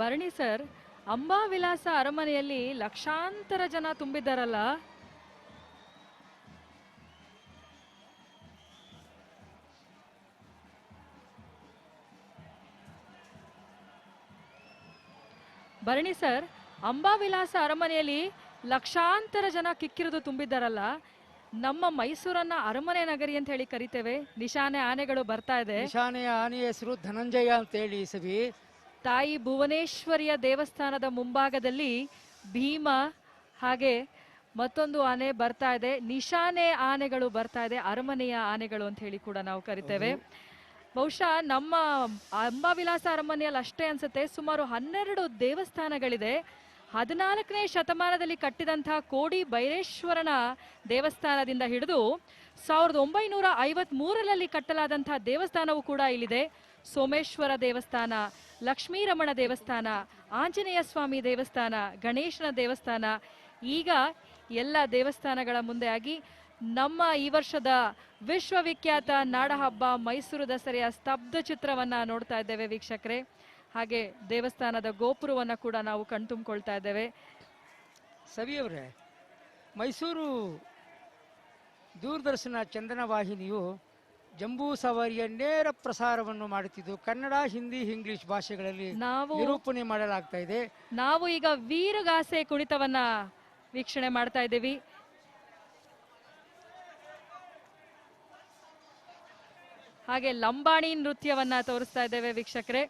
ಭರಣಿ sir, Ambavilas ಅರಮನೆಯಲ್ಲಿ ಲಕ್ಷಾಂತರ ಜನ ತುಂಬಿದ್ದಾರಲ್ಲ. ಭರಣಿ ಸರ್, ಅಂಬಾವಿಲಾಸ ಅರಮನೆಯಲ್ಲಿ ಲಕ್ಷಾಂತರ ಜನ ಕಿಕ್ಕಿರಿದು ತುಂಬಿದ್ದಾರಲ್ಲ. ನಮ್ಮ ಮೈಸೂರನ್ನ ಅರಮನೆ ನಗರಿ ಅಂತ ಹೇಳಿ ಕರಿತೇವೆ. ನಿಶಾನೆ ಆನೆಗಳು ಬರ್ತಾ ಇದೆ. ನಿಶಾನೆಯ ಆನೆಯ ಹೆಸರು ಧನಂಜಯ ಅಂತ ಹೇಳಿ ಸವಿ. ತಾಯಿ ಭುವನೇಶ್ವರಿಯ ದೇವಸ್ಥಾನದ ಮುಂಭಾಗದಲ್ಲಿ ಭೀಮ ಹಾಗೆ ಮತ್ತೊಂದು ಆನೆ ಬರ್ತಾ ಇದೆ. ನಿಶಾನೆ ಆನೆಗಳು ಬರ್ತಾ ಇದೆ, ಅರಮನೆಯ ಆನೆಗಳು ಅಂತ ಹೇಳಿ ಕೂಡ ನಾವು ಕರಿತೇವೆ. ಬಹುಶಃ ನಮ್ಮ ಅಂಬಾವಿಲಾಸ ಅರಮನೆಯಲ್ಲಿ ಅಷ್ಟೇ ಅನ್ಸುತ್ತೆ, ಸುಮಾರು 12 ದೇವಸ್ಥಾನಗಳಿದೆ. 14ನೇ ಶತಮಾನದಲ್ಲಿ ಕಟ್ಟಿದಂತಹ ಕೋಡಿ ಬೈರೇಶ್ವರನ ದೇವಸ್ಥಾನದಿಂದ ಹಿಡಿದು 1953ರಲ್ಲಿ ಕಟ್ಟಲಾದಂತಹ ದೇವಸ್ಥಾನವೂ ಕೂಡ ಇಲ್ಲಿದೆ. ಸೋಮೇಶ್ವರ ದೇವಸ್ಥಾನ, ಲಕ್ಷ್ಮೀರಮಣ ದೇವಸ್ಥಾನ, ಆಂಜನೇಯ ಸ್ವಾಮಿ ದೇವಸ್ಥಾನ, ಗಣೇಶನ ದೇವಸ್ಥಾನ. ಈಗ ಎಲ್ಲ ದೇವಸ್ಥಾನಗಳ ಮುಂದೆ ಆಗಿ ನಮ್ಮ ಈ ವರ್ಷದ ವಿಶ್ವವಿಖ್ಯಾತ ನಾಡಹಬ್ಬ ಮೈಸೂರು ದಸರೆಯ ಸ್ತಬ್ಧ ಚಿತ್ರವನ್ನ ನೋಡ್ತಾ ಇದ್ದೇವೆ ವೀಕ್ಷಕರೇ. ಹಾಗೆ ದೇವಸ್ಥಾನದ ಗೋಪುರವನ್ನ ಕೂಡ ನಾವು ಕಣ್ತುಂಬಿಕೊಳ್ತಾ ಇದ್ದೇವೆ. ಸವಿಯವರೇ, ಮೈಸೂರು ದೂರದರ್ಶನ ಚಂದನ ವಾಹಿನಿಯು ಜಂಬೂ ಸವಾರಿಯ ನೇರ ಪ್ರಸಾರವನ್ನು ಮಾಡುತ್ತಿದ್ದು ಕನ್ನಡ, ಹಿಂದಿ, ಇಂಗ್ಲಿಷ್ ಭಾಷೆಗಳಲ್ಲಿ ನಿರೂಪಣೆ ಮಾಡಲಾಗ್ತಾ ಇದೆ. ನಾವು ಈಗ ವೀರಗಾಸೆ ಕುಣಿತವನ್ನ ವೀಕ್ಷಣೆ ಮಾಡ್ತಾ ಇದ್ದೀವಿ. ಹಾಗೆ ಲಂಬಾಣಿ ನೃತ್ಯವನ್ನ ತೋರಿಸ್ತಾ ಇದ್ದೇವೆ ವೀಕ್ಷಕರೇ.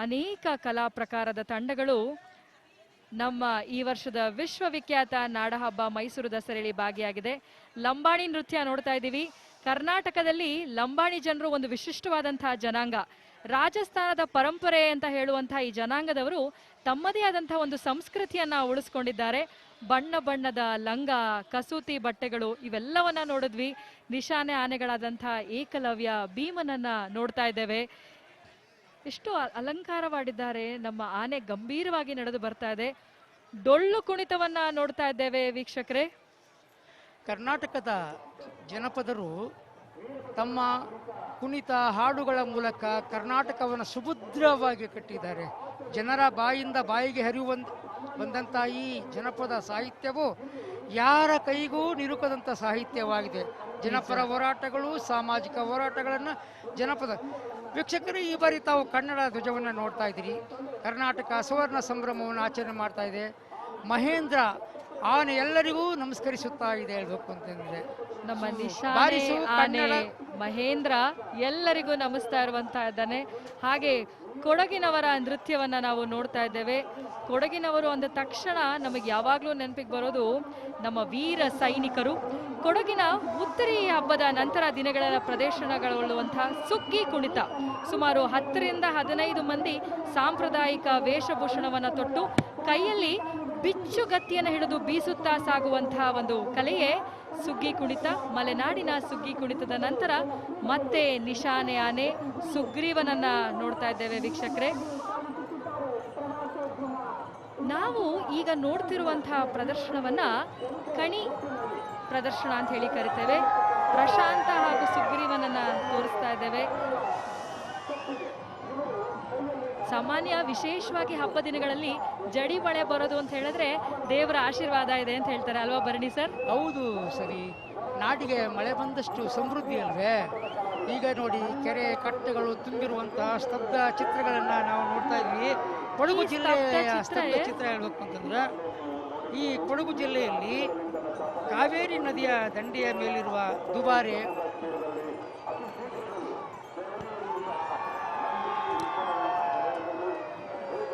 ಅನೇಕ ಕಲಾ ಪ್ರಕಾರದ ತಂಡಗಳು ನಮ್ಮ ಈ ವರ್ಷದ ವಿಶ್ವವಿಖ್ಯಾತ ನಾಡಹಬ್ಬ ಮೈಸೂರು ದಸರೆಯಲ್ಲಿ ಭಾಗಿಯಾಗಿದೆ. ಲಂಬಾಣಿ ನೃತ್ಯ ನೋಡ್ತಾ ಇದ್ದೀವಿ. ಕರ್ನಾಟಕದಲ್ಲಿ ಲಂಬಾಣಿ ಜನರು ಒಂದು ವಿಶಿಷ್ಟವಾದಂತಹ ಜನಾಂಗ. ರಾಜಸ್ಥಾನದ ಪರಂಪರೆ ಅಂತ ಹೇಳುವಂತಹ ಈ ಜನಾಂಗದವರು ತಮ್ಮದೇ ಆದಂತಹ ಒಂದು ಸಂಸ್ಕೃತಿಯನ್ನ ಉಳಿಸ್ಕೊಂಡಿದ್ದಾರೆ. ಬಣ್ಣ ಬಣ್ಣದ ಲಂಗ, ಕಸೂತಿ ಬಟ್ಟೆಗಳು ಇವೆಲ್ಲವನ್ನ ನೋಡಿದ್ವಿ. ನಿಶಾನೆ ಆನೆಗಳಾದಂತಹ ಏಕಲವ್ಯ, ಭೀಮನನ್ನ ನೋಡ್ತಾ ಇದ್ದೇವೆ. ಎಷ್ಟು ಅಲಂಕಾರವಾಗಿದ್ದಾರೆ. ನಮ್ಮ ಆನೆ ಗಂಭೀರವಾಗಿ ನಡೆದು ಬರ್ತಾ ಇದೆ. ಡೊಳ್ಳು ಕುಣಿತವನ್ನ ನೋಡ್ತಾ ಇದ್ದೇವೆ ವೀಕ್ಷಕರೇ. ಕರ್ನಾಟಕದ ಜನಪದರು ತಮ್ಮ ಕುಣಿತ ಹಾಡುಗಳ ಮೂಲಕ ಕರ್ನಾಟಕವನ್ನು ಸುಭದ್ರವಾಗಿ ಕಟ್ಟಿದ್ದಾರೆ. ಜನರ ಬಾಯಿಂದ ಬಾಯಿಗೆ ಬಂದಂಥ ಈ ಜನಪದ ಸಾಹಿತ್ಯವು ಯಾರ ಕೈಗೂ ನಿಲುಕದಂಥ ಸಾಹಿತ್ಯವಾಗಿದೆ. ಜನಪರ ಹೋರಾಟಗಳು, ಸಾಮಾಜಿಕ ಹೋರಾಟಗಳನ್ನು ಜನಪದ ವೀಕ್ಷಕರು ಈ ಬಾರಿ ತಾವು ಕನ್ನಡ ಧ್ವಜವನ್ನು ನೋಡ್ತಾ ಇದ್ದೀರಿ. ಕರ್ನಾಟಕ ಸುವರ್ಣ ಸಂಭ್ರಮವನ್ನು ಆಚರಣೆ ಮಾಡ್ತಾ ಇದೆ. ಮಹೇಂದ್ರ ಆನೆ ಎಲ್ಲರಿಗೂ ನಮಸ್ಕರಿಸುತ್ತಾ ಇದೆ ಹೇಳ್ಬೇಕು ಅಂತಂದ್ರೆ. ನಮ್ಮ ನಿಶಾನೆ ಆನೆ ಮಹೇಂದ್ರ ಎಲ್ಲರಿಗೂ ನಮಿಸ್ತಾ ಇರುವಂತ ಇದ್ದಾನೆ. ಹಾಗೆ ಕೊಡಗಿನವರ ನೃತ್ಯವನ್ನ ನಾವು ನೋಡ್ತಾ ಇದ್ದೇವೆ. ಕೊಡಗಿನವರು ಅಂದ ತಕ್ಷಣ ನಮಗೆ ಯಾವಾಗ್ಲೂ ನೆನಪಿಗೆ ಬರೋದು ನಮ್ಮ ವೀರ ಸೈನಿಕರು. ಕೊಡಗಿನ ಉತ್ತರಿ ಹಬ್ಬದ ನಂತರ ದಿನಗಳ ಪ್ರದರ್ಶನಗೊಳ್ಳುವಂತಹ ಸುಗ್ಗಿ ಕುಣಿತ. ಸುಮಾರು 10ರಿಂದ 15 ಮಂದಿ ಸಾಂಪ್ರದಾಯಿಕ ವೇಷಭೂಷಣವನ್ನ ತೊಟ್ಟು ಕೈಯಲ್ಲಿ ಬಿಚ್ಚುಗತ್ತಿಯನ್ನು ಹಿಡಿದು ಬೀಸುತ್ತಾ ಸಾಗುವಂತಹ ಒಂದು ಕಲೆಯೇ ಸುಗ್ಗಿ ಕುಣಿತ. ಮಲೆನಾಡಿನ ಸುಗ್ಗಿ ಕುಣಿತದ ನಂತರ ಮತ್ತೆ ನಿಶಾನೆ ಆನೆ ಸುಗ್ರೀವನನ್ನ ನೋಡ್ತಾ ಇದ್ದೇವೆ ವೀಕ್ಷಕರೇ. ನಾವು ಈಗ ನೋಡ್ತಿರುವಂತಹ ಪ್ರದರ್ಶನವನ್ನ ಕಣಿ ಪ್ರದರ್ಶನ ಅಂತ ಹೇಳಿ ಕರಿತೇವೆ. ಪ್ರಶಾಂತ ಹಾಗೂ ಸುಗ್ರೀವನನ್ನ ತೋರಿಸ್ತಾ ಇದ್ದೇವೆ. ಸಾಮಾನ್ಯ ವಿಶೇಷವಾಗಿ ಹಬ್ಬ ದಿನಗಳಲ್ಲಿ ಜಡಿ ಮಳೆ ಬರೋದು ಅಂತ ಹೇಳಿದ್ರೆ ದೇವರ ಆಶೀರ್ವಾದ ಇದೆ ಅಂತ ಹೇಳ್ತಾರೆ ಅಲ್ವಾ ಭರಣಿ ಸರ್? ಹೌದು ಸರಿ. ನಾಡಿಗೆ ಮಳೆ ಬಂದಷ್ಟು ಸಮೃದ್ಧಿ ಅಲ್ವೇ. ಈಗ ನೋಡಿ, ಕೆರೆ ಕಟ್ಟೆಗಳು ತುಂಬಿರುವಂತಹ ಸ್ತಬ್ಧ ಚಿತ್ರಗಳನ್ನ ನಾವು ನೋಡ್ತಾ ಇದ್ವಿ. ಕೊಡಗು ಜಿಲ್ಲೆಯ ಸ್ತಬ್ಧ ಚಿತ್ರ ಹೇಳ್ಬೇಕು ಅಂತಂದ್ರೆ, ಈ ಕೊಡಗು ಜಿಲ್ಲೆಯಲ್ಲಿ ಕಾವೇರಿ ನದಿಯ ದಂಡೆಯ ಮೇಲಿರುವ ದುಬಾರೆ,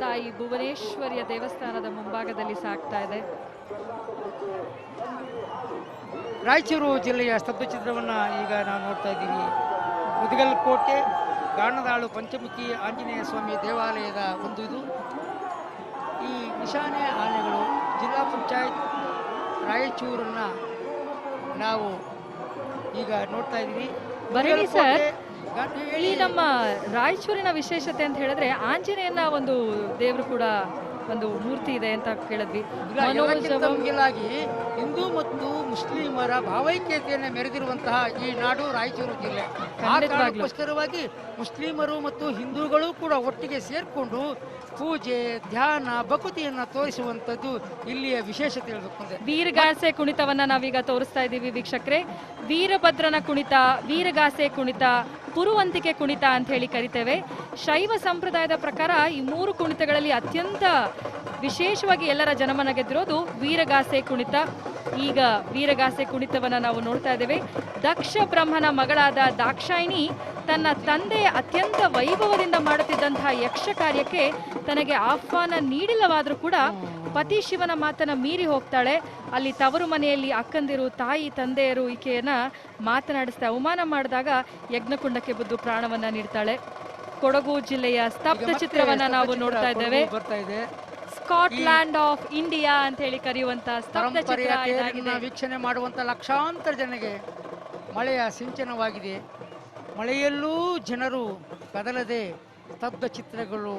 ತಾಯಿ ಭುವನೇಶ್ವರಿಯ ದೇವಸ್ಥಾನದ ಮುಂಭಾಗದಲ್ಲಿ ಸಾಗ್ತಾ ಇದೆ. ರಾಯಚೂರು ಜಿಲ್ಲೆಯ ಸ್ತಬ್ಧ ಚಿತ್ರವನ್ನ ಈಗ ನಾವು ನೋಡ್ತಾ ಇದ್ದೀವಿ. ಮುದಗಲ್ ಕೋಟೆ, ಗಾಣದಾಳು ಪಂಚಮುಖಿ ಆಂಜನೇಯ ಸ್ವಾಮಿ ದೇವಾಲಯದ ಒಂದು ಇದು. ಈ ನಿಶಾನೆ ಆನೆಗಳು ಜಿಲ್ಲಾ ಪಂಚಾಯತ್ ರಾಯಚೂರನ್ನ ನಾವು ಈಗ ನೋಡ್ತಾ ಇದ್ದೀವಿ. ಭರಣಿ ಸರ್, ಈ ನಮ್ಮ ರಾಯಚೂರಿನ ವಿಶೇಷತೆ ಅಂತ ಹೇಳಿದ್ರೆ ಆಂಜನೇಯನ ಒಂದು ದೇವರು ಕೂಡ ಒಂದು ಮೂರ್ತಿ ಇದೆ ಅಂತ ಕೇಳಿದ್ವಿ. ಇಲ್ಲ, ಎಲ್ಲಕ್ಕಿಂತ ಮಿಗಿಲಾಗಿ ಹಿಂದೂ ಮತ್ತು ಮುಸ್ಲಿಮರ ಭಾವೈಕ್ಯತೆಯನ್ನು ಮೆರೆದಿರುವಂತಹ ಈ ನಾಡು ರಾಯಚೂರು ಜಿಲ್ಲೆ. ಆ ಕಾರಣಕ್ಕೋಸ್ಕರವಾಗಿ ಮುಸ್ಲಿಮರು ಮತ್ತು ಹಿಂದೂಗಳು ಕೂಡ ಒಟ್ಟಿಗೆ ಸೇರ್ಕೊಂಡು ಪೂಜೆ, ಧ್ಯಾನ, ಭಕ್ತಿಯನ್ನ ತೋರಿಸುವಂತದ್ದು ಇಲ್ಲಿಯ ವಿಶೇಷತೆ ಹೇಳಬೇಕು. ವೀರಗಾಸೆ ಕುಣಿತವನ್ನ ನಾವೀಗ ತೋರಿಸ್ತಾ ಇದ್ದೀವಿ ವೀಕ್ಷಕರೇ. ವೀರಭದ್ರನ ಕುಣಿತ, ವೀರಗಾಸೆ ಕುಣಿತ, ಪುರುವಂತಿಕೆ ಕುಣಿತ ಅಂತ ಹೇಳಿ ಕರಿತೇವೆ. ಶೈವ ಸಂಪ್ರದಾಯದ ಪ್ರಕಾರ ಈ 3 ಕುಣಿತಗಳಲ್ಲಿ ಅತ್ಯಂತ ವಿಶೇಷವಾಗಿ ಎಲ್ಲರ ಜನಮನ ಗೆದ್ದಿರೋದು ವೀರಗಾಸೆ ಕುಣಿತ. ಈಗ ವೀರಗಾಸೆ ಕುಣಿತವನ್ನ ನಾವು ನೋಡ್ತಾ ಇದ್ದೇವೆ. ದಕ್ಷ ಬ್ರಹ್ಮನ ಮಗಳಾದ ದಾಕ್ಷಾಯಿಣಿ ತನ್ನ ತಂದೆ ಅತ್ಯಂತ ವೈಭವದಿಂದ ಮಾಡುತ್ತಿದ್ದಂತಹ ಯಕ್ಷ ಕಾರ್ಯಕ್ಕೆ ತನಗೆ ಆಹ್ವಾನ ನೀಡಿಲ್ಲವಾದರೂ ಕೂಡ ಪತಿ ಶಿವನ ಮಾತನ್ನ ಮೀರಿ ಹೋಗ್ತಾಳೆ. ಅಲ್ಲಿ ತವರು ಮನೆಯಲ್ಲಿ ಅಕ್ಕಂದಿರು, ತಾಯಿ, ತಂದೆಯರು ಈಕೆಯನ್ನ ಮಾತನಾಡಿಸ್ತಾ ಅವಮಾನ ಮಾಡಿದಾಗ ಯಜ್ಞಕುಂಡಕ್ಕೆ ಬಿದ್ದು ಪ್ರಾಣವನ್ನ ನೀಡ್ತಾಳೆ. ಕೊಡಗು ಜಿಲ್ಲೆಯ ಸ್ತಬ್ಧ ಚಿತ್ರವನ್ನ ನಾವು ನೋಡ್ತಾ ಇದ್ದೇವೆ. ಸ್ಕಾಟ್ಲ್ಯಾಂಡ್ ಆಫ್ ಇಂಡಿಯಾ ಅಂತ ಹೇಳಿ ಕರೆಯುವಂತ ಸ್ತಬ್ಧ ಚಿತ್ರ ಇದಾಗಿದೆ. ವೀಕ್ಷಣೆ ಮಾಡುವಂತ ಲಕ್ಷಾಂತರ ಜನಗೆ ಮಳೆಯ ಸಿಂಚನವಾಗಿದೆ. ಮಳೆಯಲ್ಲೂ ಜನರು ಕದಲದೆ ಸ್ತಬ್ಧ ಚಿತ್ರಗಳು,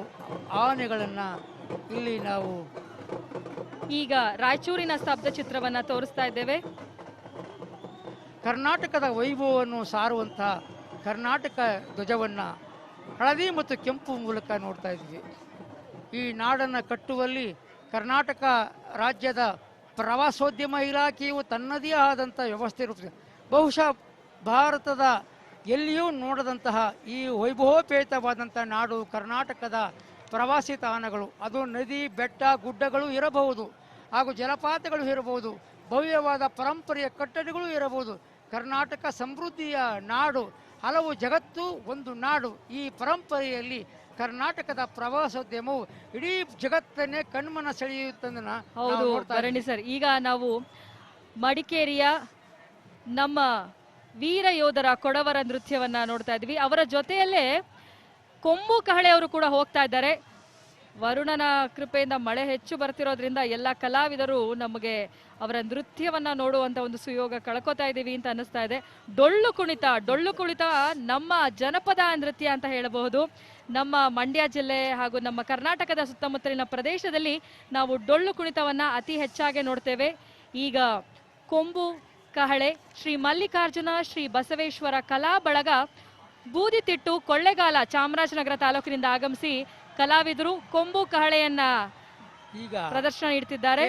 ಆನೆಗಳನ್ನ ಇಲ್ಲಿ ನಾವು ಈಗ ರಾಯಚೂರಿನ ಸ್ತಬ್ಧ ಚಿತ್ರವನ್ನ ತೋರಿಸ್ತಾ ಇದ್ದೇವೆ. ಕರ್ನಾಟಕದ ವೈಭವವನ್ನು ಸಾರುವಂತಹ ಕರ್ನಾಟಕ ಧ್ವಜವನ್ನ ಹಳದಿ ಮತ್ತು ಕೆಂಪು ಮೂಲಕ ನೋಡ್ತಾ ಇದ್ವಿ. ಈ ನಾಡನ್ನು ಕಟ್ಟುವಲ್ಲಿ ಕರ್ನಾಟಕ ರಾಜ್ಯದ ಪ್ರವಾಸೋದ್ಯಮ ಇಲಾಖೆಯು ತನ್ನದೇ ಆದಂಥ ವ್ಯವಸ್ಥೆ ರೂಪಿಸಿದೆ. ಬಹುಶಃ ಭಾರತದ ಎಲ್ಲಿಯೂ ನೋಡದಂತಹ ಈ ವೈಭವೋಪೇತವಾದಂಥ ನಾಡು ಕರ್ನಾಟಕದ ಪ್ರವಾಸಿ ತಾಣಗಳು. ಅದು ನದಿ, ಬೆಟ್ಟ, ಗುಡ್ಡಗಳು ಇರಬಹುದು, ಹಾಗೂ ಜಲಪಾತಗಳು ಇರಬಹುದು, ಭವ್ಯವಾದ ಪರಂಪರೆಯ ಕಟ್ಟಡಗಳು ಇರಬಹುದು. ಕರ್ನಾಟಕ ಸಮೃದ್ಧಿಯ ನಾಡು, ಹಲವು ಜಗತ್ತು ಒಂದು ನಾಡು. ಈ ಪರಂಪರೆಯಲ್ಲಿ ಕರ್ನಾಟಕದ ಪ್ರವಾಸೋದ್ಯಮವು ಇಡೀ ಜಗತ್ತನ್ನೇ ಕಣ್ಮನ ಸೆಳೆಯುತ್ತದನ್ನ ಹೌದು ಭರಣಿ ಸರ್. ಈಗ ನಾವು ಮಡಿಕೇರಿಯ ನಮ್ಮ ವೀರ ಯೋಧರ ಕೊಡವರ ನೃತ್ಯವನ್ನ ನೋಡ್ತಾ ಇದ್ವಿ. ಅವರ ಜೊತೆಯಲ್ಲೇ ಕೊಂಬು ಕಹಳೆಯವರು ಕೂಡ ಹೋಗ್ತಾ ಇದ್ದಾರೆ. ವರುಣನ ಕೃಪೆಯಿಂದ ಮಳೆ ಹೆಚ್ಚು ಬರ್ತಿರೋದ್ರಿಂದ ಎಲ್ಲ ಕಲಾವಿದರು ನಮಗೆ ಅವರ ನೃತ್ಯವನ್ನ ನೋಡುವಂತ ಒಂದು ಸುಯೋಗ ಕಳ್ಕೊತಾ ಇದ್ದೀವಿ ಅಂತ ಅನ್ನಿಸ್ತಾ ಇದೆ. ಡೊಳ್ಳು ಕುಣಿತ ನಮ್ಮ ಜನಪದ ನೃತ್ಯ ಅಂತ ಹೇಳಬಹುದು. ನಮ್ಮ ಮಂಡ್ಯ ಜಿಲ್ಲೆ ಹಾಗೂ ನಮ್ಮ ಕರ್ನಾಟಕದ ಸುತ್ತಮುತ್ತಲಿನ ಪ್ರದೇಶದಲ್ಲಿ ನಾವು ಡೊಳ್ಳು ಕುಣಿತವನ್ನ ಅತಿ ಹೆಚ್ಚಾಗಿ ನೋಡ್ತೇವೆ. ಈಗ ಕೊಂಬು ಕಹಳೆ, ಶ್ರೀ ಮಲ್ಲಿಕಾರ್ಜುನ ಶ್ರೀ ಬಸವೇಶ್ವರ ಕಲಾ ಬಳಗ ಬೂದಿತಿಟ್ಟು ಕೊಳ್ಳೆಗಾಲ ಚಾಮರಾಜನಗರ ತಾಲೂಕಿನಿಂದ ಆಗಮಿಸಿ ಕಲಾವಿದರು ಕೊಂಬು ಕಹಳೆಯನ್ನ ಈಗ ಪ್ರದರ್ಶನ ನೀಡುತ್ತಿದ್ದಾರೆ.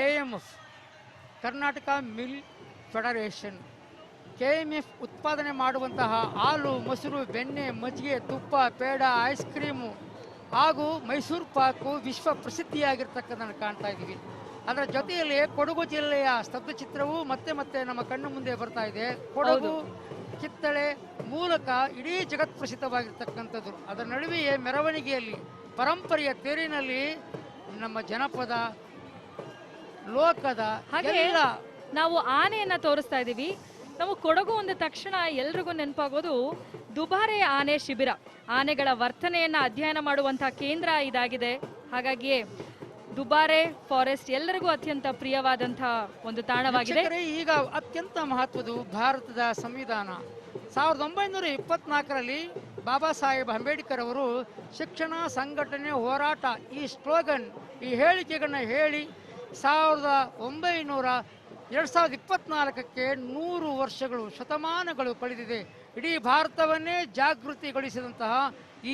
ಕರ್ನಾಟಕ ಮಿಲ್ ಫೆಡರೇಷನ್ KMF ಉತ್ಪಾದನೆ ಮಾಡುವಂತಹ ಹಾಲು, ಮೊಸರು, ಬೆಣ್ಣೆ, ಮಜ್ಜಿಗೆ, ತುಪ್ಪ, ಪೇಡ, ಐಸ್ ಕ್ರೀಮು ಹಾಗೂ ಮೈಸೂರು ಪಾಕು ವಿಶ್ವ ಪ್ರಸಿದ್ಧಿಯಾಗಿರ್ತಕ್ಕಂಥನ್ನು ಕಾಣ್ತಾ ಇದ್ದೀವಿ. ಅದರ ಜೊತೆಯಲ್ಲಿ ಕೊಡಗು ಜಿಲ್ಲೆಯ ಸ್ತಬ್ಧ ಚಿತ್ರವು ಮತ್ತೆ ಮತ್ತೆ ನಮ್ಮ ಕಣ್ಣು ಮುಂದೆ ಬರ್ತಾ ಇದೆ. ಕೊಡಗು ಕಿತ್ತಳೆ ಮೂಲಕ ಇಡೀ ಜಗತ್ ಪ್ರಸಿದ್ಧವಾಗಿರ್ತಕ್ಕಂಥದ್ದು. ಅದರ ನಡುವೆಯೇ ಮೆರವಣಿಗೆಯಲ್ಲಿ ಪರಂಪರೆಯ ತೇರಿನಲ್ಲಿ ನಮ್ಮ ಜನಪದ ಲೋಕದ ಎಲ್ಲ ನಾವು ಆನೆಯನ್ನ ತೋರಿಸ್ತಾ ಇದ್ದೀವಿ. ನಾವು ಕೊಡಗು ಅಂದ ತಕ್ಷಣ ಎಲ್ರಿಗೂ ನೆನಪಾಗೋದು ದುಬಾರೆ ಆನೆ ಶಿಬಿರ. ಆನೆಗಳ ವರ್ತನೆಯನ್ನ ಅಧ್ಯಯನ ಮಾಡುವಂತಹ ಕೇಂದ್ರ ಇದಾಗಿದೆ. ಹಾಗಾಗಿಯೇ ದುಬಾರೆ ಫಾರೆಸ್ಟ್ ಎಲ್ಲರಿಗೂ ಅತ್ಯಂತ ಪ್ರಿಯವಾದಂತಹ ಒಂದು ತಾಣವಾಗಿದೆ. ಈಗ ಅತ್ಯಂತ ಮಹತ್ವದ ಭಾರತದ ಸಂವಿಧಾನ 1924ರಲ್ಲಿ ಬಾಬಾ ಸಾಹೇಬ್ ಅಂಬೇಡ್ಕರ್ ಅವರು ಶಿಕ್ಷಣ, ಸಂಘಟನೆ, ಹೋರಾಟ ಈ ಸ್ಲೋಗನ್, ಈ ಹೇಳಿಕೆಗಳನ್ನ ಹೇಳಿ 2024ಕ್ಕೆ 100 ವರ್ಷಗಳು, ಶತಮಾನಗಳು ಕಳೆದಿದೆ. ಇಡೀ ಭಾರತವನ್ನೇ ಜಾಗೃತಿಗೊಳಿಸಿದಂತಹ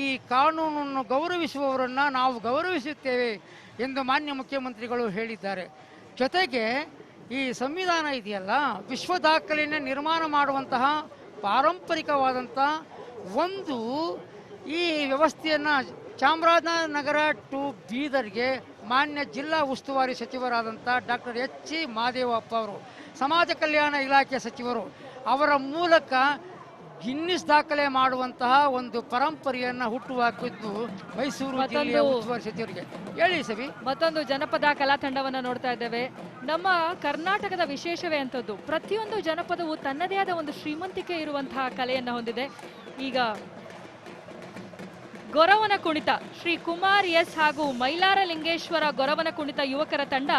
ಈ ಕಾನೂನನ್ನು ಗೌರವಿಸುವವರನ್ನು ನಾವು ಗೌರವಿಸುತ್ತೇವೆ ಎಂದು ಮಾನ್ಯ ಮುಖ್ಯಮಂತ್ರಿಗಳು ಹೇಳಿದ್ದಾರೆ. ಜೊತೆಗೆ ಈ ಸಂವಿಧಾನ ಇದೆಯಲ್ಲ, ವಿಶ್ವ ದಾಖಲೆಯನ್ನು ನಿರ್ಮಾಣ ಮಾಡುವಂತಹ ಪಾರಂಪರಿಕವಾದಂಥ ಒಂದು ಈ ವ್ಯವಸ್ಥೆಯನ್ನು ಚಾಮರಾಜನಗರ ಟು ಬೀದರ್ಗೆ ಮಾನ್ಯ ಜಿಲ್ಲಾ ಉಸ್ತುವಾರಿ ಸಚಿವರಾದಂಥ ಡಾಕ್ಟರ್ H. ಮಾದೇವಪ್ಪ ಅವರು, ಸಮಾಜ ಕಲ್ಯಾಣ ಇಲಾಖೆ ಸಚಿವರು, ಅವರ ಮೂಲಕ ಗಿನ್ನಿಸ್ ದಾಖಲೆ ಮಾಡುವಂತಹ ಒಂದು ಪರಂಪರೆಯನ್ನು ಹುಟ್ಟುಹಾಕಿದ್ದು ಮೈಸೂರು ಜಿಲ್ಲೆಯ ಉಸ್ತುವಾರಿ ಸಚಿವರಿಗೆ. ಹೇಳಿ ಸವಿ. ಮತ್ತೊಂದು ಜನಪದ ಕಲಾ ತಂಡವನ್ನು ನೋಡ್ತಾ ಇದ್ದೇವೆ. ನಮ್ಮ ಕರ್ನಾಟಕದ ವಿಶೇಷವೇ ಅಂತದ್ದು, ಪ್ರತಿಯೊಂದು ಜನಪದವು ತನ್ನದೇ ಆದ ಒಂದು ಶ್ರೀಮಂತಿಕೆ ಇರುವಂತಹ ಕಲೆಯನ್ನು ಹೊಂದಿದೆ. ಈಗ ಗೊರವನ ಕುಣಿತ, ಶ್ರೀ ಕುಮಾರ್ ಎಸ್ ಹಾಗೂ ಮೈಲಾರ ಲಿಂಗೇಶ್ವರ ಗೊರವನ ಕುಣಿತ ಯುವಕರ ತಂಡ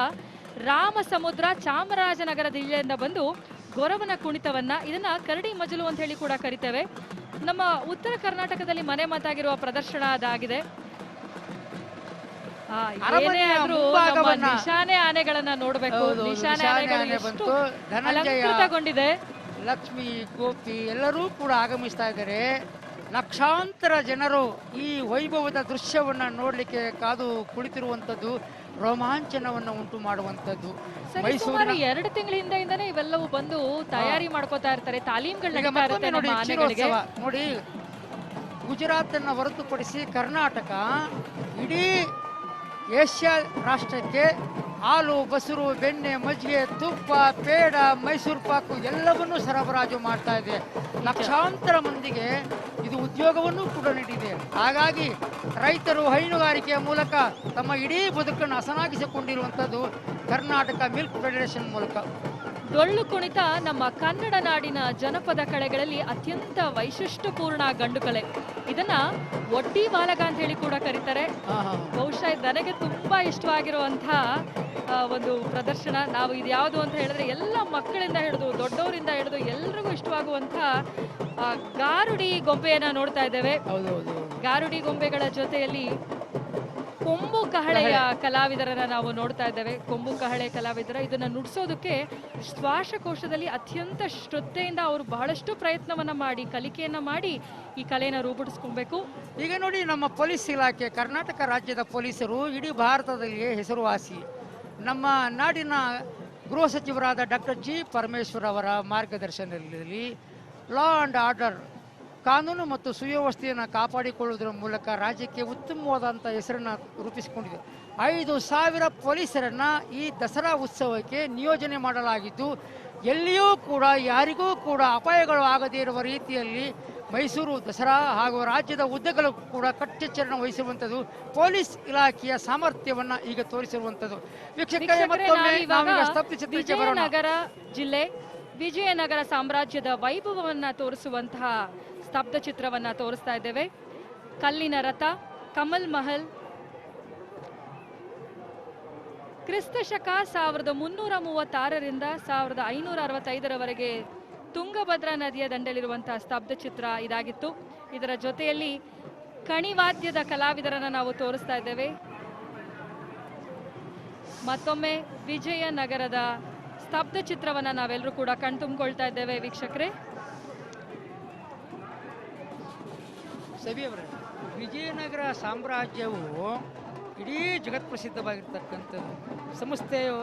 ರಾಮಸಮುದ್ರ ಚಾಮರಾಜನಗರ ಜಿಲ್ಲೆಯಿಂದ ಬಂದು ಗೊರವನ ಕುಣಿತವನ್ನ, ಇದನ್ನ ಕರಡಿ ಮಜಲು ಅಂತ ಹೇಳಿ ಕೂಡ ಕರಿತೇವೆ. ನಮ್ಮ ಉತ್ತರ ಕರ್ನಾಟಕದಲ್ಲಿ ಮನೆ ಮಾತಾಗಿರುವ ಪ್ರದರ್ಶನ ಅದಾಗಿದೆ. ಆ, ಏನೇ ಅರಮನೆಯ ಆದ್ರೂ ನಮ್ಮ ಮುಂಭಾಗವನ್ನ ನಿಶಾನೆ ಆನೆಗಳನ್ನ ನೋಡ್ಬೇಕು. ಹೌದು, ನಿಶಾನೆ ನಿಶಾನೆ ಆನೆಗಳು ಆನೆ ಎಷ್ಟು ಬಂತು. ಧನಂಜಯ, ಅಲಂಕೃತಗೊಂಡಿದೆ. ಲಕ್ಷ್ಮಿ, ಗೋಪಿ ಎಲ್ಲರೂ ಕೂಡ ಆಗಮಿಸ್ತಾ ಇದ್ದಾರೆ. ಲಕ್ಷಾಂತರ ಜನರು ಈ ವೈಭವದ ದೃಶ್ಯವನ್ನ ನೋಡ್ಲಿಕ್ಕೆ ಕಾದು ಕುಳಿತಿರುವಂತದ್ದು ರೋಮಾಂಚನವನ್ನು ಉಂಟು ಮಾಡುವಂತದ್ದು. ಸರಿ, ಸುಮಾರು 2 ತಿಂಗಳ ಹಿಂದೆಯಿಂದನೇ ಇವೆಲ್ಲವೂ ಬಂದು ತಯಾರಿ ಮಾಡ್ಕೋತಾ ಇರ್ತಾರೆ, ತಾಲೀಮ್ಗಳು ಈಗ ನಡೀತಾ ಮತ್ತೊಮ್ಮೆ ಇರುತ್ತೆ ನೋಡಿ ನಮ್ಮ ಆನೆಗಳಿಗೆ. ಕ್ಷೀರೋತ್ಸವ ನೋಡಿ, ಗುಜರಾತ್ ಅನ್ನು ಹೊರತುಪಡಿಸಿ ಕರ್ನಾಟಕ ಇಡೀ ಏಷ್ಯಾ ರಾಷ್ಟ್ರಕ್ಕೆ ಹಾಲು, ಬಸರು, ಬೆಣ್ಣೆ, ಮಜ್ಜಿಗೆ, ತುಪ್ಪ, ಪೇಡ, ಮೈಸೂರು ಪಾಕು ಎಲ್ಲವನ್ನೂ ಸರಬರಾಜು ಮಾಡ್ತಾ ಇದೆ. ಲಕ್ಷಾಂತರ ಮಂದಿಗೆ ಇದು ಉದ್ಯೋಗವನ್ನು ಕೂಡ ನೀಡಿದೆ. ಹಾಗಾಗಿ ರೈತರು ಹೈನುಗಾರಿಕೆಯ ಮೂಲಕ ತಮ್ಮ ಇಡೀ ಬದುಕನ್ನು ಹಸನಾಗಿಸಿಕೊಂಡಿರುವಂಥದ್ದು ಕರ್ನಾಟಕ ಮಿಲ್ಕ್ ಫೆಡರೇಷನ್ ಮೂಲಕ. ಡೊಳ್ಳು ಕುಣಿತ ನಮ್ಮ ಕನ್ನಡ ನಾಡಿನ ಜನಪದ ಕಲೆಗಳಲ್ಲಿ ಅತ್ಯಂತ ವೈಶಿಷ್ಟ್ಯಪೂರ್ಣ ಗಂಡು ಕಲೆ. ಇದನ್ನ ಒಡ್ಡಿ ಬಾಲಗ ಅಂತ ಹೇಳಿ ಕೂಡ ಕರೀತಾರೆ. ಬಹುಶಃ ನನಗೆ ತುಂಬಾ ಇಷ್ಟವಾಗಿರುವಂತಹ ಒಂದು ಪ್ರದರ್ಶನ. ನಾವು ಇದು ಯಾವುದು ಅಂತ ಹೇಳಿದ್ರೆ ಎಲ್ಲ ಮಕ್ಕಳಿಂದ ಹಿಡಿದು ದೊಡ್ಡವರಿಂದ ಹಿಡಿದು ಎಲ್ರಿಗೂ ಇಷ್ಟವಾಗುವಂತಹ ಗಾರುಡಿ ಗೊಂಬೆಯನ್ನ ನೋಡ್ತಾ ಇದ್ದೇವೆ. ಗಾರುಡಿ ಗೊಂಬೆಗಳ ಜೊತೆಯಲ್ಲಿ ಕೊಂಬು ಕಹಳೆಯ ಕಲಾವಿದರನ್ನ ನಾವು ನೋಡ್ತಾ ಇದ್ದೇವೆ. ಕೊಂಬು ಕಹಳೆ ಕಲಾವಿದರ ಇದನ್ನ ನುಡಿಸೋದಕ್ಕೆ ಶ್ವಾಸಕೋಶದಲ್ಲಿ ಅತ್ಯಂತ ಶ್ರದ್ಧೆಯಿಂದ ಅವರು ಬಹಳಷ್ಟು ಪ್ರಯತ್ನವನ್ನ ಮಾಡಿ ಕಲಿಕೆಯನ್ನ ಮಾಡಿ ಈ ಕಲೆಯನ್ನು ರೂಪಿಸ್ಕೊಬೇಕು. ಈಗ ನೋಡಿ, ನಮ್ಮ ಪೊಲೀಸ್ ಇಲಾಖೆ, ಕರ್ನಾಟಕ ರಾಜ್ಯದ ಪೊಲೀಸರು ಇಡೀ ಭಾರತದಲ್ಲಿಯೇ ಹೆಸರುವಾಸಿ. ನಮ್ಮ ನಾಡಿನ ಗೃಹ ಸಚಿವರಾದ ಡಾಕ್ಟರ್ ಜಿ ಪರಮೇಶ್ವರ್ ಅವರ ಮಾರ್ಗದರ್ಶನದಲ್ಲಿ ಲಾ ಆ್ಯಂಡ್ ಆರ್ಡರ್, ಕಾನೂನು ಮತ್ತು ಸುವ್ಯವಸ್ಥೆಯನ್ನು ಕಾಪಾಡಿಕೊಳ್ಳುವುದರ ಮೂಲಕ ರಾಜ್ಯಕ್ಕೆ ಉತ್ತಮವಾದಂಥ ಹೆಸರನ್ನು ರೂಪಿಸಿಕೊಂಡಿದೆ. 5,000 ಪೊಲೀಸರನ್ನ ಈ ದಸರಾ ಉತ್ಸವಕ್ಕೆ ನಿಯೋಜನೆ ಮಾಡಲಾಗಿದ್ದು, ಎಲ್ಲಿಯೂ ಕೂಡ ಯಾರಿಗೂ ಕೂಡ ಅಪಾಯಗಳು ಆಗದೇ ಇರುವ ರೀತಿಯಲ್ಲಿ ಮೈಸೂರು ದಸರಾ ಹಾಗೂ ರಾಜ್ಯದ ಉದ್ದಗಲೂ ಕೂಡ ಕಟ್ಟೆಚ್ಚರಣ ವಹಿಸಿರುವಂಥದ್ದು ಪೊಲೀಸ್ ಇಲಾಖೆಯ ಸಾಮರ್ಥ್ಯವನ್ನ ಈಗ ತೋರಿಸಿರುವಂಥದ್ದು. ವಿಜಯನಗರ ಜಿಲ್ಲೆ, ವಿಜಯನಗರ ಸಾಮ್ರಾಜ್ಯದ ವೈಭವವನ್ನ ತೋರಿಸುವಂತಹ ಸ್ತಬ್ಧ ಚಿತ್ರವನ್ನ ತೋರಿಸ್ತಾ ಇದ್ದೇವೆ. ಕಲ್ಲಿನ ರಥ, ಕಮಲ್ ಮಹಲ್, ಕ್ರಿಸ್ತ ಶಕ 1336ರಿಂದ 1565ರವರೆಗೆ ತುಂಗಭದ್ರಾ ನದಿಯ ದಂಡೆಯಲ್ಲಿರುವಂತಹ ಸ್ತಬ್ಧ ಚಿತ್ರ ಇದಾಗಿತ್ತು. ಇದರ ಜೊತೆಯಲ್ಲಿ ಕಣಿವಾದ್ಯದ ಕಲಾವಿದರನ್ನ ನಾವು ತೋರಿಸ್ತಾ ಇದ್ದೇವೆ. ಮತ್ತೊಮ್ಮೆ ವಿಜಯನಗರದ ಸ್ತಬ್ಧ ಚಿತ್ರವನ್ನ ನಾವೆಲ್ಲರೂ ಕೂಡ ಕಣ್ತುಂಬಿಕೊಳ್ತಾ ಇದ್ದೇವೆ ವೀಕ್ಷಕರೇ. ಸವಿಯವರೇ, ವಿಜಯನಗರ ಸಾಮ್ರಾಜ್ಯವು ಇಡೀ ಜಗತ್ಪ್ರಸಿದ್ಧವಾಗಿರ್ತಕ್ಕಂಥದ್ದು. ಸಂಸ್ಥೆಯು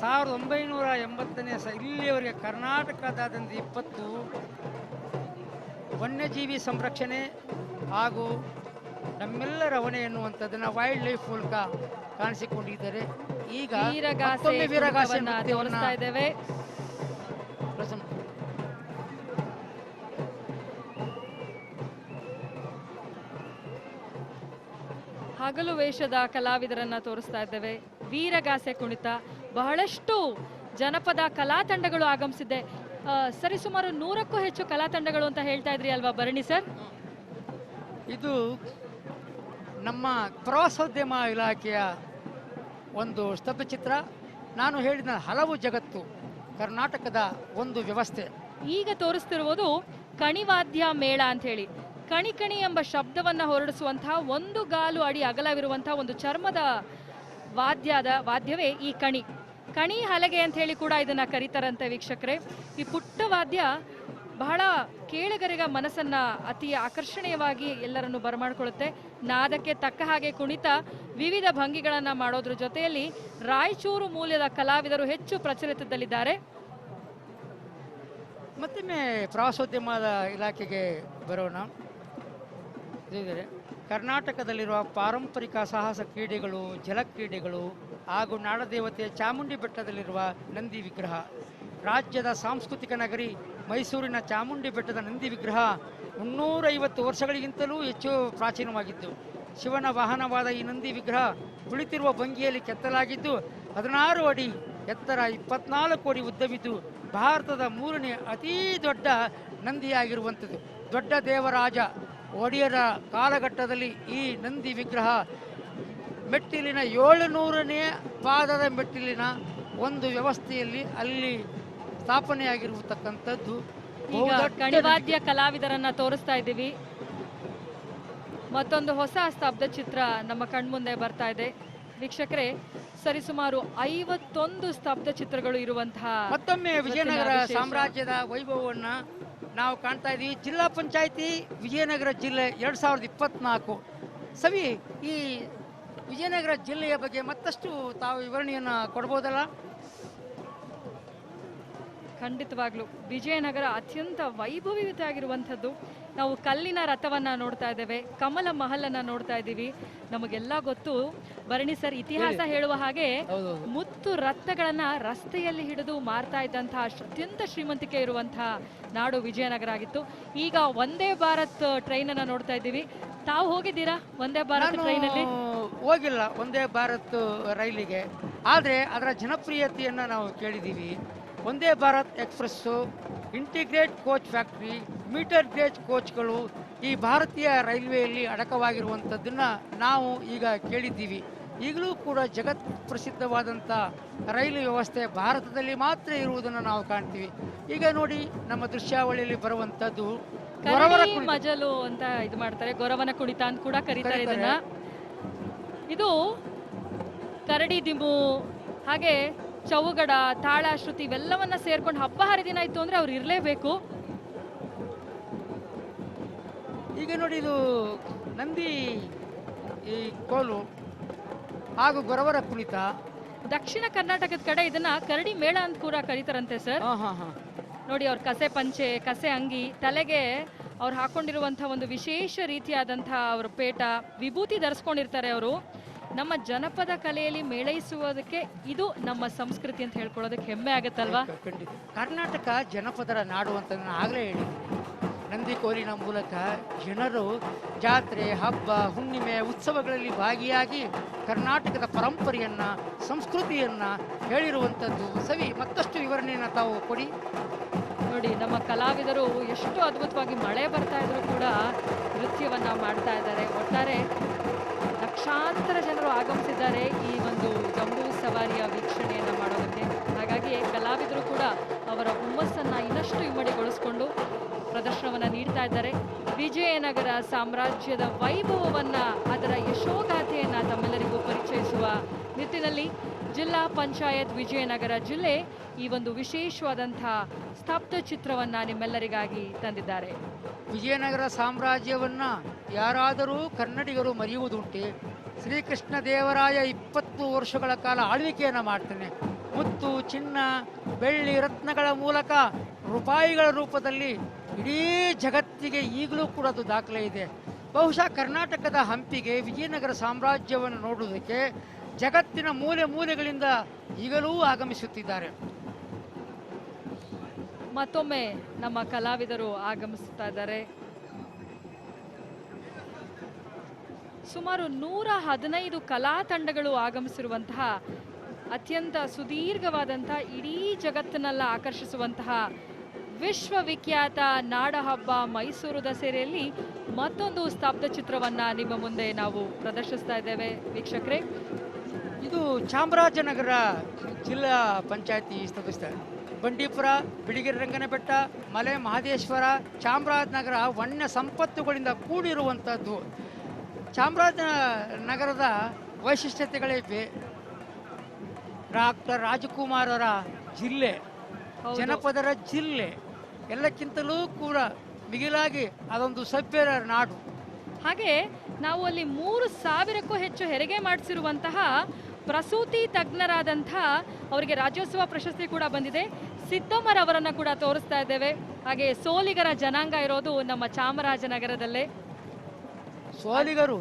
1980ನೇ ಇಲ್ಲಿಯವರೆಗೆ ಕರ್ನಾಟಕದಾದ್ಯಂತ 20 ವನ್ಯಜೀವಿ ಸಂರಕ್ಷಣೆ ಹಾಗೂ ನಮ್ಮೆಲ್ಲರ ಹೊಣೆ ಎನ್ನುವಂಥದ್ದನ್ನು ವೈಲ್ಡ್ ಲೈಫ್ ಮೂಲಕ ಕಾಣಿಸಿಕೊಂಡಿದ್ದಾರೆ. ಈಗ ವೀರಗಾಸೆ ತೋರಿಸ್ತಾ ಇದ್ದೇವೆ. ಹಗಲು ವೇಷದ ಕಲಾವಿದರನ್ನ ತೋರಿಸ್ತಾ ಇದ್ದೇವೆ. ವೀರಗಾಸೆ ಕುಣಿತ, ಬಹಳಷ್ಟು ಜನಪದ ಕಲಾ ತಂಡಗಳು ಆಗಮಿಸಿದೆ. ಸರಿಸುಮಾರು 100ಕ್ಕೂ ಹೆಚ್ಚು ಕಲಾ ತಂಡಗಳು ಅಂತ ಹೇಳ್ತಾ ಇದ್ರಿ ಅಲ್ವಾ ಭರಣಿ ಸರ್? ಇದು ನಮ್ಮ ಪ್ರವಾಸೋದ್ಯಮ ಇಲಾಖೆಯ ಒಂದು ಸ್ತಬ್ಧಚಿತ್ರ. ನಾನು ಹೇಳಿದ ಹಲವು ಜಗತ್ತು ಕರ್ನಾಟಕದ ಒಂದು ವ್ಯವಸ್ಥೆ. ಈಗ ತೋರಿಸ್ತಿರುವುದು ಕಣಿವಾದ್ಯ ಮೇಳ ಅಂತ ಹೇಳಿ. ಕಣಿಕಣಿ ಎಂಬ ಶಬ್ದವನ್ನ ಹೊರಡಿಸುವಂತಹ 1 ಗಾಲು ಅಡಿ ಅಗಲವಿರುವಂತಹ ಒಂದು ಚರ್ಮದ ವಾದ್ಯವೇ ಈ ಕಣಿ. ಕಣಿ ಹಲಗೆ ಅಂತ ಹೇಳಿ ಕೂಡ ಇದನ್ನ ಕರೀತಾರಂತೆ ವೀಕ್ಷಕರೇ. ಈ ಪುಟ್ಟ ವಾದ್ಯ ಬಹಳ ಕೇಳಿಗರಿಗ ಮನಸ್ಸನ್ನ ಅತಿ ಆಕರ್ಷಣೀಯವಾಗಿ ಎಲ್ಲರನ್ನು ಬರಮಾಡ್ಕೊಳ್ಳುತ್ತೆ. ನಾದಕ್ಕೆ ತಕ್ಕ ಹಾಗೆ ಕುಣಿತ ವಿವಿಧ ಭಂಗಿಗಳನ್ನ ಮಾಡೋದ್ರ ಜೊತೆಯಲ್ಲಿ ರಾಯಚೂರು ಮೂಲದ ಕಲಾವಿದರು ಹೆಚ್ಚು ಪ್ರಚಲಿತದಲ್ಲಿದ್ದಾರೆ. ಮತ್ತೊಮ್ಮೆ ಪ್ರವಾಸೋದ್ಯಮದ ಇಲಾಖೆಗೆ ಬರೋಣ. ಕರ್ನಾಟಕದಲ್ಲಿರುವ ಪಾರಂಪರಿಕ ಸಾಹಸ ಕ್ರೀಡೆಗಳು, ಜಲಕ್ರೀಡೆಗಳು ಹಾಗೂ ನಾಡದೇವತೆ ಚಾಮುಂಡಿ ಬೆಟ್ಟದಲ್ಲಿರುವ ನಂದಿ ವಿಗ್ರಹ, ರಾಜ್ಯದ ಸಾಂಸ್ಕೃತಿಕ ನಗರಿ ಮೈಸೂರಿನ ಚಾಮುಂಡಿ ಬೆಟ್ಟದ ನಂದಿ ವಿಗ್ರಹ 350 ವರ್ಷಗಳಿಗಿಂತಲೂ ಹೆಚ್ಚು ಪ್ರಾಚೀನವಾಗಿದ್ದು, ಶಿವನ ವಾಹನವಾದ ಈ ನಂದಿ ವಿಗ್ರಹ ಕುಳಿತಿರುವ ಭಂಗಿಯಲ್ಲಿ ಕೆತ್ತಲಾಗಿದ್ದು 16 ಅಡಿ ಎತ್ತರ, 24 ಅಡಿ ಉದ್ದವಿದ್ದು ಭಾರತದ 3ನೇ ಅತೀ ದೊಡ್ಡ ನಂದಿಯಾಗಿರುವಂಥದ್ದು. ದೊಡ್ಡ ದೇವರಾಜ ಒಡೆಯರ ಕಾಲಘಟ್ಟದಲ್ಲಿ ಈ ನಂದಿ ವಿಗ್ರಹ ಮೆಟ್ಟಿಲಿನ 700ನೇ ಪಾದದ ಮೆಟ್ಟಿಲಿನ ಒಂದು ವ್ಯವಸ್ಥೆಯಲ್ಲಿ ಅಲ್ಲಿ ಸ್ಥಾಪನೆಯಾಗಿರತಕ್ಕಂಥದ್ದು. ಕಣಿವಾದ್ಯ ಕಲಾವಿದರನ್ನ ತೋರಿಸ್ತಾ ಇದ್ದೀವಿ. ಮತ್ತೊಂದು ಹೊಸ ಸ್ತಬ್ಧ ಚಿತ್ರ ನಮ್ಮ ಕಣ್ಮುಂದೆ ಬರ್ತಾ ಇದೆ ವೀಕ್ಷಕರೇ. ಸರಿಸುಮಾರು 51 ಸ್ತಬ್ಧ ಚಿತ್ರಗಳು ಇರುವಂತಹ ಮತ್ತೊಮ್ಮೆ ವಿಜಯನಗರ ಸಾಮ್ರಾಜ್ಯದ ವೈಭವವನ್ನ ನಾವು ಕಾಣ್ತಾ ಇದ್ದೀವಿ. ಜಿಲ್ಲಾ ಪಂಚಾಯಿತಿ ವಿಜಯನಗರ ಜಿಲ್ಲೆ 2024. ಸವಿ, ಈ ವಿಜಯನಗರ ಜಿಲ್ಲೆಯ ಬಗ್ಗೆ ಮತ್ತಷ್ಟು ತಾವು ವಿವರಣೆಯನ್ನ ಕೊಡ್ಬೋದಲ್ಲ? ಖಂಡಿತವಾಗ್ಲೂ ವಿಜಯನಗರ ಅತ್ಯಂತ ವೈಭವಯುತ ಆಗಿರುವಂಥದ್ದು. ನಾವು ಕಲ್ಲಿನ ರಥವನ್ನ ನೋಡ್ತಾ ಇದ್ದೇವೆ, ಕಮಲ ಮಹಲನ್ನ ನೋಡ್ತಾ ಇದ್ದೀವಿ. ನಮಗೆಲ್ಲ ಗೊತ್ತು, ಭರಣಿ ಸರ್ ಇತಿಹಾಸ ಹೇಳುವ ಹಾಗೆ ಮುತ್ತು ರತ್ನಗಳನ್ನ ರಸ್ತೆಯಲ್ಲಿ ಹಿಡಿದು ಮಾರ್ತಾ ಇದ್ದಂತಹ ಅತ್ಯಂತ ಶ್ರೀಮಂತಿಕೆ ಇರುವಂತಹ ನಾಡು ವಿಜಯನಗರ ಆಗಿತ್ತು. ಈಗ ವಂದೇ ಭಾರತ್ ಟ್ರೈನ್ ಅನ್ನ ನೋಡ್ತಾ ಇದ್ದೀವಿ. ತಾವು ಹೋಗಿದ್ದೀರಾ ವಂದೇ ಭಾರತ್ ಟ್ರೈನಲ್ಲಿ? ಹೋಗಿಲ್ಲ ವಂದೇ ಭಾರತ್ ರೈಲಿಗೆ, ಆದ್ರೆ ಅದರ ಜನಪ್ರಿಯತೆಯನ್ನ ನಾವು ಕೇಳಿದ್ದೀವಿ. Vande Bharat express, integrate coach factory, meter gauge ಕೋಚ್ಗಳು ಈ ಭಾರತೀಯ ರೈಲ್ವೆಯಲ್ಲಿ ಅಡಕವಾಗಿರುವಂಥದ್ದನ್ನು ನಾವು ಈಗ ಕೇಳಿದ್ದೀವಿ. ಈಗಲೂ ಕೂಡ ಜಗತ್ ಪ್ರಸಿದ್ಧವಾದಂಥ ರೈಲು ವ್ಯವಸ್ಥೆ ಭಾರತದಲ್ಲಿ ಮಾತ್ರ ಇರುವುದನ್ನು ನಾವು ಕಾಣ್ತೀವಿ. ಈಗ ನೋಡಿ, ನಮ್ಮ ದೃಶ್ಯಾವಳಿಯಲ್ಲಿ ಬರುವಂಥದ್ದು ಮಜಲು ಅಂತ ಇದು ಮಾಡ್ತಾರೆ, ಗೊರವನ ಕುಣಿತ ಅಂತ ಕೂಡ ಕರೀತಾರೆ ಇದನ್ನ. ಇದು ಕರಡಿ ದಿಮು, ಹಾಗೆ ಚೌಗಡ, ತಾಳ, ಶ್ರುತಿ ಇವೆಲ್ಲವನ್ನ ಸೇರ್ಕೊಂಡು ಹಬ್ಬ ಹರಿದಿನ ಇತ್ತು ಅಂದ್ರೆ ಅವ್ರು ಇರಲೇಬೇಕು. ಈಗ ನೋಡಿ, ಇದು ನಂದಿ ಈ ಕೋಲು ಹಾಗೂ ಗೊರವರ ಕುಣಿತ. ದಕ್ಷಿಣ ಕರ್ನಾಟಕದ ಕಡೆ ಇದನ್ನ ಕರಡಿ ಮೇಳ ಅಂತ ಕೂಡ ಕರೀತಾರಂತೆ ಸರ್. ನೋಡಿ, ಅವ್ರ ಕಸೆ ಪಂಚೆ, ಕಸೆ ಅಂಗಿ, ತಲೆಗೆ ಅವ್ರು ಹಾಕೊಂಡಿರುವಂತಹ ಒಂದು ವಿಶೇಷ ರೀತಿಯಾದಂತಹ ಅವ್ರ ಪೇಟ, ವಿಭೂತಿ ಧರಿಸ್ಕೊಂಡಿರ್ತಾರೆ ಅವರು. ನಮ್ಮ ಜನಪದ ಕಲೆಯಲ್ಲಿ ಮೇಳೈಸುವುದಕ್ಕೆ ಇದು ನಮ್ಮ ಸಂಸ್ಕೃತಿ ಅಂತ ಹೇಳ್ಕೊಳ್ಳೋದಕ್ಕೆ ಹೆಮ್ಮೆ ಆಗುತ್ತಲ್ವಾ? ಕರ್ನಾಟಕ ಜನಪದರ ನಾಡು ಅಂತ ನಾನು ಆಗಲೇ ಹೇಳಿದ್ದೀನಿ. ನಂದಿ ಕೋಲಿನ ಮೂಲಕ ಜನರು ಜಾತ್ರೆ, ಹಬ್ಬ, ಹುಣ್ಣಿಮೆ, ಉತ್ಸವಗಳಲ್ಲಿ ಭಾಗಿಯಾಗಿ ಕರ್ನಾಟಕದ ಪರಂಪರೆಯನ್ನ, ಸಂಸ್ಕೃತಿಯನ್ನ ಹೇಳಿರುವಂಥದ್ದು. ಸವಿ, ಮತ್ತಷ್ಟು ವಿವರಣೆಯನ್ನು ತಾವು ಕೊಡಿ. ನೋಡಿ, ನಮ್ಮ ಕಲಾವಿದರು ಎಷ್ಟು ಅದ್ಭುತವಾಗಿ ಮಳೆ ಬರ್ತಾ ಇದ್ರು ಕೂಡ ನೃತ್ಯವನ್ನ ಮಾಡ್ತಾ ಇದ್ದಾರೆ. ಒಟ್ಟಾರೆ ಲಕ್ಷಾಂತರ ಜನರು ಆಗಮಿಸಿದ್ದಾರೆ ಈ ಒಂದು ಜಂಬೂ ಸವಾರಿಯ ವೀಕ್ಷಣೆಯನ್ನ ಮಾಡೋದಕ್ಕೆ. ಹಾಗಾಗಿ ಕಲಾವಿದರು ಕೂಡ ಅವರ ಹುಮ್ಮಸ್ಸನ್ನ ಇನ್ನಷ್ಟು ಇಮ್ಮಡಿಗೊಳಿಸಿಕೊಂಡು ಪ್ರದರ್ಶನವನ್ನ ನೀಡ್ತಾ ಇದ್ದಾರೆ. ವಿಜಯನಗರ ಸಾಮ್ರಾಜ್ಯದ ವೈಭವವನ್ನ, ಅದರ ಯಶೋಗಾಥೆಯನ್ನ ತಮ್ಮೆಲ್ಲರಿಗೂ ಪರಿಚಯಿಸುವ ನಿಟ್ಟಿನಲ್ಲಿ ಜಿಲ್ಲಾ ಪಂಚಾಯತ್ ವಿಜಯನಗರ ಜಿಲ್ಲೆ ಈ ಒಂದು ವಿಶೇಷವಾದಂತಹ ಸ್ತಬ್ಧ ಚಿತ್ರವನ್ನ ನಿಮ್ಮೆಲ್ಲರಿಗಾಗಿ ತಂದಿದ್ದಾರೆ. ವಿಜಯನಗರ ಸಾಮ್ರಾಜ್ಯವನ್ನ ಯಾರಾದರೂ ಕನ್ನಡಿಗರು ಮರೆಯುವುದುಂಟೆ? ಶ್ರೀಕೃಷ್ಣ ದೇವರಾಯ 20 ವರ್ಷಗಳ ಕಾಲ ಆಳ್ವಿಕೆಯನ್ನು ಮಾಡ್ತಾನೆ. ಮುತ್ತು, ಚಿನ್ನ, ಬೆಳ್ಳಿ, ರತ್ನಗಳ ಮೂಲಕ ರೂಪಾಯಿಗಳ ರೂಪದಲ್ಲಿ ಇಡೀ ಜಗತ್ತಿಗೆ ಈಗಲೂ ಕೂಡ ಅದು ದಾಖಲೆ ಇದೆ. ಬಹುಶಃ ಕರ್ನಾಟಕದ ಹಂಪಿಗೆ ವಿಜಯನಗರ ಸಾಮ್ರಾಜ್ಯವನ್ನು ನೋಡುವುದಕ್ಕೆ ಜಗತ್ತಿನ ಮೂಲೆ ಮೂಲೆಗಳಿಂದ ಈಗಲೂ ಆಗಮಿಸುತ್ತಿದ್ದಾರೆ. ಮತ್ತೊಮ್ಮೆ ನಮ್ಮ ಕಲಾವಿದರು ಆಗಮಿಸುತ್ತಾ ಇದ್ದಾರೆ. ಸುಮಾರು 115 ಕಲಾ ತಂಡಗಳು ಆಗಮಿಸಿರುವಂತಹ ಅತ್ಯಂತ ಸುದೀರ್ಘವಾದಂತಹ, ಇಡೀ ಜಗತ್ತನ್ನೆಲ್ಲ ಆಕರ್ಷಿಸುವಂತಹ ವಿಶ್ವವಿಖ್ಯಾತ ನಾಡಹಬ್ಬ ಮೈಸೂರು ದಸರೆಯಲ್ಲಿ ಮತ್ತೊಂದು ಸ್ತಬ್ಧ ಚಿತ್ರವನ್ನ ನಿಮ್ಮ ಮುಂದೆ ನಾವು ಪ್ರದರ್ಶಿಸ್ತಾ ಇದ್ದೇವೆ ವೀಕ್ಷಕರೇ. ಇದು ಚಾಮರಾಜನಗರ ಜಿಲ್ಲಾ ಪಂಚಾಯತಿ ಸ್ಥಾಪಿಸ್ತಾರೆ. ಬಂಡೀಪುರ, ಬಿಳಿಗಿರಿ ರಂಗನ ಬೆಟ್ಟ, ಮಲೆ ಮಹದೇಶ್ವರ, ಚಾಮರಾಜನಗರ ವನ್ಯ ಸಂಪತ್ತುಗಳಿಂದ ಕೂಡಿರುವಂಥದ್ದು. ಚಾಮರಾಜನಗರದ ವೈಶಿಷ್ಟ್ಯತೆಗಳೇ ಡಾಕ್ಟರ್ ರಾಜಕುಮಾರರ ಜಿಲ್ಲೆ, ಜನಪದರ ಜಿಲ್ಲೆ, ಎಲ್ಲಕ್ಕಿಂತಲೂ ಕೂಡ ಮಿಗಿಲಾಗಿ ಅದೊಂದು ಸಭ್ಯರ ನಾಡು. ಹಾಗೆ ನಾವು ಅಲ್ಲಿ 3000ಕ್ಕೂ ಹೆಚ್ಚು ಹೆರಿಗೆ ಮಾಡಿಸಿರುವಂತಹ ಪ್ರಸೂತಿ ತಜ್ಞರಾದಂಥ ಅವರಿಗೆ ರಾಜ್ಯೋತ್ಸವ ಪ್ರಶಸ್ತಿ ಕೂಡ ಬಂದಿದೆ. ಸಿದ್ದಮ್ಮರವರನ್ನ ಕೂಡ ತೋರಿಸ್ತಾ ಇದ್ದೇವೆ. ಹಾಗೆ ಸೋಲಿಗರ ಜನಾಂಗ ಇರೋದು ನಮ್ಮ ಚಾಮರಾಜನಗರದಲ್ಲೇ. ಸೋಲಿಗರು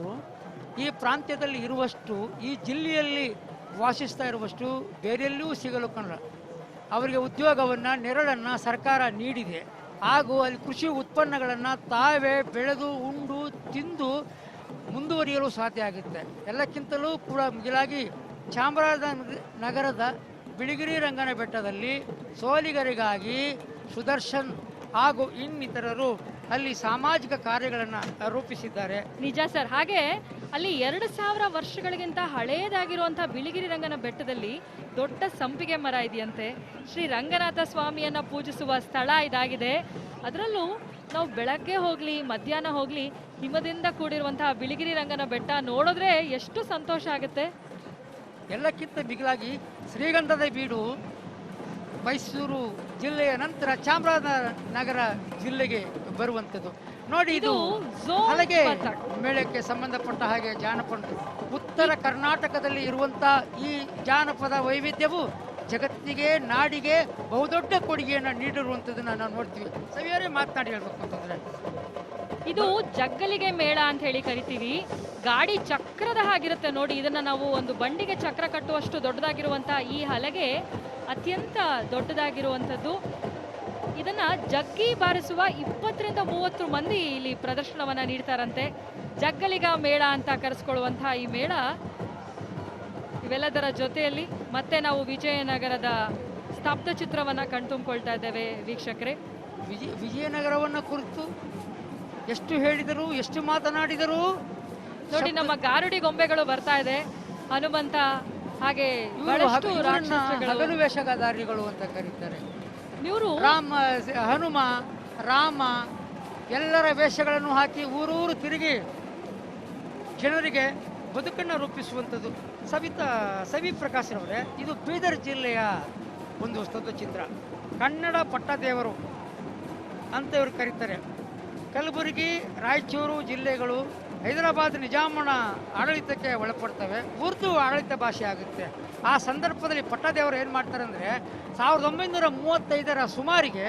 ಈ ಪ್ರಾಂತ್ಯದಲ್ಲಿ ಇರುವಷ್ಟು, ಈ ಜಿಲ್ಲೆಯಲ್ಲಿ ವಾಸಿಸ್ತಾ ಇರುವಷ್ಟು ಬೇರೆಲ್ಲೂ ಸಿಗಲು ಕಾಣಲ್ಲ. ಅವರಿಗೆ ಉದ್ಯೋಗವನ್ನು, ನೆರಳನ್ನು ಸರ್ಕಾರ ನೀಡಿದೆ. ಹಾಗೂ ಅಲ್ಲಿ ಕೃಷಿ ಉತ್ಪನ್ನಗಳನ್ನು ತಾವೇ ಬೆಳೆದು ಉಂಡು ತಿಂದು ಮುಂದುವರಿಯಲು ಸಾಧ್ಯ ಆಗುತ್ತೆ. ಎಲ್ಲಕ್ಕಿಂತಲೂ ಕೂಡ ಮಿಗಿಲಾಗಿ ಚಾಮರಾಜನಗರದ ಬಿಳಿಗಿರಿ ರಂಗನ ಬೆಟ್ಟದಲ್ಲಿ ಸೋಲಿಗರಿಗಾಗಿ ಸುದರ್ಶನ್ ಹಾಗೂ ಇನ್ನಿತರರು ಅಲ್ಲಿ ಸಾಮಾಜಿಕ ಕಾರ್ಯಗಳನ್ನು ರೂಪಿಸಿದ್ದಾರೆ. ನಿಜ ಸರ್. ಹಾಗೆ ಅಲ್ಲಿ 2000 ವರ್ಷಗಳಿಗಿಂತ ಹಳೆಯದಾಗಿರುವಂತಹ ಬಿಳಿಗಿರಿ ರಂಗನ ಬೆಟ್ಟದಲ್ಲಿ ದೊಡ್ಡ ಸಂಪಿಗೆ ಮರ ಇದೆಯಂತೆ. ಶ್ರೀ ರಂಗನಾಥ ಸ್ವಾಮಿಯನ್ನ ಪೂಜಿಸುವ ಸ್ಥಳ ಇದಾಗಿದೆ. ಅದರಲ್ಲೂ ನಾವು ಬೆಳಗ್ಗೆ ಹೋಗ್ಲಿ ಮಧ್ಯಾಹ್ನ ಹೋಗ್ಲಿ ಹಿಮದಿಂದ ಕೂಡಿರುವಂತಹ ಬಿಳಿಗಿರಿ ರಂಗನ ಬೆಟ್ಟ ನೋಡಿದ್ರೆ ಎಷ್ಟು ಸಂತೋಷ ಆಗುತ್ತೆ. ಎಲ್ಲಕ್ಕಿಂತ ಮಿಗಿಲಾಗಿ ಶ್ರೀಗಂಧದ ಬೀಡು ಮೈಸೂರು ಜಿಲ್ಲೆಯ ನಂತರ ಚಾಮರಾಜನಗರ ಜಿಲ್ಲೆಗೆ ಬರುವಂಥದ್ದು. ನೋಡಿ, ಇದು ಝೋನ್ ಹಲಗೆ ಕಥಕ್. ಮೇಳಕ್ಕೆ ಸಂಬಂಧಪಟ್ಟ ಹಾಗೆ ಜಾನಪದ ಉತ್ತರ ಕರ್ನಾಟಕದಲ್ಲಿ ಇರುವಂಥ ಈ ಜಾನಪದ ವೈವಿಧ್ಯವು ಜಗತ್ತಿಗೆ, ನಾಡಿಗೆ ಬಹುದೊಡ್ಡ ಕೊಡುಗೆಯನ್ನು ನೀಡಿರುವಂಥದ್ದನ್ನು ನಾವು ನೋಡ್ತೀವಿ. ಸವಿಯವರೇ ಮಾತನಾಡಿ ಹೇಳ್ಬೇಕು ಅಂತಂದ್ರೆ, ಇದು ಜಗ್ಗಲಿಗೆ ಮೇಳ ಅಂತ ಹೇಳಿ ಕರಿತೀವಿ. ಗಾಡಿ ಚಕ್ರದ ಹಾಗಿರುತ್ತೆ ನೋಡಿ. ಇದನ್ನ ನಾವು ಒಂದು ಬಂಡಿಗೆ ಚಕ್ರ ಕಟ್ಟುವಷ್ಟು ದೊಡ್ಡದಾಗಿರುವಂತಹ ಈ ಹಲಗೆ ಅತ್ಯಂತ ದೊಡ್ಡದಾಗಿರುವಂಥದ್ದು. ಇದನ್ನ ಜಗ್ಗಿ ಬಾರಿಸುವ 20-30 ಮಂದಿ ಇಲ್ಲಿ ಪ್ರದರ್ಶನವನ್ನ ನೀಡ್ತಾರಂತೆ. ಜಗ್ಗಲಿಗ ಮೇಳ ಅಂತ ಕರೆಸ್ಕೊಳ್ಳುವಂತಹ ಈ ಮೇಳ, ಇವೆಲ್ಲದರ ಜೊತೆಯಲ್ಲಿ ಮತ್ತೆ ನಾವು ವಿಜಯನಗರದ ಸ್ತಬ್ಧ ಚಿತ್ರವನ್ನ ಕಣ್ತುಂಬಿಕೊಳ್ತಾ ಇದ್ದೇವೆ ವೀಕ್ಷಕರೇ. ವಿಜಯನಗರವನ್ನು ಕುರಿತು ಎಷ್ಟು ಹೇಳಿದರು, ಎಷ್ಟು ಮಾತನಾಡಿದರು ನೋಡಿ. ನಮ್ಮ ಗಾರುಡಿ ಗೊಂಬೆಗಳು ಬರ್ತಾ ಇದೆ, ಹನುಮಂತ, ಹಾಗೆ ಬಹಳಷ್ಟು ರಾಕ್ಷಸಗಳು. ಹಗಲು ವೇಷಗಾರರಿಗಳು ಅಂತ ಕರೀತಾರೆ ಇವರು. ಹನುಮ, ರಾಮ ಎಲ್ಲರ ವೇಷಗಳನ್ನು ಹಾಕಿ ಊರೂರು ತಿರುಗಿ ಜನರಿಗೆ ಬದುಕನ್ನು ರೂಪಿಸುವಂಥದ್ದು. ಸವಿ ಪ್ರಕಾಶ್ರವರೇ, ಇದು ಬೀದರ್ ಜಿಲ್ಲೆಯ ಒಂದು ಸ್ತಬ್ಧ ಚಿತ್ರ. ಕನ್ನಡ ಪಟ್ಟದೇವರು ಅಂತ ಇವರು ಕರೀತಾರೆ. ಕಲಬುರಗಿ, ರಾಯಚೂರು ಜಿಲ್ಲೆಗಳು ಹೈದರಾಬಾದ್ ನಿಜಾಮನ ಆಡಳಿತಕ್ಕೆ ಒಳಪಡ್ತವೆ. ಉರ್ದು ಆಡಳಿತ ಭಾಷೆ ಆಗುತ್ತೆ. ಆ ಸಂದರ್ಭದಲ್ಲಿ ಪಟ್ಟದೇವರು ಏನು ಮಾಡ್ತಾರೆ ಅಂದರೆ, 1935ರ ಸುಮಾರಿಗೆ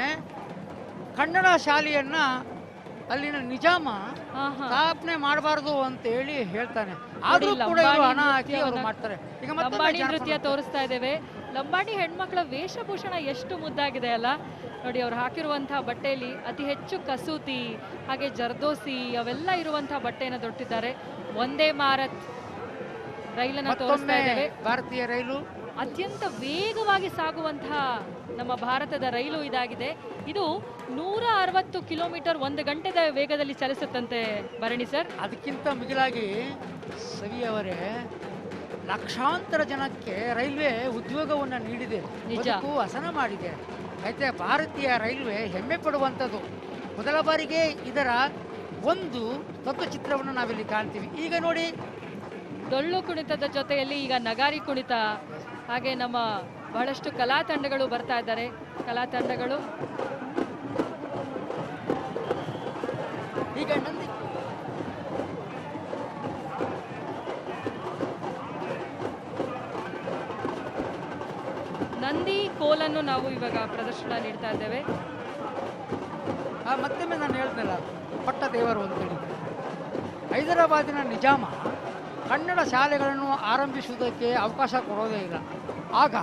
ಕನ್ನಡ ಶಾಲೆಯನ್ನು ಅಲ್ಲಿನ ನಿಜಾಮ ಸ್ಥಾಪನೆ ಮಾಡಬಾರ್ದು ಅಂತ ಹೇಳಿ ಹೇಳ್ತಾನೆ. ಆದ್ರೂ ಕೂಡ ಇವರು ಹಣ ಹಾಕಿ ಅವರು ಮಾಡ್ತಾರೆ. ಈಗ ಲಂಬಾಣಿ ನೃತ್ಯ ತೋರಿಸ್ತಾ ಇದ್ದೇವೆ. ಲಂಬಾಣಿ ಹೆಣ್ಮಕ್ಳ ವೇಷಭೂಷಣ ಎಷ್ಟು ಮುದ್ದಾಗಿದೆ ಅಲ್ಲ ನೋಡಿ. ಅವ್ರು ಹಾಕಿರುವಂತಹ ಬಟ್ಟೆಯಲ್ಲಿ ಅತಿ ಹೆಚ್ಚು ಕಸೂತಿ, ಹಾಗೆ ಜರ್ದೋಸಿ ಅವೆಲ್ಲ ಇರುವಂತಹ ಬಟ್ಟೆಯನ್ನು ತೊಟ್ಟಿದ್ದಾರೆ. ವಂದೇ ಭಾರತ್ ರೈಲನ್ನು ತೋರಿಸ್ತಾ ಇದ್ದೇವೆ. ಭಾರತೀಯ ರೈಲು ಅತ್ಯಂತ ವೇಗವಾಗಿ ಸಾಗುವಂತಹ ನಮ್ಮ ಭಾರತದ ರೈಲು ಇದಾಗಿದೆ. ಇದು 160 ಕಿಲೋಮೀಟರ್ 1 ಗಂಟೆದ ವೇಗದಲ್ಲಿ ಚಲಿಸುತ್ತಂತೆ ಭರಣಿ ಸರ್. ಅದಕ್ಕಿಂತ ಮಿಗಿಲಾಗಿ ಸವಿಯವರೇ, ಲಕ್ಷಾಂತರ ಜನಕ್ಕೆ ರೈಲ್ವೆ ಉದ್ಯೋಗವನ್ನು ನೀಡಿದೆ, ಬದುಕು ಹಸನ ಮಾಡಿದೆ. అయితే ಭಾರತೀಯ ರೈಲ್ವೆ ಹೆಮ್ಮೆ ಪಡುವಂಥದ್ದು. ಮೊದಲ ಬಾರಿಗೆ ಇದರ ಒಂದು ತತ್ವಚಿತ್ರವನ್ನು ನಾವಿಲ್ಲಿ ಕಾಣ್ತೀವಿ. ಈಗ ನೋಡಿ, ಡೊಳ್ಳು ಕುಣಿತದ ಜೊತೆಯಲ್ಲಿ ಈಗ ನಗಾರಿ ಕುಣಿತ, ಹಾಗೆ ನಮ್ಮ ಬಹಳಷ್ಟು ಕಲಾ ತಂಡಗಳು ಬರ್ತಾ ಇದ್ದಾರೆ. ಕಲಾ ತಂಡಗಳು ಈಗ ನಂದಿ ಕೋಲನ್ನು ನಾವು ಇವಾಗ ಪ್ರದರ್ಶನ ನೀಡ್ತಾ ಇದ್ದೇವೆ. ಮತ್ತೊಮ್ಮೆ ನಾನು ಹೇಳ್ತೇನಲ್ಲ, ಪಟ್ಟದೇವರು ಅಂತೇಳಿ ಹೈದರಾಬಾದಿನ ನಿಜಾಮ ಕನ್ನಡ ಶಾಲೆಗಳನ್ನು ಆರಂಭಿಸುವುದಕ್ಕೆ ಅವಕಾಶ ಕೊಡೋದೇ ಇಲ್ಲ. ಆಗ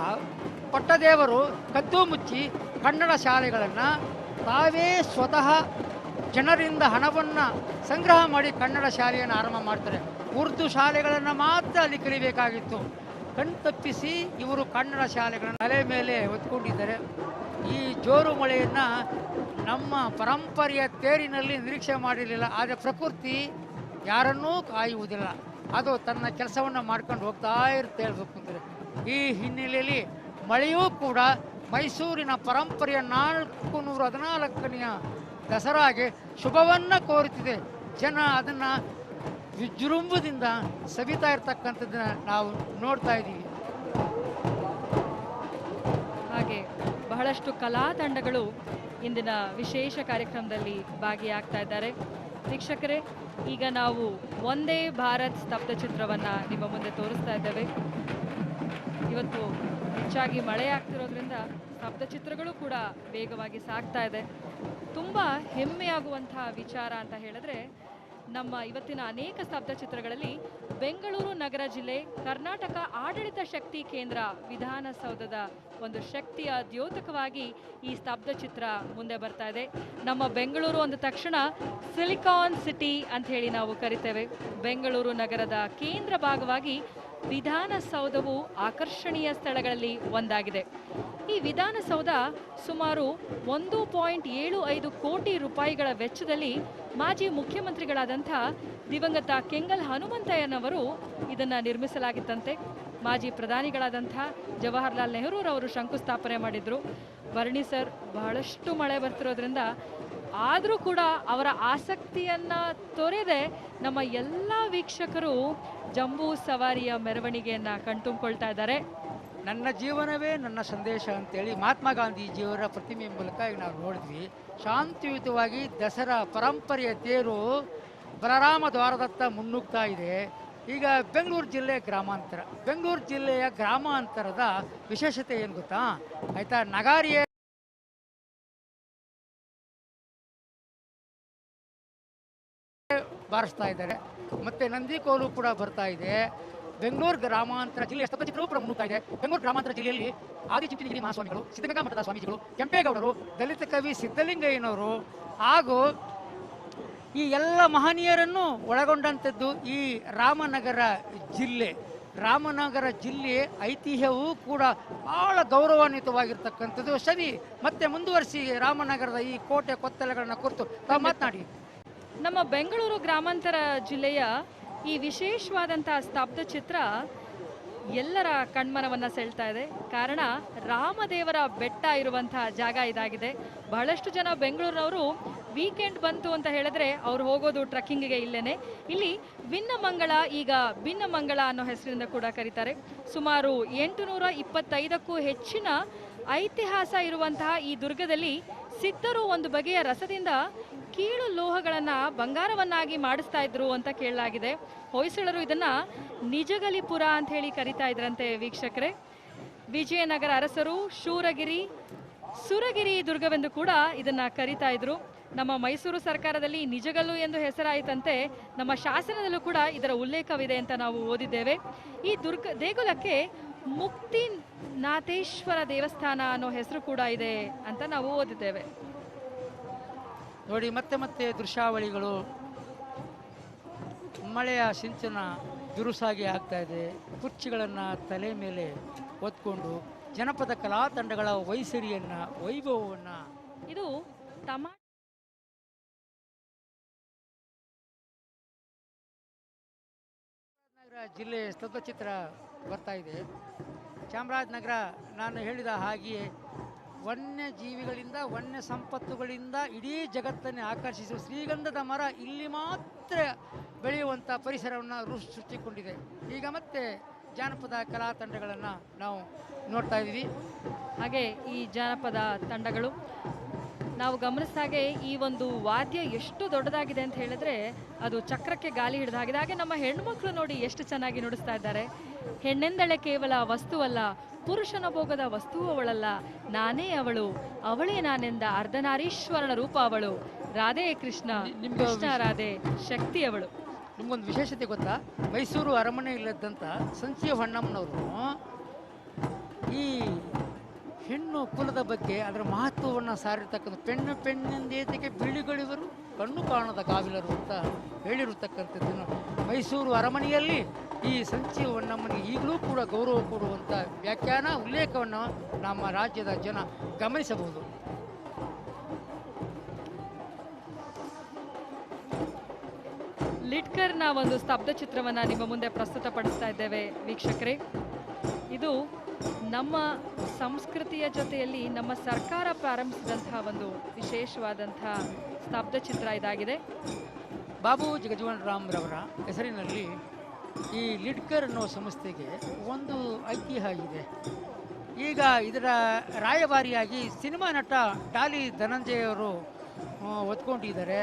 ಪಟ್ಟದೇವರು ಕದ್ದು ಮುಚ್ಚಿ ಕನ್ನಡ ಶಾಲೆಗಳನ್ನು ತಾವೇ ಸ್ವತಃ ಜನರಿಂದ ಹಣವನ್ನು ಸಂಗ್ರಹ ಮಾಡಿ ಕನ್ನಡ ಶಾಲೆಯನ್ನು ಆರಂಭ ಮಾಡ್ತಾರೆ. ಉರ್ದು ಶಾಲೆಗಳನ್ನು ಮಾತ್ರ ಅಲ್ಲಿ ಕಲಿಬೇಕಾಗಿತ್ತು. ಕಣ್ತಪ್ಪಿಸಿ ಇವರು ಕನ್ನಡ ಶಾಲೆಗಳನ್ನು ತಲೆ ಮೇಲೆ ಹೊತ್ಕೊಂಡಿದ್ದಾರೆ. ಈ ಜೋರು ಮಳೆಯನ್ನು ನಮ್ಮ ಪರಂಪರೆಯ ತೇರಿನಲ್ಲಿ ನಿರೀಕ್ಷೆ ಮಾಡಿರಲಿಲ್ಲ. ಆದರೆ ಪ್ರಕೃತಿ ಯಾರನ್ನೂ ಕಾಯುವುದಿಲ್ಲ, ಅದು ತನ್ನ ಕೆಲಸವನ್ನು ಮಾಡ್ಕೊಂಡು ಹೋಗ್ತಾ ಇರುತ್ತೆ ಹೇಳ್ಬೇಕು ಅಂತಾರೆ. ಈ ಹಿನ್ನೆಲೆಯಲ್ಲಿ ಮಳೆಯೂ ಕೂಡ ಮೈಸೂರಿನ ಪರಂಪರೆಯ 414ನೆಯ ದಸರಾಗೆ ಶುಭವನ್ನು ಕೋರುತ್ತಿದೆ. ಜನ ಅದನ್ನು ವಿಜೃಂಭದಿಂದ ಸವಿತಾ ಇರ್ತಕ್ಕಂಥದ್ದನ್ನ ನಾವು ನೋಡ್ತಾ ಇದ್ದೀವಿ. ಹಾಗೆ ಬಹಳಷ್ಟು ಕಲಾ ತಂಡಗಳು ಇಂದಿನ ವಿಶೇಷ ಕಾರ್ಯಕ್ರಮದಲ್ಲಿ ಭಾಗಿಯಾಗ್ತಾ ಇದ್ದಾರೆ. ವೀಕ್ಷಕರೇ, ಈಗ ನಾವು ವಂದೇ ಭಾರತ್ ಸ್ತಬ್ಧ ಚಿತ್ರವನ್ನು ನಿಮ್ಮ ಮುಂದೆ ತೋರಿಸ್ತಾ ಇದ್ದೇವೆ. ಇವತ್ತು ಹೆಚ್ಚಾಗಿ ಮಳೆ ಆಗ್ತಿರೋದ್ರಿಂದ ಸ್ತಬ್ಧ ಚಿತ್ರಗಳು ಕೂಡ ವೇಗವಾಗಿ ಸಾಗ್ತಾ ಇದೆ. ತುಂಬ ಹೆಮ್ಮೆಯಾಗುವಂತಹ ವಿಚಾರ ಅಂತ ಹೇಳಿದ್ರೆ, ನಮ್ಮ ಇವತ್ತಿನ ಅನೇಕ ಸ್ತಬ್ಧ ಚಿತ್ರಗಳಲ್ಲಿ ಬೆಂಗಳೂರು ನಗರ ಜಿಲ್ಲೆ ಕರ್ನಾಟಕ ಆಡಳಿತ ಶಕ್ತಿ ಕೇಂದ್ರ ವಿಧಾನಸೌಧದ ಒಂದು ಶಕ್ತಿಯ ದ್ಯೋತಕವಾಗಿ ಈ ಸ್ತಬ್ಧ ಚಿತ್ರ ಮುಂದೆ ಬರ್ತಾ ಇದೆ. ನಮ್ಮ ಬೆಂಗಳೂರು ಅಂದ ತಕ್ಷಣ ಸಿಲಿಕಾನ್ ಸಿಟಿ ಅಂತ ಹೇಳಿ ನಾವು ಕರಿತೇವೆ. ಬೆಂಗಳೂರು ನಗರದ ಕೇಂದ್ರ ಭಾಗವಾಗಿ ವಿಧಾನಸೌಧವು ಆಕರ್ಷಣೀಯ ಸ್ಥಳಗಳಲ್ಲಿ ಒಂದಾಗಿದೆ. ಈ ವಿಧಾನಸೌಧ ಸುಮಾರು 1.75 ಕೋಟಿ ರೂಪಾಯಿಗಳ ವೆಚ್ಚದಲ್ಲಿ ಮಾಜಿ ಮುಖ್ಯಮಂತ್ರಿಗಳಾದಂಥ ದಿವಂಗತ ಕೆಂಗಲ್ ಹನುಮಂತಯ್ಯನವರು ಇದನ್ನು ನಿರ್ಮಿಸಲಾಗಿತ್ತಂತೆ. ಮಾಜಿ ಪ್ರಧಾನಿಗಳಾದಂಥ ಜವಾಹರ್ಲಾಲ್ ನೆಹರೂರವರು ಶಂಕುಸ್ಥಾಪನೆ ಮಾಡಿದ್ರು. ಭರಣಿ ಸರ್, ಬಹಳಷ್ಟು ಮಳೆ ಬರ್ತಿರೋದ್ರಿಂದ ಆದರೂ ಕೂಡ ಅವರ ಆಸಕ್ತಿಯನ್ನ ತೊರೆದೆ ನಮ್ಮ ಎಲ್ಲ ವೀಕ್ಷಕರು ಜಂಬೂ ಸವಾರಿಯ ಮೆರವಣಿಗೆಯನ್ನ ಕಣ್ತುಂಬಿಕೊಳ್ತಾ ಇದ್ದಾರೆ. ನನ್ನ ಜೀವನವೇ ನನ್ನ ಸಂದೇಶ ಅಂತೇಳಿ ಮಹಾತ್ಮ ಗಾಂಧೀಜಿಯವರ ಪ್ರತಿಮೆ ಮೂಲಕ ಈಗ ನಾವು ನೋಡಿದ್ವಿ. ಶಾಂತಿಯುತವಾಗಿ ದಸರಾ ಪರಂಪರೆಯ ತೇರು ಬಲರಾಮ ದ್ವಾರದತ್ತ ಮುನ್ನುಗ್ತಾ ಇದೆ. ಈಗ ಬೆಂಗಳೂರು ಜಿಲ್ಲೆ ಗ್ರಾಮಾಂತರ, ಬೆಂಗಳೂರು ಜಿಲ್ಲೆಯ ಗ್ರಾಮಾಂತರದ ವಿಶೇಷತೆ ಏನು ಗೊತ್ತಾ ಆಯ್ತಾ? ನಗಾರಿಯ ಬಾರಿಸ್ತಾ ಇದ್ದಾರೆ, ಮತ್ತೆ ನಂದಿಕೋಲು ಕೂಡ ಬರ್ತಾ ಇದೆ. ಬೆಂಗಳೂರು ಗ್ರಾಮಾಂತರ ಜಿಲ್ಲೆಯ ಸ್ತಬ್ಧಚಿತ್ರವೂ ಕೂಡ ಮುನ್ನುಗ್ತಾ ಇದೆ. ಬೆಂಗಳೂರು ಗ್ರಾಮಾಂತರ ಜಿಲ್ಲೆಯಲ್ಲಿ ಆದಿಚುಂಚನಗಿರಿ ಮಹಾಸ್ವಾಮಿಗಳು, ಸಿದ್ಧಗಂಗಾ ಮಠದ ಸ್ವಾಮೀಜಿಗಳು, ಕೆಂಪೇಗೌಡರು, ದಲಿತ ಕವಿ ಸಿದ್ಧಲಿಂಗಯ್ಯನವರು ಹಾಗೂ ಈ ಎಲ್ಲ ಮಹನೀಯರನ್ನು ಒಳಗೊಂಡಂಥದ್ದು ಈ ರಾಮನಗರ ಜಿಲ್ಲೆ. ರಾಮನಗರ ಜಿಲ್ಲೆ ಐತಿಹ್ಯವೂ ಕೂಡ ಬಹಳ ಗೌರವಾನ್ವಿತವಾಗಿರ್ತಕ್ಕಂಥದ್ದು. ಸರಿ, ಮತ್ತೆ ಮುಂದುವರಿಸಿ ರಾಮನಗರದ ಈ ಕೋಟೆ ಕೊತ್ತಲಗಳನ್ನ ಕುರಿತು ತಾವು ಮಾತನಾಡಿ. ನಮ್ಮ ಬೆಂಗಳೂರು ಗ್ರಾಮಾಂತರ ಜಿಲ್ಲೆಯ ಈ ವಿಶೇಷವಾದಂತಹ ಸ್ತಬ್ಧ ಚಿತ್ರ ಎಲ್ಲರ ಕಣ್ಮನವನ್ನ ಸೆಳ್ತಾ ಇದೆ. ಕಾರಣ ರಾಮದೇವರ ಬೆಟ್ಟ ಇರುವಂತಹ ಜಾಗ ಇದಾಗಿದೆ. ಬಹಳಷ್ಟು ಜನ ಬೆಂಗಳೂರಿನವರು ವೀಕೆಂಡ್ ಬಂತು ಅಂತ ಹೇಳಿದ್ರೆ ಅವ್ರು ಹೋಗೋದು ಟ್ರಕ್ಕಿಂಗ್ಗೆ ಇಲ್ಲೇನೆ. ಇಲ್ಲಿ ವಿನ್ನಮಂಗಳ, ಈಗ ಭಿನ್ನಮಂಗಳ ಅನ್ನೋ ಹೆಸರಿನಿಂದ ಕೂಡ ಕರೀತಾರೆ. ಸುಮಾರು 825ಕ್ಕೂ ಹೆಚ್ಚಿನ ಐತಿಹಾಸ ಇರುವಂತಹ ಈ ದುರ್ಗದಲ್ಲಿ ಸಿದ್ಧರು ಒಂದು ಬಗೆಯ ರಸದಿಂದ ಕೀಳು ಲೋಹಗಳನ್ನ ಬಂಗಾರವನ್ನಾಗಿ ಮಾಡಿಸ್ತಾ ಇದ್ರು ಅಂತ ಕೇಳಲಾಗಿದೆ. ಹೊಯ್ಸಳರು ಇದನ್ನ ನಿಜಗಲಿಪುರ ಅಂತ ಹೇಳಿ ಕರಿತಾ ಇದ್ರಂತೆ ವೀಕ್ಷಕರೇ. ವಿಜಯನಗರ ಅರಸರು ಶೂರಗಿರಿ, ಸುರಗಿರಿ ದುರ್ಗವೆಂದು ಕೂಡ ಇದನ್ನ ಕರಿತಾ ಇದ್ರು. ನಮ್ಮ ಮೈಸೂರು ಸರ್ಕಾರದಲ್ಲಿ ನಿಜಗಲ್ಲು ಎಂದು ಹೆಸರಾಯಿತಂತೆ. ನಮ್ಮ ಶಾಸನದಲ್ಲೂ ಕೂಡ ಇದರ ಉಲ್ಲೇಖವಿದೆ ಅಂತ ನಾವು ಓದಿದ್ದೇವೆ. ಈ ದೇಗುಲಕ್ಕೆ ಮುಕ್ತಿನಾಥೇಶ್ವರ ದೇವಸ್ಥಾನ ಅನ್ನೋ ಹೆಸರು ಕೂಡ ಇದೆ ಅಂತ ನಾವು ಓದಿದ್ದೇವೆ. ನೋಡಿ, ಮತ್ತೆ ಮತ್ತೆ ದೃಶ್ಯಾವಳಿಗಳು, ಮಳೆಯ ಸಿಂಚನ ದುರುಸಾಗಿ ಆಗ್ತಾ ಇದೆ. ಕುರ್ಚಿಗಳನ್ನು ತಲೆ ಮೇಲೆ ಹೊತ್ಕೊಂಡು ಜನಪದ ಕಲಾ ತಂಡಗಳ ವೈಸರಿಯನ್ನ, ವೈಭವವನ್ನು, ಇದು ಜಿಲ್ಲೆ ಸ್ತಬ್ಧಚಿತ್ರ ಬರ್ತಾ ಇದೆ. ಚಾಮರಾಜನಗರ ನಾನು ಹೇಳಿದ ಹಾಗೆಯೇ ವನ್ಯ ಜೀವಿಗಳಿಂದ, ವನ್ಯ ಸಂಪತ್ತುಗಳಿಂದ ಇಡೀ ಜಗತ್ತನ್ನೇ ಆಕರ್ಷಿಸುವ ಶ್ರೀಗಂಧದ ಮರ ಇಲ್ಲಿ ಮಾತ್ರ ಬೆಳೆಯುವಂಥ ಪರಿಸರವನ್ನು ಸೃಷ್ಟಿಕೊಂಡಿದೆ. ಈಗ ಮತ್ತೆ ಜಾನಪದ ಕಲಾ ತಂಡಗಳನ್ನು ನಾವು ನೋಡ್ತಾ ಇದ್ದೀವಿ. ಹಾಗೆ ಈ ಜಾನಪದ ತಂಡಗಳು ನಾವು ಗಮನಿಸಿದಾಗೆ ಈ ಒಂದು ವಾದ್ಯ ಎಷ್ಟು ದೊಡ್ಡದಾಗಿದೆ ಅಂತ ಹೇಳಿದ್ರೆ ಅದು ಚಕ್ರಕ್ಕೆ ಗಾಲಿ ಹಿಡಿದಾಗಿದೆ. ಹಾಗೆ ನಮ್ಮ ಹೆಣ್ಮಕ್ಳು ನೋಡಿ ಎಷ್ಟು ಚೆನ್ನಾಗಿ ನುಡಿಸ್ತಾ ಇದ್ದಾರೆ. ಹೆಣ್ಣೆಂದಳೆ ಕೇವಲ ವಸ್ತುವಲ್ಲ, ಪುರುಷನ ಭೋಗದ ವಸ್ತುವು ಅವಳಲ್ಲ, ನಾನೇ ಅವಳು, ಅವಳೇ ನಾನೆಂದ ಅರ್ಧನಾರೀಶ್ವರನ ರೂಪ ಅವಳು, ರಾಧೆ ಕೃಷ್ಣ, ಕೃಷ್ಣ ರಾಧೆ, ಶಕ್ತಿ ಅವಳು. ನಿಮ್ಗೊಂದು ವಿಶೇಷತೆ ಗೊತ್ತಾ? ಮೈಸೂರು ಅರಮನೆ ಇಲ್ಲದಂತ ಸಂಚಿ ಹೊನ್ನಮ್ಮನವರು ಈ ಹೆಣ್ಣು ಕುಲದ ಬಗ್ಗೆ ಅದರ ಮಹತ್ವವನ್ನು ಸಾರಿರ್ತಕ್ಕಂಥ ಪೆಣ್ಣಿಂದೇತಿಗೆ ಬಿಳಿಗಳಿವರು ಕಣ್ಣು ಕಾಣದ ಕಾವಿಲರು ಅಂತ ಹೇಳಿರತಕ್ಕಂಥದ್ದನ್ನು ಮೈಸೂರು ಅರಮನೆಯಲ್ಲಿ ಈ ಸಂಚಿ ಹೊನ್ನಮ್ಮನಿಗೆ ಈಗಲೂ ಕೂಡ ಗೌರವ ಕೊಡುವಂಥ ವ್ಯಾಖ್ಯಾನ, ಉಲ್ಲೇಖವನ್ನು ನಮ್ಮ ರಾಜ್ಯದ ಜನ ಗಮನಿಸಬಹುದು. ಲಿಟ್ಕರ್ನ ಒಂದು ಸ್ತಬ್ಧ ಚಿತ್ರವನ್ನು ನಿಮ್ಮ ಮುಂದೆ ಪ್ರಸ್ತುತಪಡಿಸ್ತಾ ಇದ್ದೇವೆ ವೀಕ್ಷಕರೇ. ಇದು ನಮ್ಮ ಸಂಸ್ಕೃತಿಯ ಜೊತೆಯಲ್ಲಿ ನಮ್ಮ ಸರ್ಕಾರ ಪ್ರಾರಂಭಿಸಿದಂತಹ ಒಂದು ವಿಶೇಷವಾದಂತಹ ಸ್ತಬ್ಧ ಚಿತ್ರ ಇದಾಗಿದೆ. ಬಾಬು ಜಗಜೀವನ್ ರಾಮ್ರವರ ಹೆಸರಿನಲ್ಲಿ ಈ ಲಿಡ್ಕರ್ ಅನ್ನೋ ಸಂಸ್ಥೆಗೆ ಒಂದು ಐತಿಹ್ಯ ಇದೆ. ಈಗ ಇದರ ರಾಯಭಾರಿಯಾಗಿ ಸಿನಿಮಾ ನಟ ಡಾಲಿ ಧನಂಜಯ ಅವರು ಹೊತ್ಕೊಂಡಿದ್ದಾರೆ.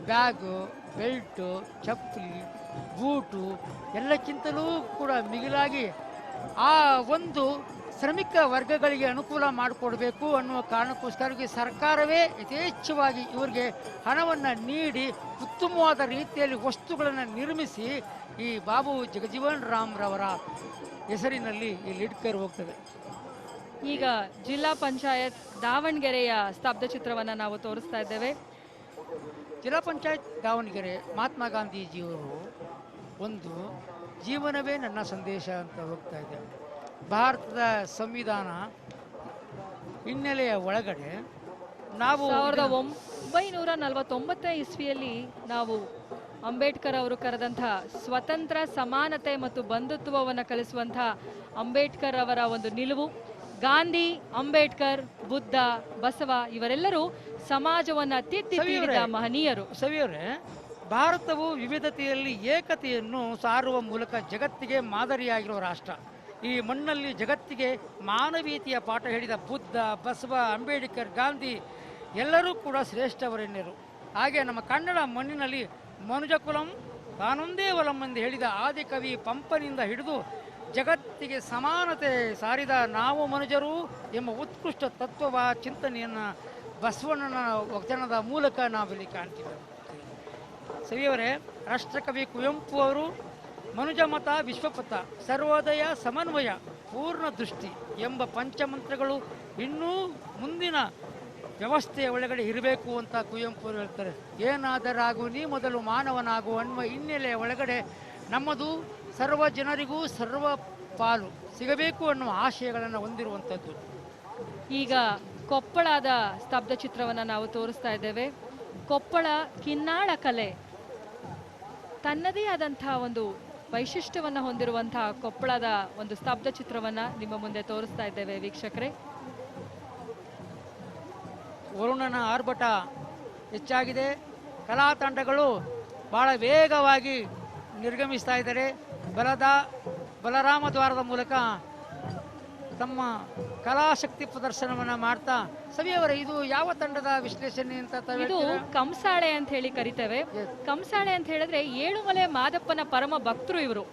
ಬ್ಯಾಗು, ಬೆಲ್ಟು, ಚಪ್ಪಲಿ, ಬೂಟು ಎಲ್ಲಕ್ಕಿಂತಲೂ ಕೂಡ ಮಿಗಿಲಾಗಿ ಆ ಒಂದು ಶ್ರಮಿಕ ವರ್ಗಗಳಿಗೆ ಅನುಕೂಲ ಮಾಡಿಕೊಡ್ಬೇಕು ಅನ್ನುವ ಕಾರಣಕ್ಕೋಸ್ಕರ ಸರ್ಕಾರವೇ ಯಥೇಚ್ಛವಾಗಿ ಇವರಿಗೆ ಹಣವನ್ನು ನೀಡಿ ಉತ್ತಮವಾದ ರೀತಿಯಲ್ಲಿ ವಸ್ತುಗಳನ್ನು ನಿರ್ಮಿಸಿ ಈ ಬಾಬು ಜಗಜೀವನ್ ರಾಮ್ರವರ ಹೆಸರಿನಲ್ಲಿ ಈ ಲಿಡ್ಕರ್ ಹೋಗ್ತದೆ. ಈಗ ಜಿಲ್ಲಾ ಪಂಚಾಯತ್ ದಾವಣಗೆರೆಯ ಸ್ತಬ್ಧ ಚಿತ್ರವನ್ನು ನಾವು ತೋರಿಸ್ತಾ ಇದ್ದೇವೆ. ಜಿಲ್ಲಾ ಪಂಚಾಯತ್ ದಾವಣಗೆರೆ ಮಹಾತ್ಮ ಗಾಂಧೀಜಿಯವರು ಒಂದು ಜೀವನವೇ ನನ್ನ ಸಂದೇಶ ಅಂತ ಹೋಗ್ತಾ ಇದೆ. ಭಾರತದ ಸಂವಿಧಾನ ಹಿನ್ನೆಲೆಯ ಒಳಗಡೆ ನಾವು 1949 ಇಸ್ವಿಯಲ್ಲಿ ನಾವು ಅಂಬೇಡ್ಕರ್ ಅವರು ಕರೆದಂತಹ ಸ್ವತಂತ್ರ, ಸಮಾನತೆ ಮತ್ತು ಬಂಧುತ್ವವನ್ನು ಕಲಿಸುವಂತಹ ಅಂಬೇಡ್ಕರ್ ಅವರ ಒಂದು ನಿಲುವು ಗಾಂಧಿ, ಅಂಬೇಡ್ಕರ್, ಬುದ್ಧ, ಬಸವ ಇವರೆಲ್ಲರೂ ಸಮಾಜವನ್ನ ತಿದ್ದಿ ತೀಡಿದ ಮಹನೀಯರು. ಸವಿಯವರೇ, ಭಾರತವು ವಿವಿಧತೆಯಲ್ಲಿ ಏಕತೆಯನ್ನು ಸಾರುವ ಮೂಲಕ ಜಗತ್ತಿಗೆ ಮಾದರಿಯಾಗಿರುವ ರಾಷ್ಟ್ರ. ಈ ಮಣ್ಣಲ್ಲಿ ಜಗತ್ತಿಗೆ ಮಾನವೀಯತೆಯ ಪಾಠ ಹೇಳಿದ ಬುದ್ಧ, ಬಸವ, ಅಂಬೇಡ್ಕರ್, ಗಾಂಧಿ ಎಲ್ಲರೂ ಕೂಡ ಶ್ರೇಷ್ಠವರೆನ್ನರು. ಹಾಗೆ ನಮ್ಮ ಕನ್ನಡ ಮಣ್ಣಿನಲ್ಲಿ ಮನುಜಕುಲಂ ತಾನೊಂದೇ ಒಲಂ ಎಂದು ಹೇಳಿದ ಆದಿಕವಿ ಪಂಪನಿಂದ ಹಿಡಿದು ಜಗತ್ತಿಗೆ ಸಮಾನತೆ ಸಾರಿದ ನಾವು ಮನುಜರು ಎಂಬ ಉತ್ಕೃಷ್ಟ ತತ್ವವ ಚಿಂತನೆಯನ್ನು ಬಸವಣ್ಣನ ವಚನದ ಮೂಲಕ ನಾವಿಲ್ಲಿ ಕಾಣ್ತೀವಿ. ಸವಿಯವರೇ, ರಾಷ್ಟ್ರಕವಿ ಕುವೆಂಪು ಅವರು ಮನುಜಮತ ವಿಶ್ವಪಥ, ಸರ್ವೋದಯ, ಸಮನ್ವಯ, ಪೂರ್ಣ ದೃಷ್ಟಿ ಎಂಬ ಪಂಚಮಂತ್ರಗಳು ಇನ್ನೂ ಮುಂದಿನ ವ್ಯವಸ್ಥೆಯ ಒಳಗಡೆ ಇರಬೇಕು ಅಂತ ಕುವೆಂಪು ಅವರು ಹೇಳ್ತಾರೆ. ಏನಾದರಾಗು ನೀ ಮೊದಲು ಮಾನವನಾಗು ಅನ್ನುವ ಹಿನ್ನೆಲೆಯ ಒಳಗಡೆ ನಮ್ಮದು ಸರ್ವ ಜನರಿಗೂ ಸರ್ವ ಪಾಲು ಸಿಗಬೇಕು ಅನ್ನುವ ಆಶಯಗಳನ್ನು ಹೊಂದಿರುವಂಥದ್ದು. ಈಗ ಕೊಪ್ಪಳದ ಸ್ತಬ್ಧ ಚಿತ್ರವನ್ನು ನಾವು ತೋರಿಸ್ತಾ ಇದ್ದೇವೆ. ಕೊಪ್ಪಳ ಕಿನ್ನಾಳ ಕಲೆ ತನ್ನದೇ ಆದಂತಹ ಒಂದು ವೈಶಿಷ್ಟ್ಯವನ್ನು ಹೊಂದಿರುವಂತಹ ಕೊಪ್ಪಳದ ಒಂದು ಸ್ತಬ್ಧ ಚಿತ್ರವನ್ನು ನಿಮ್ಮ ಮುಂದೆ ತೋರಿಸ್ತಾ ಇದ್ದೇವೆ ವೀಕ್ಷಕರೇ. ವರುಣನ ಆರ್ಭಟ ಹೆಚ್ಚಾಗಿದೆ. ಕಲಾ ತಂಡಗಳು ಬಹಳ ವೇಗವಾಗಿ ನಿರ್ಗಮಿಸ್ತಾ ಇದ್ದಾರೆ. ಬಲರಾಮ ದ್ವಾರದ ಮೂಲಕ ತಮ್ಮ ಕಲಾಶಕ್ತಿ ಪ್ರದರ್ಶನವನ್ನ ಮಾಡ್ತಾ. ಸವಿಯವರೇ, ಇದು ಯಾವ ತಂಡದ ವಿಶ್ಲೇಷಣೆ ಅಂತ? ಇದು ಕಂಸಾಳೆ ಅಂತ ಹೇಳಿ ಕರಿತೇವೆ. ಕಂಸಾಳೆ ಅಂತ ಹೇಳಿದ್ರೆ ಏಳುಮಲೆ ಮಾದಪ್ಪನ ಪರಮ ಭಕ್ತರು ಇವರು.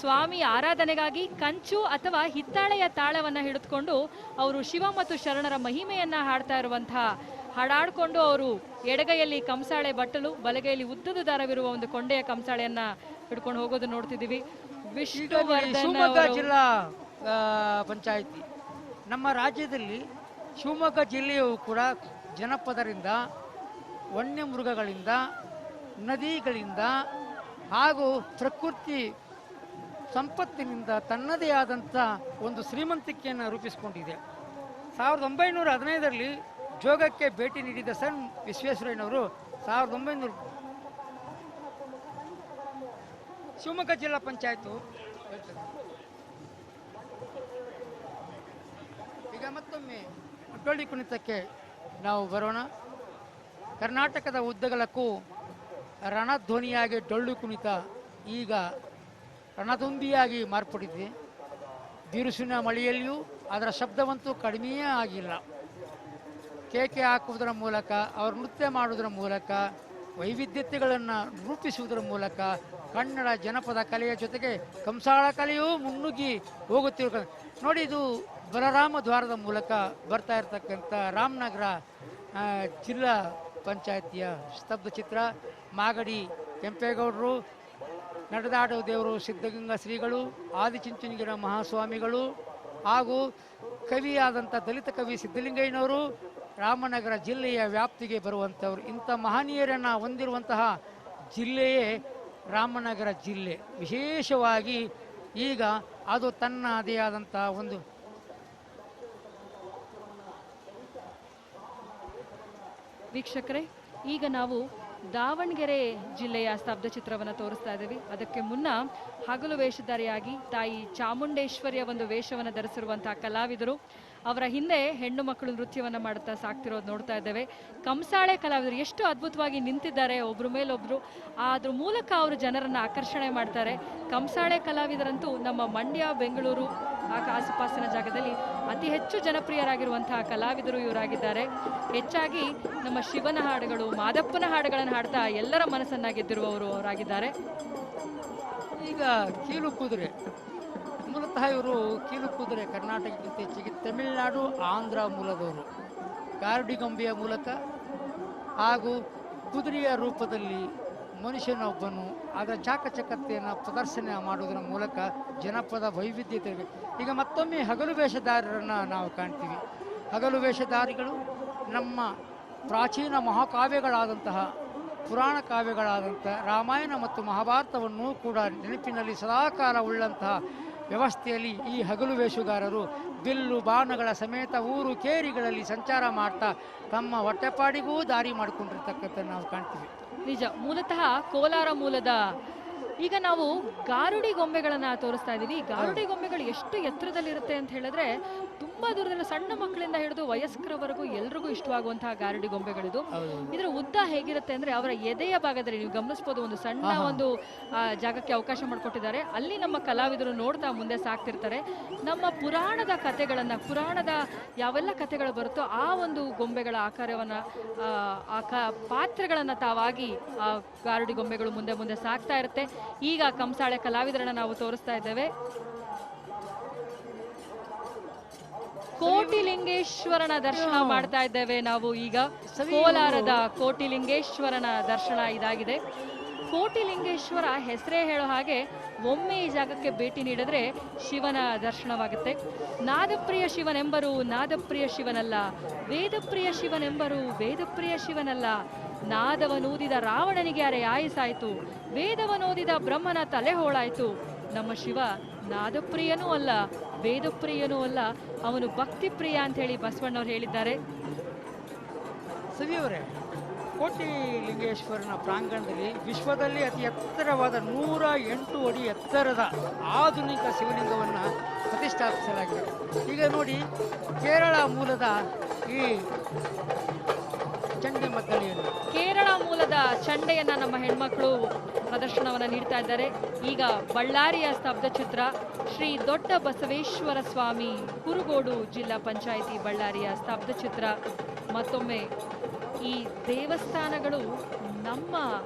ಸ್ವಾಮಿ ಆರಾಧನೆಗಾಗಿ ಕಂಚು ಅಥವಾ ಹಿತ್ತಾಳೆಯ ತಾಳವನ್ನ ಹಿಡಿದುಕೊಂಡು ಅವರು ಶಿವ ಮತ್ತು ಶರಣರ ಮಹಿಮೆಯನ್ನ ಹಾಡ್ತಾ ಇರುವಂತಹ ಹಾಡಾಡ್ಕೊಂಡು ಅವರು ಎಡಗೈಯಲ್ಲಿ ಕಂಸಾಳೆ ಬಟ್ಟಲು, ಬಲಗೈಯಲ್ಲಿ ಉದ್ದದ ದಾರವಿರುವ ಒಂದು ಕೊಂಡೆಯ ಕಂಸಾಳೆಯನ್ನ ಹಿಡ್ಕೊಂಡು ಹೋಗೋದು ನೋಡ್ತಿದ್ದೀವಿ. ಶಿವಮೊಗ್ಗ ಜಿಲ್ಲಾ ಪಂಚಾಯಿತಿ ನಮ್ಮ ರಾಜ್ಯದಲ್ಲಿ ಶಿವಮೊಗ್ಗ ಜಿಲ್ಲೆಯು ಕೂಡ ಜನಪದರಿಂದ, ವನ್ಯ ಮೃಗಗಳಿಂದ, ನದಿಗಳಿಂದ ಹಾಗೂ ಪ್ರಕೃತಿ ಸಂಪತ್ತಿನಿಂದ ತನ್ನದೇ ಆದಂಥ ಒಂದು ಶ್ರೀಮಂತಿಕೆಯನ್ನು ರೂಪಿಸಿಕೊಂಡಿದೆ. 1915ರಲ್ಲಿ ಜೋಗಕ್ಕೆ ಭೇಟಿ ನೀಡಿದ ಸನ್ ವಿಶ್ವೇಶ್ವರಯ್ಯನವರು 1900 ಶಿವಮೊಗ್ಗ ಜಿಲ್ಲಾ ಪಂಚಾಯತು. ಈಗ ಮತ್ತೊಮ್ಮೆ ಡೊಳ್ಳಿ ಕುಣಿತಕ್ಕೆ ನಾವು ಬರೋಣ. ಕರ್ನಾಟಕದ ಉದ್ದಗಲಕ್ಕೂ ರಣಧ್ವನಿಯಾಗಿ ಡೊಳ್ಳು ಕುಣಿತ ಈಗ ರಣದುಂಬಿಯಾಗಿ ಮಾರ್ಪಡಿದೆ. ಬಿರುಸಿನ ಮಳೆಯಲ್ಲಿಯೂ ಅದರ ಶಬ್ದವಂತೂ ಕಡಿಮೆಯೇ ಆಗಿಲ್ಲ. ಕೇಕೆ ಹಾಕುವುದರ ಮೂಲಕ, ಅವರು ನೃತ್ಯ ಮಾಡುವುದರ ಮೂಲಕ, ವೈವಿಧ್ಯತೆಗಳನ್ನು ರೂಪಿಸುವುದರ ಮೂಲಕ ಕನ್ನಡ ಜನಪದ ಕಲೆಯ ಜೊತೆಗೆ ಕಂಸಾಳ ಕಲೆಯೂ ಮುನ್ನುಗ್ಗಿ ಹೋಗುತ್ತಿರುವ ನೋಡಿ. ಇದು ಬಲರಾಮ ದ್ವಾರದ ಮೂಲಕ ಬರ್ತಾ ಇರತಕ್ಕಂಥ ರಾಮನಗರ ಜಿಲ್ಲಾ ಪಂಚಾಯತಿಯ ಸ್ತಬ್ಧ ಚಿತ್ರ. ಮಾಗಡಿ ಕೆಂಪೇಗೌಡರು, ನಡೆದಾಡು ದೇವರು ಸಿದ್ಧಗಂಗಾ ಶ್ರೀಗಳು, ಆದಿಚುಂಚನಗಿರಿ ಮಹಾಸ್ವಾಮಿಗಳು ಹಾಗೂ ಕವಿಯಾದಂಥ ದಲಿತ ಕವಿ ಸಿದ್ಧಲಿಂಗಯ್ಯನವರು ರಾಮನಗರ ಜಿಲ್ಲೆಯ ವ್ಯಾಪ್ತಿಗೆ ಬರುವಂಥವ್ರು. ಇಂಥ ಮಹನೀಯರನ್ನು ಹೊಂದಿರುವಂತಹ ಜಿಲ್ಲೆಯೇ ರಾಮನಗರ ಜಿಲ್ಲೆ. ವಿಶೇಷವಾಗಿ ಈಗ ಅದು ತನ್ನದೇ ಆದಂಥ ಒಂದು ವೀಕ್ಷಕರೇ, ಈಗ ನಾವು ದಾವಣಗೆರೆ ಜಿಲ್ಲೆಯ ಸ್ತಬ್ಧ ಚಿತ್ರವನ್ನು ತೋರಿಸ್ತಾ ಇದ್ದೀವಿ. ಅದಕ್ಕೆ ಮುನ್ನ ಹಗಲು ವೇಷಧಾರಿಯಾಗಿ ತಾಯಿ ಚಾಮುಂಡೇಶ್ವರಿಯ ಒಂದು ವೇಷವನ್ನು ಧರಿಸಿರುವಂತಹ ಕಲಾವಿದರು, ಅವರ ಹಿಂದೆ ಹೆಣ್ಣು ಮಕ್ಕಳು ನೃತ್ಯವನ್ನು ಮಾಡುತ್ತಾ ಸಾಕ್ತಿರೋದು ನೋಡ್ತಾ ಇದ್ದೇವೆ. ಕಂಸಾಳೆ ಕಲಾವಿದರು ಎಷ್ಟು ಅದ್ಭುತವಾಗಿ ನಿಂತಿದ್ದಾರೆ, ಒಬ್ಬರ ಮೇಲೊಬ್ರು. ಅದ್ರ ಮೂಲಕ ಅವರು ಜನರನ್ನು ಆಕರ್ಷಣೆ ಮಾಡ್ತಾರೆ. ಕಂಸಾಳೆ ಕಲಾವಿದರಂತೂ ನಮ್ಮ ಮಂಡ್ಯ, ಬೆಂಗಳೂರು ಆಸುಪಾಸಿನ ಜಾಗದಲ್ಲಿ ಅತಿ ಹೆಚ್ಚು ಜನಪ್ರಿಯರಾಗಿರುವಂತಹ ಕಲಾವಿದರು ಇವರಾಗಿದ್ದಾರೆ. ಹೆಚ್ಚಾಗಿ ನಮ್ಮ ಶಿವನ ಹಾಡುಗಳು, ಮಾದಪ್ಪನ ಹಾಡುಗಳನ್ನು ಹಾಡ್ತಾ ಎಲ್ಲರ ಮನಸ್ಸನ್ನ ಗೆದ್ದಿರುವವರು ಅವರಾಗಿದ್ದಾರೆ. ಈಗ ಕೀಲು ಕುದುರೆ, ಮೂಲತಃ ಇವರು ಕೀಲು ಕುದುರೆ ಕರ್ನಾಟಕಕ್ಕಿಂತ ಹೆಚ್ಚಿಗೆ ತಮಿಳುನಾಡು, ಆಂಧ್ರ ಮೂಲದವರು. ಗಾರುಡಿಗೊಂಬೆಯ ಮೂಲಕ ಹಾಗೂ ಕುದುರೆಯ ರೂಪದಲ್ಲಿ ಮನುಷ್ಯನೊಬ್ಬನು ಅದರ ಚಾಕಚಕತೆಯನ್ನು ಪ್ರದರ್ಶನ ಮಾಡುವುದರ ಮೂಲಕ ಜನಪದ ವೈವಿಧ್ಯತೆ. ಈಗ ಮತ್ತೊಮ್ಮೆ ಹಗಲು ವೇಷಧಾರರನ್ನು ನಾವು ಕಾಣ್ತೀವಿ. ಹಗಲು ವೇಷಧಾರಿಗಳು ನಮ್ಮ ಪ್ರಾಚೀನ ಮಹಾಕಾವ್ಯಗಳಾದಂತಹ, ಪುರಾಣ ಕಾವ್ಯಗಳಾದಂಥ ರಾಮಾಯಣ ಮತ್ತು ಮಹಾಭಾರತವನ್ನು ಕೂಡ ನೆನಪಿನಲ್ಲಿ ಸದಾಕಾಲ ಉಳ್ಳಂತಹ ವ್ಯವಸ್ಥೆಯಲ್ಲಿ ಈ ಹಗಲು ವೇಷಗಾರರು ಬಿಲ್ಲು ಬಾಣಗಳ ಸಮೇತ ಊರು ಕೇರಿಗಳಲ್ಲಿ ಸಂಚಾರ ಮಾಡ್ತಾ ತಮ್ಮ ಹೊಟ್ಟೆಪಾಡಿಗೂ ದಾರಿ ಮಾಡಿಕೊಂಡಿರ್ತಕ್ಕಂಥ ನಾವು ಕಾಣ್ತೀವಿ. ನಿಜ, ಮೂಲತಃ ಕೋಲಾರ ಮೂಲದ. ಈಗ ನಾವು ಗಾರುಡಿ ಗೊಂಬೆಗಳನ್ನ ತೋರಿಸ್ತಾ ಇದ್ದೀವಿ. ಗಾರುಡಿ ಗೊಂಬೆಗಳು ಎಷ್ಟು ಎತ್ತರದಲ್ಲಿರುತ್ತೆ ಅಂತ ಹೇಳಿದ್ರೆ ತುಂಬ ತುಂಬಾ ದೂರದಲ್ಲಿ ಸಣ್ಣ ಮಕ್ಕಳಿಂದ ಹಿಡಿದು ವಯಸ್ಕರವರೆಗೂ ಎಲ್ರಿಗೂ ಇಷ್ಟವಾಗುವಂತಹ ಗಾರುಡಿ ಗೊಂಬೆಗಳಿದು. ಇದರ ಉದ್ದ ಹೇಗಿರುತ್ತೆ ಅಂದ್ರೆ ಅವರ ಎದೆಯ ಭಾಗದಲ್ಲಿ ನೀವು ಗಮನಿಸಬಹುದು, ಒಂದು ಸಣ್ಣ ಒಂದು ಜಾಗಕ್ಕೆ ಅವಕಾಶ ಮಾಡಿಕೊಟ್ಟಿದ್ದಾರೆ. ಅಲ್ಲಿ ನಮ್ಮ ಕಲಾವಿದರು ನೋಡ್ತಾ ಮುಂದೆ ಸಾಕ್ತಿರ್ತಾರೆ. ನಮ್ಮ ಪುರಾಣದ ಕಥೆಗಳನ್ನ, ಪುರಾಣದ ಯಾವೆಲ್ಲ ಕಥೆಗಳು ಬರುತ್ತೋ ಆ ಒಂದು ಗೊಂಬೆಗಳ ಆಕಾರವನ್ನ, ಪಾತ್ರಗಳನ್ನ ತಾವಾಗಿ ಆ ಗಾರುಡಿ ಗೊಂಬೆಗಳು ಮುಂದೆ ಮುಂದೆ ಸಾಕ್ತಾ ಇರುತ್ತೆ. ಈಗ ಕಂಸಾಳೆ ಕಲಾವಿದರನ್ನ ನಾವು ತೋರಿಸ್ತಾ ಇದ್ದೇವೆ. ಕೋಟಿಲಿಂಗೇಶ್ವರನ ದರ್ಶನ ಮಾಡ್ತಾ ಇದ್ದೇವೆ ನಾವು ಈಗ. ಕೋಲಾರದ ಕೋಟಿಲಿಂಗೇಶ್ವರನ ದರ್ಶನ ಇದಾಗಿದೆ. ಕೋಟಿಲಿಂಗೇಶ್ವರ ಹೆಸರೇ ಹೇಳೋ ಹಾಗೆ ಒಮ್ಮೆ ಈ ಜಾಗಕ್ಕೆ ಭೇಟಿ ನೀಡಿದ್ರೆ ಶಿವನ ದರ್ಶನವಾಗುತ್ತೆ. ನಾದಪ್ರಿಯ ಶಿವನೆಂಬರು ನಾದಪ್ರಿಯ ಶಿವನಲ್ಲ, ವೇದಪ್ರಿಯ ಶಿವನೆಂಬರು ವೇದಪ್ರಿಯ ಶಿವನಲ್ಲ. ನಾದವನೂದಿದ ರಾವಣನಿಗೆ ಅರೆ ಆಯಸಾಯ್ತು, ವೇದವನೋದಿದ ಬ್ರಹ್ಮನ ತಲೆ ಹೋಳಾಯ್ತು. ನಮ್ಮ ಶಿವ ನಾದಪ್ರಿಯನೂ ಅಲ್ಲ, ವೇದಪ್ರಿಯನೂ ಅಲ್ಲ, ಅವನು ಭಕ್ತಿಪ್ರಿಯ ಅಂತ ಹೇಳಿ ಬಸವಣ್ಣವ್ರು ಹೇಳಿದ್ದಾರೆ. ಸವಿಯವರೇ, ಕೋಟಿಲಿಂಗೇಶ್ವರನ ಪ್ರಾಂಗಣದಲ್ಲಿ ವಿಶ್ವದಲ್ಲಿ ಅತಿ ಎತ್ತರವಾದ 108 ಅಡಿ ಎತ್ತರದ ಆಧುನಿಕ ಶಿವಲಿಂಗವನ್ನು ಪ್ರತಿಷ್ಠಾಪಿಸಲಾಗಿದೆ. ಈಗ ನೋಡಿ, ಕೇರಳ ಮೂಲದ ಈ ಚಂಡಿ ಮದ್ದಳೆಯನ್ನು, ಕೇರಳ ಮೂಲದ ಚಂಡೆಯನ್ನ ನಮ್ಮ ಹೆಣ್ಮಕ್ಳು ಪ್ರದರ್ಶನವನ್ನ ನೀಡ್ತಾ ಇದ್ದಾರೆ. ಈಗ ಬಳ್ಳಾರಿಯ ಸ್ತಬ್ಧ ಚಿತ್ರ ಶ್ರೀ ದೊಡ್ಡ ಬಸವೇಶ್ವರ ಸ್ವಾಮಿ, ಕುರುಗೋಡು ಜಿಲ್ಲಾ ಪಂಚಾಯಿತಿ ಬಳ್ಳಾರಿಯ ಸ್ತಬ್ಧ ಚಿತ್ರ. ಮತ್ತೊಮ್ಮೆ ಈ ದೇವಸ್ಥಾನಗಳು ನಮ್ಮ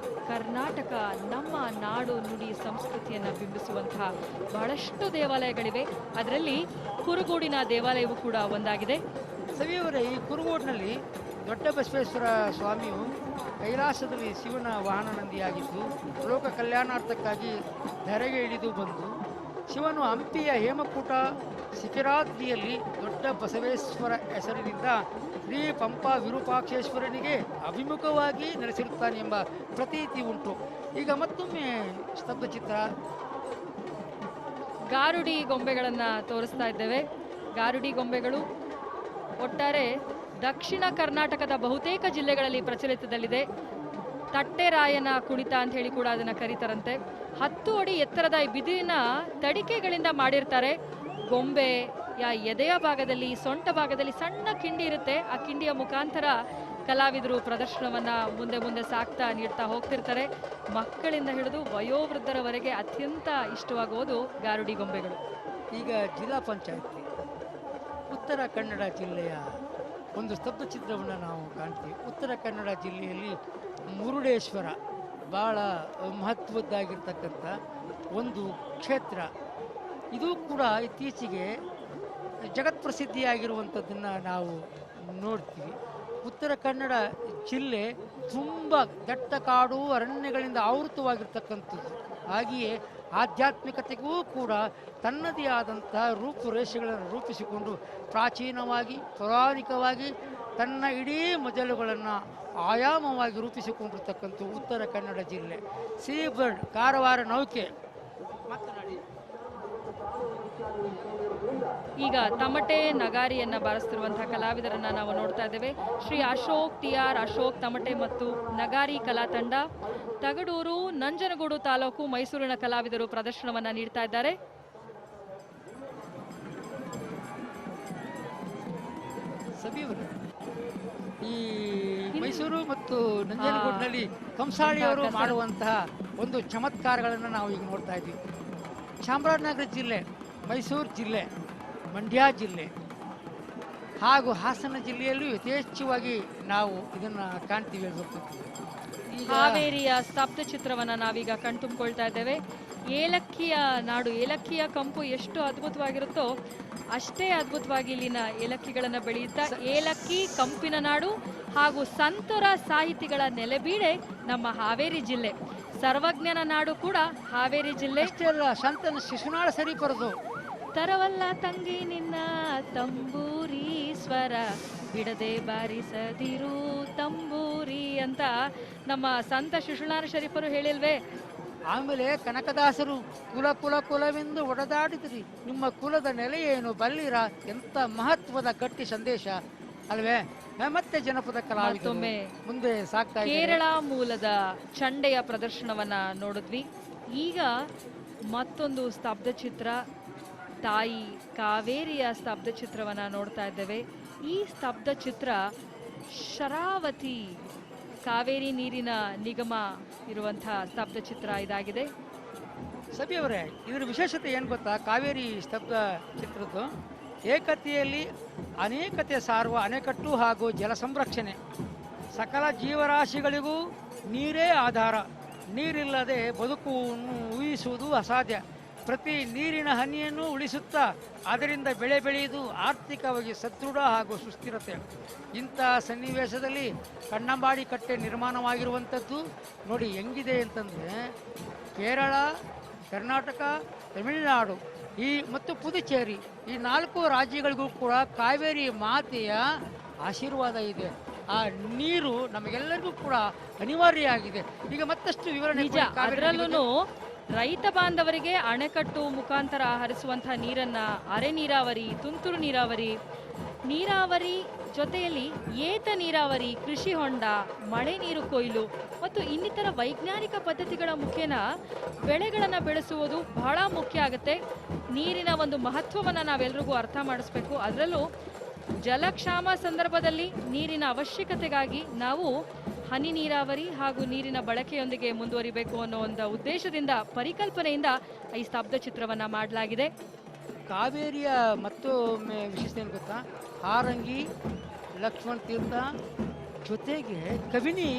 ಕರ್ನಾಟಕ, ನಮ್ಮ ನಾಡು ನುಡಿ ಸಂಸ್ಕೃತಿಯನ್ನು ಬಿಂಬಿಸುವಂತಹ ಬಹಳಷ್ಟು ದೇವಾಲಯಗಳಿವೆ. ಅದರಲ್ಲಿ ಕುರುಗೋಡಿನ ದೇವಾಲಯವೂ ಕೂಡ ಒಂದಾಗಿದೆ. ಸವಿಯವರೇ, ಈ ಕುರುಗೋಡಿನಲ್ಲಿ ದೊಡ್ಡ ಬಸವೇಶ್ವರ ಸ್ವಾಮಿಯು ಕೈಲಾಸದಲ್ಲಿ ಶಿವನ ವಾಹನ ನಂದಿಯಾಗಿದ್ದು ಲೋಕ ಕಲ್ಯಾಣಾರ್ಥಕ್ಕಾಗಿ ಧರೆಗೆ ಇಳಿದು ಬಂದು ಶಿವನು ಹಂಪಿಯ ಹೇಮಕೂಟ ಶಿಖರಾದ್ರಿಯಲ್ಲಿ ದೊಡ್ಡ ಬಸವೇಶ್ವರ ಹೆಸರಿನಿಂದ ಶ್ರೀ ಪಂಪಾ ವಿರೂಪಾಕ್ಷೇಶ್ವರನಿಗೆ ಅಭಿಮುಖವಾಗಿ ನೆಲೆಸಿರುತ್ತಾನೆ ಎಂಬ ಪ್ರತೀತಿ ಉಂಟು. ಈಗ ಮತ್ತೊಮ್ಮೆ ಸ್ತಬ್ಧ ಚಿತ್ರ ಗಾರುಡಿ ಗೊಂಬೆಗಳನ್ನು ತೋರಿಸ್ತಾ ಇದ್ದೇವೆ. ಗಾರುಡಿ ಗೊಂಬೆಗಳು ಒಟ್ಟಾರೆ ದಕ್ಷಿಣ ಕರ್ನಾಟಕದ ಬಹುತೇಕ ಜಿಲ್ಲೆಗಳಲ್ಲಿ ಪ್ರಚಲಿತದಲ್ಲಿದೆ. ತಟ್ಟೆರಾಯನ ಕುಣಿತ ಅಂತ ಹೇಳಿ ಕೂಡ ಅದನ್ನ ಕರೀತಾರಂತೆ. 10 ಅಡಿ ಎತ್ತರದ ಬಿದಿರಿನ ತಡಿಕೆಗಳಿಂದ ಮಾಡಿರ್ತಾರೆ. ಗೊಂಬೆಯ ಎದೆಯ ಭಾಗದಲ್ಲಿ, ಸೊಂಟ ಭಾಗದಲ್ಲಿ ಸಣ್ಣ ಕಿಂಡಿ ಇರುತ್ತೆ. ಆ ಕಿಂಡಿಯ ಮುಖಾಂತರ ಕಲಾವಿದರು ಪ್ರದರ್ಶನವನ್ನ ಮುಂದೆ ಮುಂದೆ ಸಾಕ್ತಾ ನೀಡ್ತಾ ಹೋಗ್ತಿರ್ತಾರೆ. ಮಕ್ಕಳಿಂದ ಹಿಡಿದು ವಯೋವೃದ್ಧರವರೆಗೆ ಅತ್ಯಂತ ಇಷ್ಟವಾಗುವುದು ಗಾರುಡಿ ಗೊಂಬೆಗಳು. ಈಗ ಜಿಲ್ಲಾ ಪಂಚಾಯತಿ ಉತ್ತರ ಕನ್ನಡ ಜಿಲ್ಲೆಯ ಒಂದು ಸ್ತಬ್ಧ ಚಿತ್ರವನ್ನು ನಾವು ಕಾಣ್ತೀವಿ. ಉತ್ತರ ಕನ್ನಡ ಜಿಲ್ಲೆಯಲ್ಲಿ ಮುರುಡೇಶ್ವರ ಭಾಳ ಮಹತ್ವದ್ದಾಗಿರ್ತಕ್ಕಂಥ ಒಂದು ಕ್ಷೇತ್ರ. ಇದು ಕೂಡ ಇತ್ತೀಚೆಗೆ ಜಗತ್ಪ್ರಸಿದ್ಧಿಯಾಗಿರುವಂಥದ್ದನ್ನು ನಾವು ನೋಡ್ತೀವಿ. ಉತ್ತರ ಕನ್ನಡ ಜಿಲ್ಲೆ ತುಂಬ ದಟ್ಟ ಕಾಡು ಅರಣ್ಯಗಳಿಂದ ಆವೃತವಾಗಿರ್ತಕ್ಕಂಥದ್ದು. ಹಾಗೆಯೇ ಆಧ್ಯಾತ್ಮಿಕತೆಗೂ ಕೂಡ ತನ್ನದೇ ಆದಂತಹ ರೂಪುರೇಷೆಗಳನ್ನು ರೂಪಿಸಿಕೊಂಡು ಪ್ರಾಚೀನವಾಗಿ ಪೌರಾಣಿಕವಾಗಿ ತನ್ನ ಇಡೀ ಮಜಲುಗಳನ್ನು ಆಯಾಮವಾಗಿ ರೂಪಿಸಿಕೊಂಡಿರ್ತಕ್ಕಂಥ ಉತ್ತರ ಕನ್ನಡ ಜಿಲ್ಲೆ. ಸೀ ಬರ್ಡ್ ಕಾರವಾರ ನೌಕೆ ಮಾತನಾಡಿ. ಈಗ ತಮಟೆ ನಗಾರಿಯನ್ನ ಬಾರಿಸ್ತಿರುವಂತಹ ಕಲಾವಿದರನ್ನ ನಾವು ನೋಡ್ತಾ ಇದ್ದೇವೆ. ಶ್ರೀ ಅಶೋಕ್ TR ಅಶೋಕ್ ತಮಟೆ ಮತ್ತು ನಗಾರಿ ಕಲಾ ತಂಡ, ತಗಡೂರು, ನಂಜನಗೂಡು ತಾಲೂಕು, ಮೈಸೂರಿನ ಕಲಾವಿದರು ಪ್ರದರ್ಶನವನ್ನ ನೀಡ್ತಾ ಇದ್ದಾರೆ. ಈ ಮೈಸೂರು ಮತ್ತು ನಂಜನಗೂಡಿನಲ್ಲಿ ಕಂಸಾಳಿಯವರು ಮಾಡುವಂತಹ ಒಂದು ಚಮತ್ಕಾರಗಳನ್ನು ನಾವು ಈಗ ನೋಡ್ತಾ ಇದ್ದೀವಿ. ಚಾಮರಾಜನಗರ ಜಿಲ್ಲೆ, ಮೈಸೂರು ಜಿಲ್ಲೆ, ಮಂಡ್ಯ ಜಿಲ್ಲೆ ಹಾಗೂ ಹಾಸನ ಜಿಲ್ಲೆಯಲ್ಲೂ ಯಥೇಚ್ಛವಾಗಿ ನಾವು ಇದನ್ನು ಕಾಣ್ತೀವಿ. ಹಾವೇರಿಯ ಸ್ತಬ್ಧ ಚಿತ್ರವನ್ನ ನಾವೀಗ ಕಣ್ತುಂಬಿಕೊಳ್ತಾ ಇದ್ದೇವೆ. ಏಲಕ್ಕಿಯ ನಾಡು, ಏಲಕ್ಕಿಯ ಕಂಪು ಎಷ್ಟು ಅದ್ಭುತವಾಗಿರುತ್ತೋ ಅಷ್ಟೇ ಅದ್ಭುತವಾಗಿ ಇಲ್ಲಿನ ಏಲಕ್ಕಿಗಳನ್ನ ಬೆಳೆಯುತ್ತಾ, ಏಲಕ್ಕಿ ಕಂಪಿನ ನಾಡು ಹಾಗೂ ಸಂತರ ಸಾಹಿತಿಗಳ ನೆಲೆಬೀಡೆ ನಮ್ಮ ಹಾವೇರಿ ಜಿಲ್ಲೆ. ಸರ್ವಜ್ಞನ ನಾಡು ಕೂಡ ಹಾವೇರಿ ಜಿಲ್ಲೆ. ಅಷ್ಟೇ ಅಲ್ಲ, ಸಂತನ ಶಿಶುನಾಳ ಸರಿಪರದು. ತರವಲ್ಲ ತಂಗಿ ನಿನ್ನ ತಂಬೂರಿ ಸ್ವರ, ಬಿಡದೆ ಬಾರಿಸದಿರು ತಂಬೂರಿ ಅಂತ ನಮ್ಮ ಸಂತ ಶಿಶುನಾಳ ಶರೀಫರು ಹೇಳಿಲ್ವೇ? ಆಮೇಲೆ ಕನಕದಾಸರು ಕುಲ ಕುಲ ಕುಲವೆಂದು ಒಡೆದಾಡಿದ್ರಿ, ನಿಮ್ಮ ಕುಲದ ನೆಲೆ ಏನು ಬಲ್ಲಿರ, ಎಂತ ಮಹತ್ವದ ಗಟ್ಟಿ ಸಂದೇಶ ಅಲ್ವೇ? ಮತ್ತೆ ಜನಪದ ಕಲಾವಿದರು ಮುಂದೆ ಸಾಕ್ತಾ ಕೇರಳ ಮೂಲದ ಚಂಡೆಯ ಪ್ರದರ್ಶನವನ್ನ ನೋಡಿದ್ವಿ. ಈಗ ಮತ್ತೊಂದು ಸ್ತಬ್ಧ ಚಿತ್ರ ತಾಯಿ ಕಾವೇರಿಯ ಸ್ತಬ್ಧ ಚಿತ್ರವನ್ನು ನೋಡ್ತಾ ಇದ್ದೇವೆ. ಈ ಸ್ತಬ್ಧ ಚಿತ್ರ ಶರಾವತಿ ಕಾವೇರಿ ನೀರಿನ ನಿಗಮ ಇರುವಂತಹ ಸ್ತಬ್ಧ ಚಿತ್ರ ಇದಾಗಿದೆ. ಸಭಿಯವರೇ, ಇದರ ವಿಶೇಷತೆ ಏನು ಗೊತ್ತಾ? ಕಾವೇರಿ ಸ್ತಬ್ಧ ಚಿತ್ರದ್ದು ಏಕತೆಯಲ್ಲಿ ಅನೇಕತೆ ಸಾರುವ ಅಣೆಕಟ್ಟು ಹಾಗೂ ಜಲ ಸಂರಕ್ಷಣೆ. ಸಕಲ ಜೀವರಾಶಿಗಳಿಗೂ ನೀರೇ ಆಧಾರ. ನೀರಿಲ್ಲದೆ ಬದುಕನ್ನು ಊಹಿಸುವುದು ಅಸಾಧ್ಯ. ಪ್ರತಿ ನೀರಿನ ಹನಿಯನ್ನು ಉಳಿಸುತ್ತಾ ಅದರಿಂದ ಬೆಳೆ ಬೆಳೆಯುವುದು ಆರ್ಥಿಕವಾಗಿ ಸದೃಢ ಹಾಗೂ ಸುಸ್ಥಿರತೆ. ಇಂಥ ಸನ್ನಿವೇಶದಲ್ಲಿ ಕಣ್ಣಂಬಾಡಿ ಕಟ್ಟೆ ನಿರ್ಮಾಣವಾಗಿರುವಂಥದ್ದು ನೋಡಿ ಹೆಂಗಿದೆ ಅಂತಂದರೆ, ಕೇರಳ, ಕರ್ನಾಟಕ, ತಮಿಳುನಾಡು ಮತ್ತು ಪುದುಚೇರಿ ಈ 4 ರಾಜ್ಯಗಳಿಗೂ ಕೂಡ ಕಾವೇರಿ ಮಾತೆಯ ಆಶೀರ್ವಾದ ಇದೆ. ಆ ನೀರು ನಮಗೆಲ್ಲರಿಗೂ ಕೂಡ ಅನಿವಾರ್ಯ ಆಗಿದೆ. ಈಗ ಮತ್ತಷ್ಟು ವಿವರಣೆ. ಅದರಲ್ಲೂ ರೈತ ಬಾಂಧವರಿಗೆ ಅಣೆಕಟ್ಟು ಮುಖಾಂತರ ಹರಿಸುವಂತಹ ನೀರನ್ನ ಅರೆ ನೀರಾವರಿ, ತುಂತುರು ನೀರಾವರಿ, ನೀರಾವರಿ ಜೊತೆಯಲ್ಲಿ ಏತ ನೀರಾವರಿ, ಕೃಷಿ ಹೊಂಡ, ಮಳೆ ನೀರು ಕೊಯ್ಲು ಮತ್ತು ಇನ್ನಿತರ ವೈಜ್ಞಾನಿಕ ಪದ್ಧತಿಗಳ ಮುಖೇನ ಬೆಳೆಗಳನ್ನು ಬೆಳೆಸುವುದು ಬಹಳ ಮುಖ್ಯ ಆಗುತ್ತೆ. ನೀರಿನ ಒಂದು ಮಹತ್ವವನ್ನು ನಾವೆಲ್ಲರಿಗೂ ಅರ್ಥ ಮಾಡಿಸ್ಬೇಕು. ಅದರಲ್ಲೂ ಜಲಕ್ಷಾಮ ಸಂದರ್ಭದಲ್ಲಿ ನೀರಿನ ಅವಶ್ಯಕತೆಗಾಗಿ ನಾವು ಹನಿ ನೀರಾವರಿ ಹಾಗೂ ನೀರಿನ ಬಳಕೆಯೊಂದಿಗೆ ಮುಂದುವರಿಬೇಕು ಅನ್ನೋ ಒಂದು ಉದ್ದೇಶದಿಂದ, ಪರಿಕಲ್ಪನೆಯಿಂದ ಈ ಸ್ತಬ್ಧ ಚಿತ್ರವನ್ನು ಮಾಡಲಾಗಿದೆ. ಕಾವೇರಿಯ ಮತ್ತೊಮ್ಮೆ ವಿಶೇಷತೆ ಏನು ಗೊತ್ತಾ? ಹಾರಂಗಿ, ಲಕ್ಷ್ಮಣ ತೀರ್ಥ ಜೊತೆಗೆ ಕವಿನಿ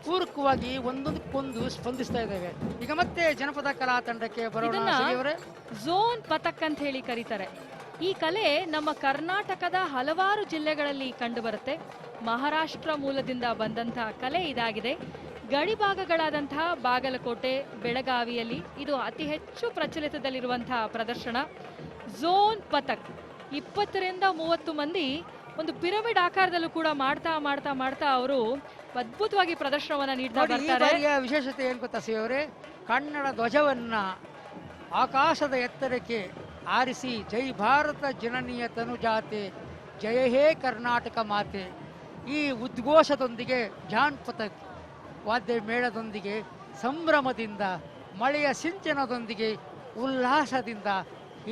ಪೂರಕವಾಗಿ ಒಂದೊಂದಕ್ಕೊಂದು ಸ್ಪಂದಿಸ್ತಾ ಇದ್ದಾವೆ. ಈಗ ಮತ್ತೆ ಜನಪದ ಕಲಾ ತಂಡಕ್ಕೆ ಬರೋಣ. ಝೋನ್ ಪಥಕ್ ಅಂತ ಹೇಳಿ ಕರೀತಾರೆ. ಈ ಕಲೆ ನಮ್ಮ ಕರ್ನಾಟಕದ ಹಲವಾರು ಜಿಲ್ಲೆಗಳಲ್ಲಿ ಕಂಡುಬರುತ್ತೆ. ಮಹಾರಾಷ್ಟ್ರ ಮೂಲದಿಂದ ಬಂದಂತಹ ಕಲೆ ಇದಾಗಿದೆ. ಗಡಿ ಭಾಗಗಳಾದಂತಹ ಬಾಗಲಕೋಟೆ, ಬೆಳಗಾವಿಯಲ್ಲಿ ಇದು ಅತಿ ಹೆಚ್ಚು ಪ್ರಚಲಿತದಲ್ಲಿರುವಂತಹ ಪ್ರದರ್ಶನ. ಝೋನ್ ಪಥಕ್ 20 ರಿಂದ 30 ಮಂದಿ ಒಂದು ಪಿರಮಿಡ್ ಆಕಾರದಲ್ಲೂ ಕೂಡ ಮಾಡ್ತಾ ಮಾಡ್ತಾ ಮಾಡ್ತಾ ಅವರು ಅದ್ಭುತವಾಗಿ ಪ್ರದರ್ಶನವನ್ನ ನೀಡ್ತಾ ಬರ್ತಾರೆ. ವಿಶೇಷತೆ ಏನು ಗೊತ್ತಾ ಸಿಯವರೇ? ಕನ್ನಡ ಧ್ವಜವನ್ನ ಆಕಾಶದ ಎತ್ತರಕ್ಕೆ ಆರಿಸಿ ಜೈ ಭಾರತ ಜನನೀಯ ತನುಜಾತೆ, ಜಯ ಹೇ ಕರ್ನಾಟಕ ಮಾತೆ, ಈ ಉದ್ಘೋಷದೊಂದಿಗೆ ಜಾನಪದ ವಾದ್ಯ ಮೇಳದೊಂದಿಗೆ ಸಂಭ್ರಮದಿಂದ, ಮಳೆಯ ಸಿಂಚನದೊಂದಿಗೆ ಉಲ್ಲಾಸದಿಂದ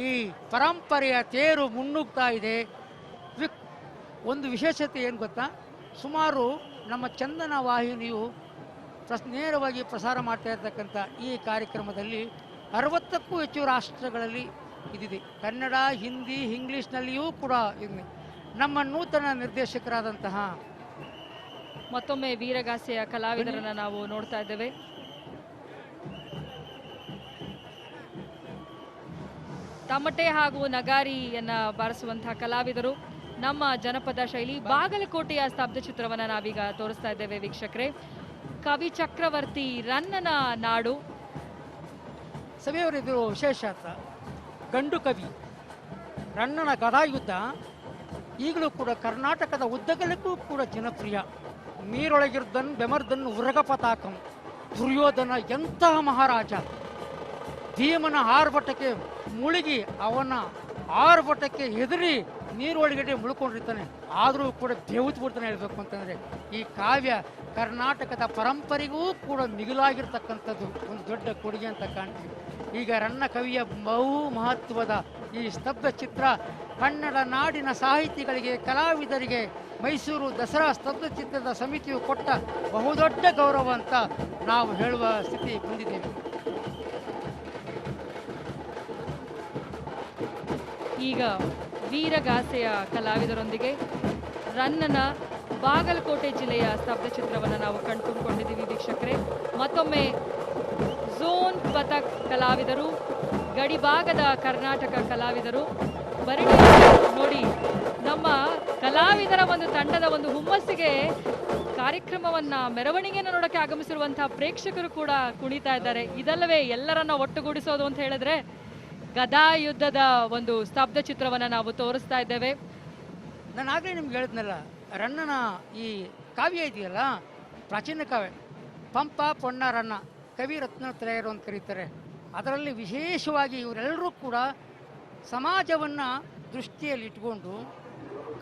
ಈ ಪರಂಪರೆಯ ತೇರು ಮುನ್ನುಗ್ತಾ ಇದೆ. ಒಂದು ವಿಶೇಷತೆ ಏನು ಗೊತ್ತಾ? ಸುಮಾರು ನಮ್ಮ ಚಂದನ ವಾಹಿನಿಯು ನೇರವಾಗಿ ಪ್ರಸಾರ ಮಾಡ್ತಾ ಇರ್ತಕ್ಕಂಥ ಈ ಕಾರ್ಯಕ್ರಮದಲ್ಲಿ 60ಕ್ಕೂ ಹೆಚ್ಚು ರಾಷ್ಟ್ರಗಳಲ್ಲಿ ಇದಿದೆ. ಕನ್ನಡ, ಹಿಂದಿ, ಇಂಗ್ಲೀಷ್ನಲ್ಲಿಯೂ ಕೂಡ ಇದೆ. ನಮ್ಮ ನೂತನ ನಿರ್ದೇಶಕರಾದಂತಹ ಮತ್ತೊಮ್ಮೆ ವೀರಗಾಸೆಯ ಕಲಾವಿದರನ್ನ ನಾವು ನೋಡ್ತಾ ಇದ್ದೇವೆ. ತಮಟೆ ಹಾಗೂ ನಗಾರಿಯನ್ನ ಬಾರಿಸುವಂತಹ ಕಲಾವಿದರು. ನಮ್ಮ ಜನಪದ ಶೈಲಿ ಬಾಗಲಕೋಟೆಯ ಸ್ತಬ್ಧ ಚಿತ್ರವನ್ನ ನಾವೀಗ ತೋರಿಸ್ತಾ ಇದ್ದೇವೆ ವೀಕ್ಷಕರೇ. ಕವಿ ಚಕ್ರವರ್ತಿ ರನ್ನನ ನಾಡು. ಸಭೆಯವರು ಇದು ವಿಶೇಷ. ಗಂಡು ಕವಿ ರನ್ನನ ಗದಾಯುದ್ಧ ಈಗಲೂ ಕೂಡ ಕರ್ನಾಟಕದ ಉದ್ದಗಲಕ್ಕೂ ಕೂಡ ಜನಪ್ರಿಯ. ನೀರೊಳಗಿರ್ದನ್ ಬೆಮರ್ದನ್ ಉರಗ ಪತಾಕಂ, ದುರ್ಯೋಧನ ಎಂತಹ ಮಹಾರಾಜ, ಭೀಮನ ಆರ್ಭಟಕ್ಕೆ ಮುಳುಗಿ ಅವನ ಆರ್ಭಟಕ್ಕೆ ಹೆದರಿ ನೀರೊಳಗಡೆ ಮುಳ್ಕೊಂಡಿರ್ತಾನೆ, ಆದರೂ ಕೂಡ ಬೆವುತು ಬಿಡ್ತಾನೆ. ಹೇಳಬೇಕು ಅಂತಂದರೆ ಈ ಕಾವ್ಯ ಕರ್ನಾಟಕದ ಪರಂಪರೆಗೂ ಕೂಡ ಮಿಗಿಲಾಗಿರ್ತಕ್ಕಂಥದ್ದು ಒಂದು ದೊಡ್ಡ ಕೊಡುಗೆ ಅಂತ ಕಾಣ್ತೀವಿ. ಈಗ ರನ್ನ ಕವಿಯ ಬಹು ಮಹತ್ವದ ಈ ಸ್ತಬ್ಧ ಚಿತ್ರ ಕನ್ನಡ ನಾಡಿನ ಸಾಹಿತಿಗಳಿಗೆ, ಕಲಾವಿದರಿಗೆ ಮೈಸೂರು ದಸರಾ ಸ್ತಬ್ಧ ಚಿತ್ರದ ಸಮಿತಿಯು ಕೊಟ್ಟ ಬಹುದೊಡ್ಡ ಗೌರವ ಅಂತ ನಾವು ಹೇಳುವ ಸ್ಥಿತಿ ಬಂದಿದ್ದೇವೆ. ಈಗ ವೀರಗಾಸೆಯ ಕಲಾವಿದರೊಂದಿಗೆ ರನ್ನನ ಬಾಗಲಕೋಟೆ ಜಿಲ್ಲೆಯ ಸ್ತಬ್ಧ ಚಿತ್ರವನ್ನು ನಾವು ಕಣ್ತುಂಬಿಕೊಂಡಿದ್ದೀವಿ ವೀಕ್ಷಕರೇ. ಮತ್ತೊಮ್ಮೆ ಝೋನ್ ಪಥಕ್ ಕಲಾವಿದರು, ಗಡಿಭಾಗದ ಕರ್ನಾಟಕ ಕಲಾವಿದರು ಬರಡಿ ನೋಡಿ. ನಮ್ಮ ಕಲಾವಿದರ ಒಂದು ತಂಡದ ಒಂದು ಹುಮ್ಮಸ್ಸಿಗೆ ಕಾರ್ಯಕ್ರಮವನ್ನ, ಮೆರವಣಿಗೆಯನ್ನು ನೋಡಕ್ಕೆ ಆಗಮಿಸಿರುವಂತಹ ಪ್ರೇಕ್ಷಕರು ಕೂಡ ಕುಣಿತಾ ಇದ್ದಾರೆ. ಇದಲ್ಲವೇ ಎಲ್ಲರನ್ನ ಒಟ್ಟುಗೂಡಿಸೋದು ಅಂತ ಹೇಳಿದ್ರೆ ಗದಾ ಯುದ್ಧದ ಒಂದು ಸ್ತಬ್ಧ ಚಿತ್ರವನ್ನ ನಾವು ತೋರಿಸ್ತಾ ಇದ್ದೇವೆ. ನಾನು ಆಗಲೇ ನಿಮ್ಗೆ ಹೇಳಿದ್ನಲ್ಲ, ರನ್ನನ ಈ ಕಾವ್ಯ ಇದೆಯಲ್ಲ, ಪ್ರಾಚೀನ ಕಾವ್ಯ, ಪಂಪ, ಪೊನ್ನ, ರನ್ನ ಕವಿ ರತ್ನತ್ರಯರು ಅಂತ ಕರೀತಾರೆ. ಅದರಲ್ಲಿ ವಿಶೇಷವಾಗಿ ಇವರೆಲ್ಲರೂ ಕೂಡ ಸಮಾಜವನ್ನು ದೃಷ್ಟಿಯಲ್ಲಿ ಇಟ್ಕೊಂಡು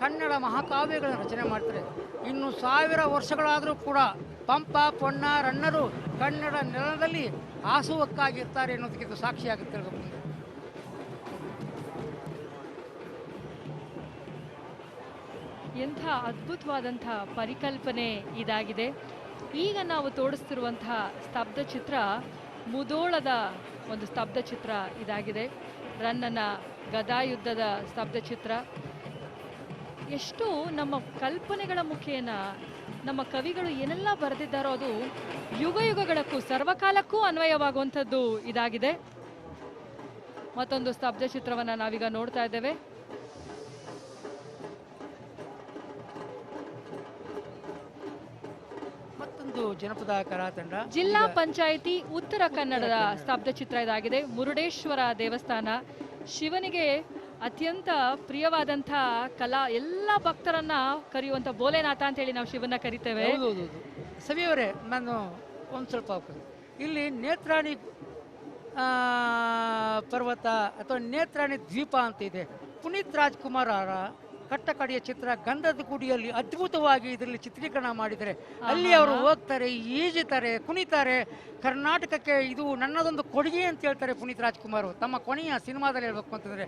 ಕನ್ನಡ ಮಹಾಕಾವ್ಯಗಳನ್ನು ರಚನೆ ಮಾಡ್ತಾರೆ. ಇನ್ನು 1000 ವರ್ಷಗಳಾದರೂ ಕೂಡ ಪಂಪ, ಪೊನ್ನ, ರನ್ನರು ಕನ್ನಡ ನೆಲದಲ್ಲಿ ಹಾಸುವಕ್ಕಾಗಿರ್ತಾರೆ ಅನ್ನೋದಕ್ಕೆ ಇದು ಸಾಕ್ಷಿಯಾಗುತ್ತೆ. ಎಂಥ ಅದ್ಭುತವಾದಂಥ ಪರಿಕಲ್ಪನೆ ಇದಾಗಿದೆ. ಈಗ ನಾವು ತೋರಿಸ್ತಿರುವಂತಹ ಸ್ತಬ್ಧ ಚಿತ್ರ ಮುದೋಳದ ಒಂದು ಸ್ತಬ್ಧ ಚಿತ್ರ ಇದಾಗಿದೆ. ರನ್ನನ ಗದಾಯುದ್ಧದ ಸ್ತಬ್ಧ ಚಿತ್ರ. ಎಷ್ಟು ನಮ್ಮ ಕಲ್ಪನೆಗಳ ಮುಖೇನ ನಮ್ಮ ಕವಿಗಳು ಏನೆಲ್ಲ ಬರೆದಿದ್ದಾರೋ ಅದು ಯುಗ ಯುಗಗಳಕ್ಕೂ ಸರ್ವಕಾಲಕ್ಕೂ ಅನ್ವಯವಾಗುವಂಥದ್ದು ಇದಾಗಿದೆ. ಮತ್ತೊಂದು ಸ್ತಬ್ಧ ಚಿತ್ರವನ್ನ ನಾವೀಗ ನೋಡ್ತಾ ಇದ್ದೇವೆ. ಮತ್ತೊಂದು ಜನಪದ ಕಲಾ ತಂಡ ಜಿಲ್ಲಾ ಪಂಚಾಯಿತಿ ಉತ್ತರ ಕನ್ನಡದ ಸ್ತಬ್ಧ ಚಿತ್ರ ಇದಾಗಿದೆ. ಮುರುಡೇಶ್ವರ ದೇವಸ್ಥಾನ, ಶಿವನಿಗೆ ಅತ್ಯಂತ ಪ್ರಿಯವಾದಂಥ ಎಲ್ಲ ಭಕ್ತರನ್ನ ಕರೆಯುವಂಥ ಬೋಲೆನಾಥ ಅಂತ ಹೇಳಿ ನಾವು ಶಿವನ ಕರಿತೇವೆ. ಸವಿಯವರೇ, ನಾನು ಒಂದು ಸ್ವಲ್ಪ ಇಲ್ಲಿ ನೇತ್ರಾಣಿ ಪರ್ವತ ಅಥವಾ ನೇತ್ರಾಣಿ ದ್ವೀಪ ಅಂತ ಇದೆ. ಪುನೀತ್ ರಾಜ್ಕುಮಾರ್ ಅವರ ಕಟ್ಟಕಡೆಯ ಚಿತ್ರ ಗಂಧದ ಗುಡಿಯಲ್ಲಿ ಅದ್ಭುತವಾಗಿ ಇದರಲ್ಲಿ ಚಿತ್ರೀಕರಣ ಮಾಡಿದರೆ ಅಲ್ಲಿ ಅವರು ಹೋಗ್ತಾರೆ, ಈಜುತ್ತಾರೆ, ಕುಣಿತಾರೆ. ಕರ್ನಾಟಕಕ್ಕೆ ಇದು ನನ್ನದೊಂದು ಕೊಡುಗೆ ಅಂತ ಹೇಳ್ತಾರೆ ಪುನೀತ್ ರಾಜ್ಕುಮಾರ್ ತಮ್ಮ ಕೊನೆಯ ಸಿನಿಮಾದಲ್ಲಿ ಹೇಳ್ಬೇಕು ಅಂತಂದ್ರೆ.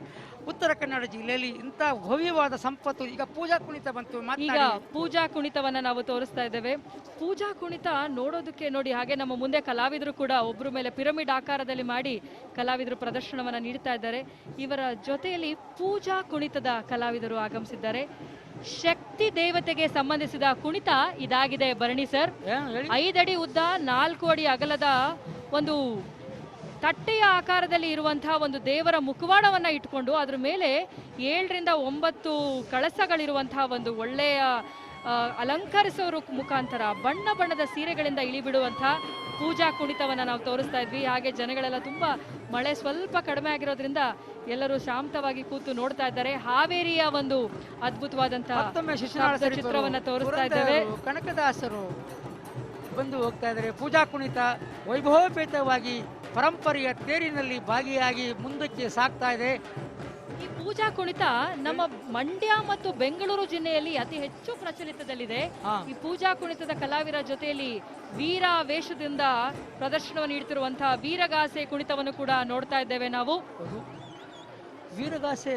ಉತ್ತರ ಕನ್ನಡ ಜಿಲ್ಲೆಯಲ್ಲಿ ಇಂಥ ಭವ್ಯವಾದ ಸಂಪತ್ತು. ಈಗ ಪೂಜಾ ಕುಣಿತ ಬಂತು. ಈಗ ಪೂಜಾ ಕುಣಿತವನ್ನ ನಾವು ತೋರಿಸ್ತಾ ಇದ್ದೇವೆ. ಪೂಜಾ ಕುಣಿತ ನೋಡೋದಕ್ಕೆ ನೋಡಿ, ಹಾಗೆ ನಮ್ಮ ಮುಂದೆ ಕಲಾವಿದರು ಕೂಡ ಒಬ್ಬರ ಮೇಲೆ ಪಿರಮಿಡ್ ಆಕಾರದಲ್ಲಿ ಮಾಡಿ ಕಲಾವಿದರು ಪ್ರದರ್ಶನವನ್ನ ನೀಡ್ತಾ ಇದ್ದಾರೆ. ಇವರ ಜೊತೆಯಲ್ಲಿ ಪೂಜಾ ಕುಣಿತದ ಕಲಾವಿದರು ಆಗಮಿಸಿದ್ದಾರೆ. ಶಕ್ತಿ ದೇವತೆಗೆ ಸಂಬಂಧಿಸಿದ ಕುಣಿತ ಇದಾಗಿದೆ ಭರಣಿ ಸರ್. 5 ಅಡಿ ಉದ್ದ 4 ಅಡಿ ಅಗಲದ ಒಂದು ತಟ್ಟೆಯ ಆಕಾರದಲ್ಲಿ ಇರುವಂತಹ ಒಂದು ದೇವರ ಮುಖವಾಡವನ್ನ ಇಟ್ಕೊಂಡು ಅದ್ರ ಮೇಲೆ 7 ರಿಂದ 9 ಕಳಸಗಳಿರುವಂತಹ ಒಂದು ಒಳ್ಳೆಯ ಅಲಂಕರಿಸೋರ ಮುಖಾಂತರ ಬಣ್ಣ ಬಣ್ಣದ ಸೀರೆಗಳಿಂದ ಇಳಿಬಿಡುವಂತಹ ಪೂಜಾ ಕುಣಿತವನ್ನ ನಾವು ತೋರಿಸ್ತಾ ಇದ್ವಿ. ಹಾಗೆ ಜನಗಳೆಲ್ಲ ತುಂಬಾ ಮಳೆ ಸ್ವಲ್ಪ ಕಡಿಮೆ ಆಗಿರೋದ್ರಿಂದ ಎಲ್ಲರೂ ಶಾಂತವಾಗಿ ಕೂತು ನೋಡ್ತಾ ಇದ್ದಾರೆ. ಹಾವೇರಿಯ ಒಂದು ಅದ್ಭುತವಾದಂತಹ ಚಿತ್ರವನ್ನ ತೋರಿಸ್ತಾ ಇದ್ದೇವೆ. ಕನಕದಾಸರು ಬಂದು ಹೋಗ್ತಾ ಇದ್ದಾರೆ. ಪೂಜಾ ಕುಣಿತ ವೈಭವೋಪೇತವಾಗಿ ಪರಂಪರೆಯ ತೇರಿನಲ್ಲಿ ಭಾಗಿಯಾಗಿ ಮುಂದಕ್ಕೆ ಸಾಗ್ತಾ ಇದೆ. ಈ ಪೂಜಾ ಕುಣಿತ ನಮ್ಮ ಮಂಡ್ಯ ಮತ್ತು ಬೆಂಗಳೂರು ಜಿಲ್ಲೆಯಲ್ಲಿ ಅತಿ ಹೆಚ್ಚು ಪ್ರಚಲಿತದಲ್ಲಿದೆ. ಈ ಪೂಜಾ ಕುಣಿತದ ಕಲಾವಿದರ ಜೊತೆಯಲ್ಲಿ ವೀರ ವೇಷದಿಂದ ಪ್ರದರ್ಶನವನ್ನು ನೀಡುತ್ತಿರುವಂತಹ ವೀರಗಾಸೆ ಕುಣಿತವನ್ನು ಕೂಡ ನೋಡ್ತಾ ಇದ್ದೇವೆ ನಾವು. ವೀರಗಾಸೆ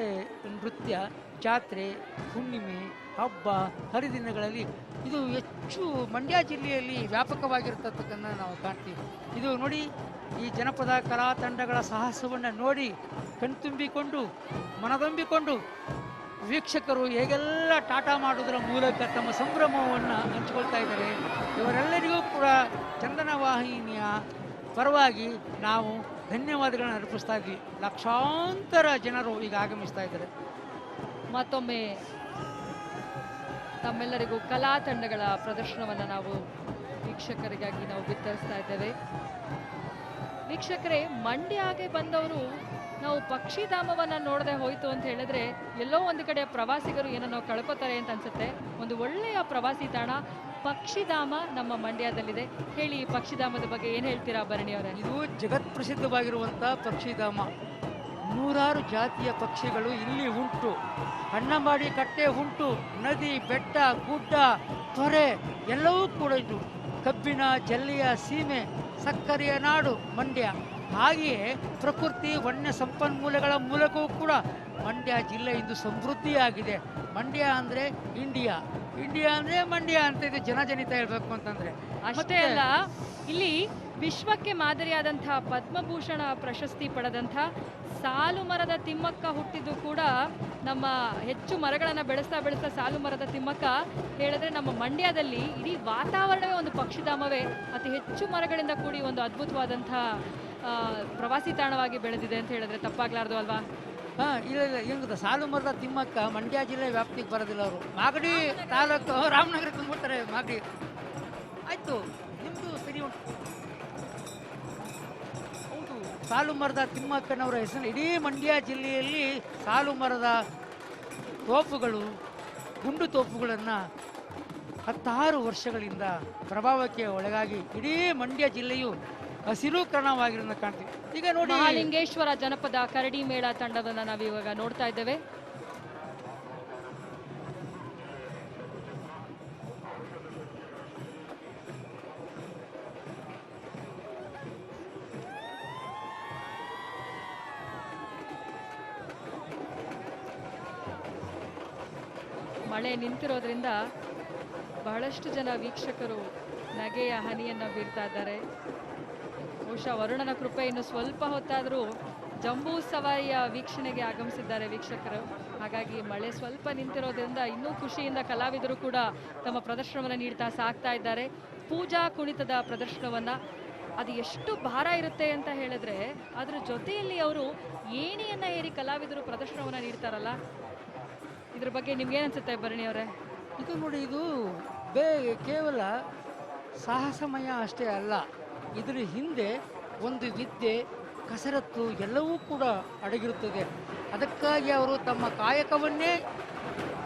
ನೃತ್ಯ ಜಾತ್ರೆ, ಹುಣ್ಣಿಮೆ, ಹಬ್ಬ, ಹರಿದಿನಗಳಲ್ಲಿ ಇದು ಹೆಚ್ಚು ಮಂಡ್ಯ ಜಿಲ್ಲೆಯಲ್ಲಿ ವ್ಯಾಪಕವಾಗಿರ್ತಕ್ಕಂಥ ನಾವು ಕಾಣ್ತೀವಿ. ಇದು ನೋಡಿ, ಈ ಜನಪದ ಕಲಾ ತಂಡಗಳ ಸಾಹಸವನ್ನು ನೋಡಿ ಕಣ್ತುಂಬಿಕೊಂಡು ಮನದಂಬಿಕೊಂಡು ವೀಕ್ಷಕರು ಹೇಗೆಲ್ಲ ಟಾಟಾ ಮಾಡುವುದರ ಮೂಲಕ ತಮ್ಮ ಸಂಭ್ರಮವನ್ನು ಹಂಚಿಕೊಳ್ತಾ ಇದ್ದಾರೆ. ಇವರೆಲ್ಲರಿಗೂ ಕೂಡ ಚಂದನ ವಾಹಿನಿಯ ಪರವಾಗಿ ನಾವು ಧನ್ಯವಾದಗಳನ್ನು ಅರ್ಪಿಸ್ತಾ ಇದ್ವಿ. ಲಕ್ಷಾಂತರ ಜನರು ಈಗ ಆಗಮಿಸ್ತಾ ಇದ್ದಾರೆ. ಮತ್ತೊಮ್ಮೆ ತಮ್ಮೆಲ್ಲರಿಗೂ ಕಲಾ ತಂಡಗಳ ಪ್ರದರ್ಶನವನ್ನು ನಾವು ವೀಕ್ಷಕರಿಗಾಗಿ ನಾವು ಬಿತ್ತರಿಸ್ತಾ ಇದ್ದೇವೆ. ವೀಕ್ಷಕರೇ, ಮಂಡ್ಯಗೆ ಬಂದವರು ನಾವು ಪಕ್ಷಿಧಾಮವನ್ನ ನೋಡದೆ ಹೋಯ್ತು ಅಂತ ಹೇಳಿದ್ರೆ ಎಲ್ಲೋ ಒಂದು ಕಡೆ ಪ್ರವಾಸಿಗರು ಏನೋ ಕಳ್ಕೊತಾರೆ ಅಂತ ಅನ್ಸುತ್ತೆ. ಒಂದು ಒಳ್ಳೆಯ ಪ್ರವಾಸಿ ತಾಣ ಪಕ್ಷಿಧಾಮ ನಮ್ಮ ಮಂಡ್ಯದಲ್ಲಿದೆ. ಹೇಳಿ, ಪಕ್ಷಿಧಾಮದ ಬಗ್ಗೆ ಏನು ಹೇಳ್ತೀರಾ ಭರಣಿ ಅವರೇ? ಇದು ಜಗತ್ ಪ್ರಸಿದ್ಧವಾಗಿರುವಂಥ ಪಕ್ಷಿಧಾಮ. 100 ಜಾತಿಯ ಪಕ್ಷಿಗಳು ಇಲ್ಲಿ ಉಂಟು. ಕಣ್ಣಂಬಾಡಿ ಕಟ್ಟೆ ಉಂಟು. ನದಿ, ಬೆಟ್ಟ, ಗುಡ್ಡ, ತೊರೆ ಎಲ್ಲವೂ ಕೂಡ ಇದು. ಕಬ್ಬಿನ ಜಲ್ಲಿಯ ಸೀಮೆ, ಸಕ್ಕರೆಯ ನಾಡು ಮಂಡ್ಯ. ಹಾಗೆಯೇ ಪ್ರಕೃತಿ ವನ್ಯ ಸಂಪನ್ಮೂಲಗಳ ಮೂಲಕವೂ ಕೂಡ ಮಂಡ್ಯ ಜಿಲ್ಲೆ ಇಂದು ಸಮೃದ್ಧಿಯಾಗಿದೆ. ಮಂಡ್ಯ ಅಂದರೆ ಇಂಡಿಯಾ, ಇಂಡಿಯಾ ಅಂದರೆ ಮಂಡ್ಯ ಅಂತ ಇದು ಜನಜನಿತ ಹೇಳ್ಬೇಕು ಅಂತಂದ್ರೆ. ಅಷ್ಟೇ ಅಲ್ಲ, ಇಲ್ಲಿ ವಿಶ್ವಕ್ಕೆ ಮಾದರಿಯಾದಂತಹ ಪದ್ಮಭೂಷಣ ಪ್ರಶಸ್ತಿ ಪಡೆದಂಥ ಸಾಲು ಮರದ ತಿಮ್ಮಕ್ಕ ಹುಟ್ಟಿದ್ದು ಕೂಡ ನಮ್ಮ ಹೆಚ್ಚು ಮರಗಳನ್ನು ಬೆಳೆಸ್ತಾ ಸಾಲು ಮರದ ತಿಮ್ಮಕ್ಕ ಹೇಳಿದ್ರೆ ನಮ್ಮ ಮಂಡ್ಯದಲ್ಲಿ ಇಡೀ ವಾತಾವರಣವೇ ಒಂದು ಪಕ್ಷಿಧಾಮವೇ. ಅತಿ ಹೆಚ್ಚು ಮರಗಳಿಂದ ಕೂಡಿ ಒಂದು ಅದ್ಭುತವಾದಂಥ ಪ್ರವಾಸಿ ತಾಣವಾಗಿ ಬೆಳೆದಿದೆ ಅಂತ ಹೇಳಿದ್ರೆ ತಪ್ಪಾಗ್ಲಾರ್ದು ಅಲ್ವಾ? ಇಲ್ಲ, ಹೆಂಗದ ಸಾಲು ಮರದ ತಿಮ್ಮಕ್ಕ ಮಂಡ್ಯ ಜಿಲ್ಲೆ ವ್ಯಾಪ್ತಿಗೆ ಬರೋದಿಲ್ಲ. ಅವರು ಮಾಗಡಿ ತಾಲೂಕು ರಾಮನಗರಕ್ಕೆ ಬಂದ್ಬಿಡ್ತಾರೆ. ಮಾಗಡಿ ಆಯ್ತು, ನಿಮ್ದು ಸರಿ ಉಂಟು. ಹೌದು, ಸಾಲು ಮರದ ತಿಮ್ಮಕ್ಕನವರ ಹೆಸರು ಇಡೀ ಮಂಡ್ಯ ಜಿಲ್ಲೆಯಲ್ಲಿ ಸಾಲು ಮರದ ತೋಪುಗಳು, ಗುಂಡು ತೋಪುಗಳನ್ನು 16 ವರ್ಷಗಳಿಂದ ಪ್ರಭಾವಕ್ಕೆ ಒಳಗಾಗಿ ಇಡೀ ಮಂಡ್ಯ ಜಿಲ್ಲೆಯು ಹಸಿರುಕರಣವಾಗಿರೋದನ್ನ ಕಾಣ್ತೀವಿ. ಈಗ ನೋಡಿ, ಮಹಾಲಿಂಗೇಶ್ವರ ಜನಪದ ಕರಡಿ ಮೇಳ ತಂಡವನ್ನು ನಾವಿವಾಗ ನೋಡ್ತಾ ಇದ್ದೇವೆ. ಮಳೆ ನಿಂತಿರೋದ್ರಿಂದ ಬಹಳಷ್ಟು ಜನ ವೀಕ್ಷಕರು ನಗೆಯ ಹನಿಯನ್ನು ಬೀರ್ತಾ ಇದ್ದಾರೆ. ಬಹುಶಃ ವರುಣನ ಕೃಪೆ ಇನ್ನು ಸ್ವಲ್ಪ ಹೊತ್ತಾದರೂ ಜಂಬೂ ಸವಾರಿಯ ವೀಕ್ಷಣೆಗೆ ಆಗಮಿಸಿದ್ದಾರೆ ವೀಕ್ಷಕರು. ಹಾಗಾಗಿ ಮಳೆ ಸ್ವಲ್ಪ ನಿಂತಿರೋದ್ರಿಂದ ಇನ್ನೂ ಖುಷಿಯಿಂದ ಕಲಾವಿದರು ಕೂಡ ತಮ್ಮ ಪ್ರದರ್ಶನವನ್ನು ನೀಡ್ತಾ ಸಾಕ್ತಾ ಇದ್ದಾರೆ. ಪೂಜಾ ಕುಣಿತದ ಪ್ರದರ್ಶನವನ್ನ, ಅದು ಎಷ್ಟು ಭಾರ ಇರುತ್ತೆ ಅಂತ ಹೇಳಿದ್ರೆ ಅದ್ರ ಜೊತೆಯಲ್ಲಿ ಅವರು ಏಣಿಯನ್ನ ಏರಿ ಕಲಾವಿದರು ಪ್ರದರ್ಶನವನ್ನ ನೀಡ್ತಾರಲ್ಲ, ಇದ್ರ ಬಗ್ಗೆ ನಿಮ್ಗೆ ಏನನ್ಸುತ್ತೆ ಭರಣಿ ಅವರೇ? ಇದು ನೋಡಿ, ಇದು ಕೇವಲ ಸಾಹಸಮಯ ಅಷ್ಟೇ ಅಲ್ಲ, ಇದರ ಹಿಂದೆ ಒಂದು ವಿದ್ಯೆ, ಕಸರತ್ತು ಎಲ್ಲವೂ ಕೂಡ ಅಡಗಿರುತ್ತದೆ. ಅದಕ್ಕಾಗಿ ಅವರು ತಮ್ಮ ಕಾಯಕವನ್ನೇ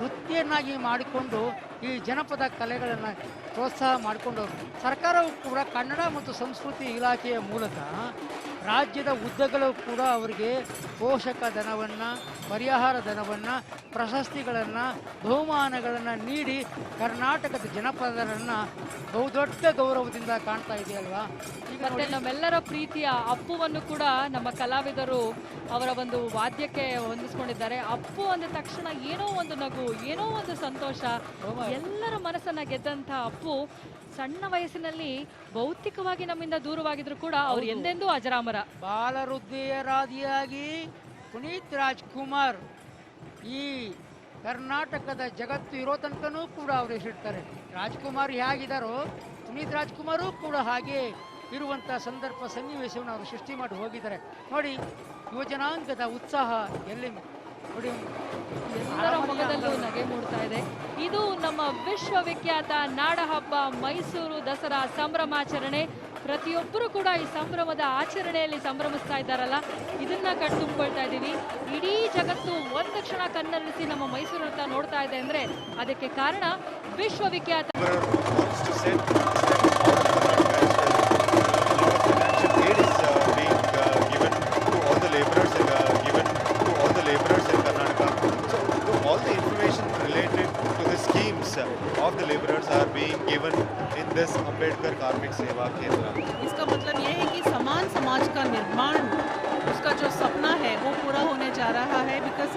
ವೃತ್ತಿಯನ್ನಾಗಿ ಮಾಡಿಕೊಂಡು ಈ ಜನಪದ ಕಲೆಗಳನ್ನು ಪ್ರೋತ್ಸಾಹ ಮಾಡಿಕೊಂಡವರು. ಸರ್ಕಾರವು ಕೂಡ ಕನ್ನಡ ಮತ್ತು ಸಂಸ್ಕೃತಿ ಇಲಾಖೆಯ ಮೂಲಕ ರಾಜ್ಯದ ಉದ್ದಗಲೂ ಕೂಡ ಅವರಿಗೆ ಪೋಷಕ ಧನವನ್ನು, ಪರಿಹಾರ ಧನವನ್ನು, ಪ್ರಶಸ್ತಿಗಳನ್ನು, ಬಹುಮಾನಗಳನ್ನು ನೀಡಿ ಕರ್ನಾಟಕದ ಜನಪದರನ್ನು ಬಹುದೊಡ್ಡ ಗೌರವದಿಂದ ಕಾಣ್ತಾ ಇದೆಯಲ್ವಾ. ಮತ್ತೆ ನಮ್ಮೆಲ್ಲರ ಪ್ರೀತಿಯ ಅಪ್ಪುವನ್ನು ಕೂಡ ನಮ್ಮ ಕಲಾವಿದರು ಅವರ ಒಂದು ವಾದ್ಯಕ್ಕೆ ಹೊಂದಿಸ್ಕೊಂಡಿದ್ದಾರೆ. ಅಪ್ಪು ಅಂದ ತಕ್ಷಣ ಏನೋ ಒಂದು ನಗು, ಏನೋ ಒಂದು ಸಂತೋಷ, ಎಲ್ಲರ ಮನಸ್ಸನ್ನ ಗೆದ್ದಂತ ಅಪ್ಪು ಸಣ್ಣ ವಯಸ್ಸಿನಲ್ಲಿ ಭೌತಿಕವಾಗಿ ನಮ್ಮಿಂದ ದೂರವಾಗಿದ್ರು ಕೂಡ ಅವ್ರು ಎಂದೆಂದೂ ಅಜರಾಮರ. ಬಾಲಹೃದಯರಾದಿಯಾಗಿ ಪುನೀತ್ ರಾಜ್ಕುಮಾರ್ ಈ ಕರ್ನಾಟಕದ ಜಗತ್ತು ಇರೋ ತನಕನೂ ಕೂಡ ಅವರು ಹೆಸರಿಡ್ತಾರೆ. ರಾಜ್ಕುಮಾರ್ ಹೇಗಿದ್ದಾರೋ ಪುನೀತ್ ರಾಜ್ಕುಮಾರೂ ಕೂಡ ಹಾಗೆ ಇರುವಂಥ ಸಂದರ್ಭ ಸನ್ನಿವೇಶವನ್ನು ಅವರು ಸೃಷ್ಟಿ ಮಾಡಿ ಹೋಗಿದ್ದಾರೆ. ನೋಡಿ, ಯುವಜನಾಂಗದ ಉತ್ಸಾಹ ಎಲ್ಲಿ ನೋಡಿ, ಎಲ್ಲರ ಮುಖದಲ್ಲೂ ನಗೆ ಮೂಡ್ತಾ ಇದೆ. ಇದು ನಮ್ಮ ವಿಶ್ವವಿಖ್ಯಾತ ನಾಡಹಬ್ಬ ಮೈಸೂರು ದಸರಾ ಸಂಭ್ರಮಾಚರಣೆ. ಪ್ರತಿಯೊಬ್ಬರು ಕೂಡ ಈ ಸಂಭ್ರಮದ ಆಚರಣೆಯಲ್ಲಿ ಸಂಭ್ರಮಿಸ್ತಾ ಇದ್ದಾರಲ್ಲ, ಇದನ್ನ ಕಣ್ತುಂಬಿಕೊಳ್ತಾ ಇದ್ದೀವಿ. ಇಡೀ ಜಗತ್ತು ಒಂದು ಕ್ಷಣ ಕಣ್ಣರಿಸಿ ನಮ್ಮ ಮೈಸೂರನ್ನ ನೋಡ್ತಾ ಇದೆ ಅಂದ್ರೆ ಅದಕ್ಕೆ ಕಾರಣ ವಿಶ್ವವಿಖ್ಯಾತ of the laborers are being given in this Ambedkar Karmik Seva Kendra. इसका मतलब ये है कि समान समाज का निर्माण, उसका जो सपना है वो पूरा होने जा रहा है. बिकॉज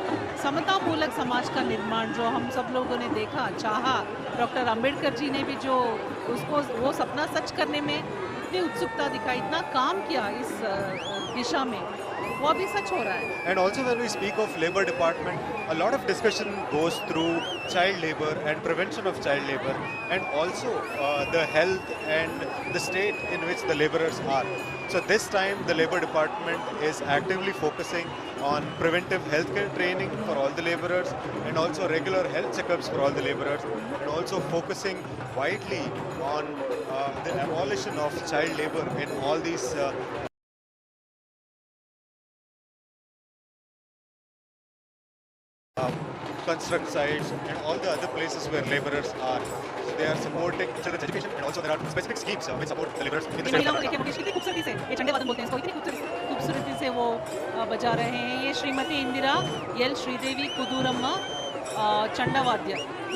समता मूलक समाज का निर्माण जो हम सब लोगों ने देखा, चाहा, डॉक्टर अंबेडकर जी ने भी जो उसको वो सपना सच करने में इतनी उत्सुकता दिखाई, इतना काम किया इस दिशा में, वो अभी सच हो रहा है. And also when we speak of labor department, a lot of discussion goes through child labor and prevention of child labor, and also the health and the state in which the laborers are. So this time the labor department is actively focusing on preventive healthcare training for all the laborers, and also regular health checkups for all the laborers, and also focusing widely on the abolition of child labor in all these construct sites and all the other places where laborers are. So they are supporting children's education, and also there are specific schemes which support the laborers in the state. महिलाओं को देखिए मुकेश, कितनी खूबसूरती से ये चंडे वादन बोलते हैं इसको, इतनी खूबसूरती से वो बजा रहे हैं. ये श्रीमती इंदिरा एल श्रीदेवी कुदूरम्मा चंडा वाद्य,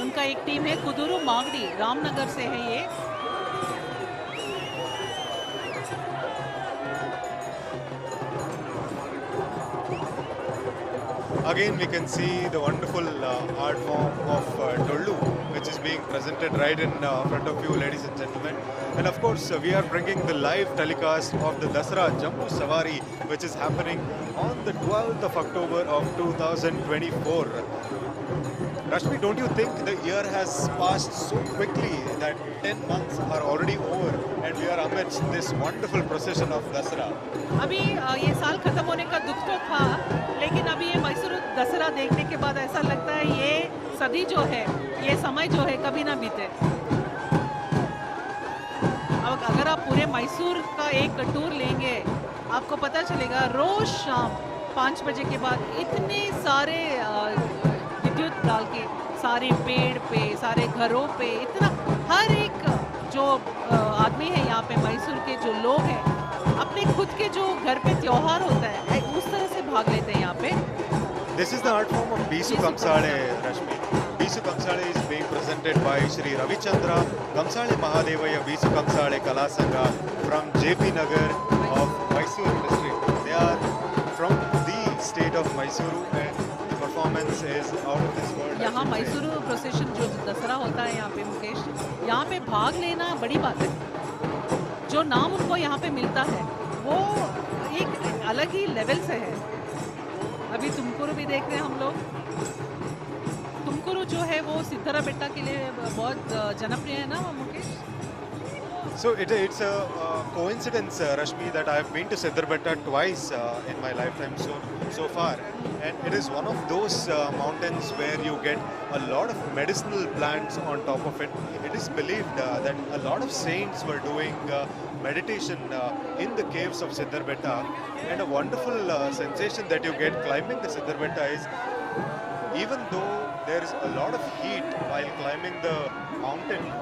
उनका एक टीम है कुदूरू मागडी, रामनगर से है ये. Again we can see the wonderful art form of Dollu, which is being presented right in front of you, ladies and gentlemen. And of course we are bringing the live telecast of the Dasara Jambu Savari, which is happening on the 12th of October of 2024. Rashmi, don't you think the year has passed so quickly that 10 months are already over and we are amidst this wonderful procession of Dasara? अभी ये साल खत्म होने का दुख तो था, लेकिन अभी ये मैसूर दसरा देखने के बाद ऐसा लगता है ये सदी जो है, ये समय जो है कभी ना बीते. अब अगर आप पूरे मैसूर का एक टूर लेंगे, आपको पता चलेगा रोज शाम 5 बजे के बाद इतने सारे विद्युत डाल के सारे पेड़ पे, सारे घरों पे, इतना हर एक जो आदमी है यहाँ पे मैसूर के जो लोग हैं, अपने खुद के जो घर पे त्योहार होता है उस तरह से भाग लेते हैं यहाँ पे. This is the art form of Bisu Kamsale, Rashmi. Bisu Kamsale is being presented by Shri Ravichandra Kamsale Mahadevaya Bisu Kamsale Kala Sangha from JP Nagar of Mysore district. They are from the state of Mysuru and performance is out of this world. यहाँ Mysore procession जो दसरा होता है यहाँ पे मुकेश, यहाँ पे भाग लेना बड़ी बात है। जो नाम उनको यहाँ पे मिलता है वो एक अलग ही लेवल से है। अभी तुमकुरु भी देख रहे हैं हम लोग। तुमकुरु जो है वो सिद्धरा बेट्टा के लिए बहुत जनप्रिय है ना Mukesh? So it's a coincidence, Rashmi, that I have been to Siddarbetta twice in my lifetime so far, and it is one of those mountains where you get a lot of medicinal plants on top of it. It is believed that a lot of saints were doing meditation in the caves of Siddarbetta, and a wonderful sensation that you get climbing the Siddarbetta is, even though there is a lot of heat while climbing the mountain,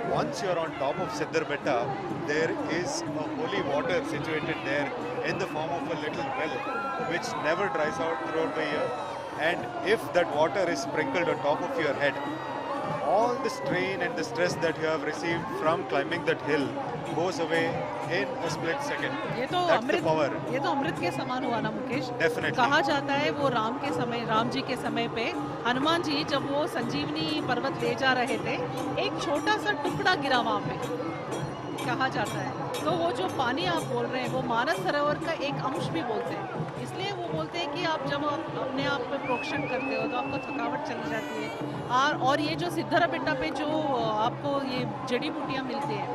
once you're on top of Siddarbetta, there is a holy water situated there in the form of a little well, which never dries out throughout the year. And if that water is sprinkled on top of your head, all the strain and the stress that you have received from climbing that hill goes away in a split second. ये तो That's the power. ये तो अमृत के समान हुआ ना Mukesh? Definitely. कहा जाता है वो राम जी के समय पे हनुमान जी जब वो संजीवनी पर्वत ले जा रहे थे, एक छोटा सा टुकड़ा गिरा वहाँ पे, कहा जाता है। तो वो जो पानी आप बोल रहे हैं वो मानस सरोवर का एक अंश भी बोलते हैं। इसलिए वो बोलते हैं कि आप जब अपने आप पे प्रोक्षण करते हो तो आपको थकावट चली जाती है। और ये जो सिद्धरा पे जो आपको ये जड़ी बूटियाँ मिलती हैं,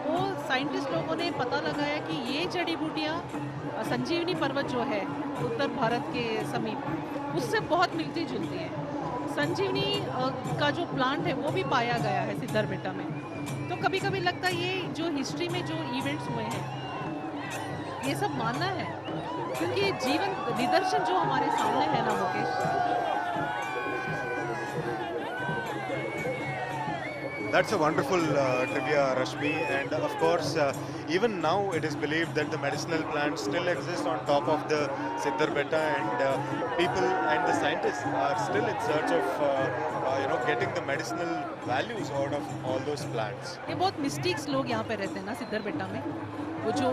वो साइंटिस्ट लोगों ने पता लगाया कि ये जड़ी बूटियाँ संजीवनी पर्वत जो है उत्तर भारत के समीप, उससे बहुत मिलती जुलती हैं। संजीवनी का जो प्लांट है वो भी पाया गया है सिद्धरबेट्टा में। तो कभी कभी लगता है ये जो हिस्ट्री में जो इवेंट्स हुए हैं ये सब मानना है, क्योंकि जीवन निदर्शन जो हमारे सामने है ना Mukesh. That's a wonderful trivia, Rashmi, and of course, even now it is believed that the medicinal plants still exist on top of the Siddarbetta, and people and the scientists are still in search of, getting the medicinal values out of all those plants. ये बहुत mystics लोग यहाँ पे रहते हैं ना सिद्धरबेट्टा में, वो जो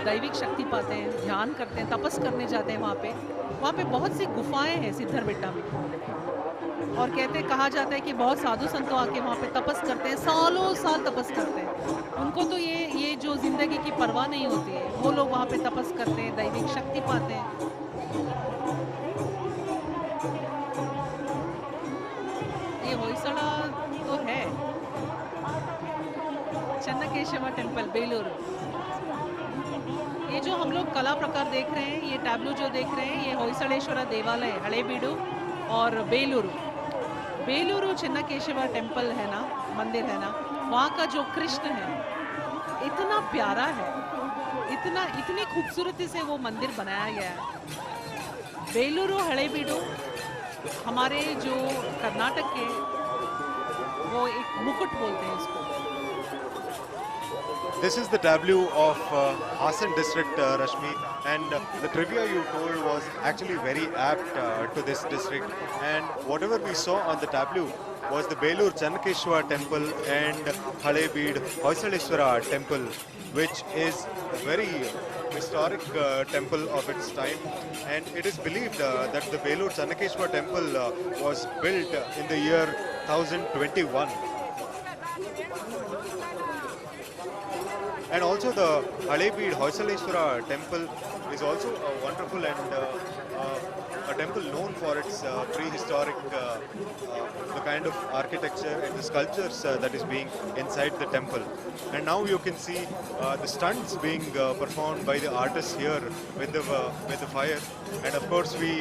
दैविक शक्ति पाते हैं, ध्यान करते हैं, तपस करने जाते हैं वहाँ पे बहुत सी गुफाएं हैं सिद्धरबेट्टा में। और कहा जाता है कि बहुत साधु संत आके वहाँ पे तपस करते हैं, सालों साल तपस करते हैं। उनको तो ये जो जिंदगी की परवाह नहीं होती है, वो लोग वहाँ पे तपस करते हैं, दैविक शक्ति पाते हैं। ये होयसड़ा तो है, चन्नकेशव टेम्पल बेलूर। ये जो हम लोग कला प्रकार देख रहे हैं, ये टैब्लो जो देख रहे हैं, ये होयसड़ेश्वर देवालय हलेबीडु और बेलूरू चन्नकेशव टेम्पल है ना, मंदिर है ना, वहाँ का जो कृष्ण है इतना प्यारा है, इतनी खूबसूरती से वो मंदिर बनाया गया है। बेलूरू हलेबीडु हमारे जो कर्नाटक के वो एक मुकुट बोलते हैं इसको। This is the tableau of Hassan district, Rashmi, and the trivia you told was actually very apt to this district. And whatever we saw on the tableau was the Belur Channakeshwar temple and Halebeed Hoysaleshwara temple, which is a very historic temple of its time. And it is believed that the Belur Channakeshwar temple was built in the year 1021. And also the Halebeed Hoysaleshwara temple is also a wonderful and a temple known for its prehistoric, the kind of architecture and the sculptures that is being inside the temple. And now you can see the stunts being performed by the artists here with the fire. And of course we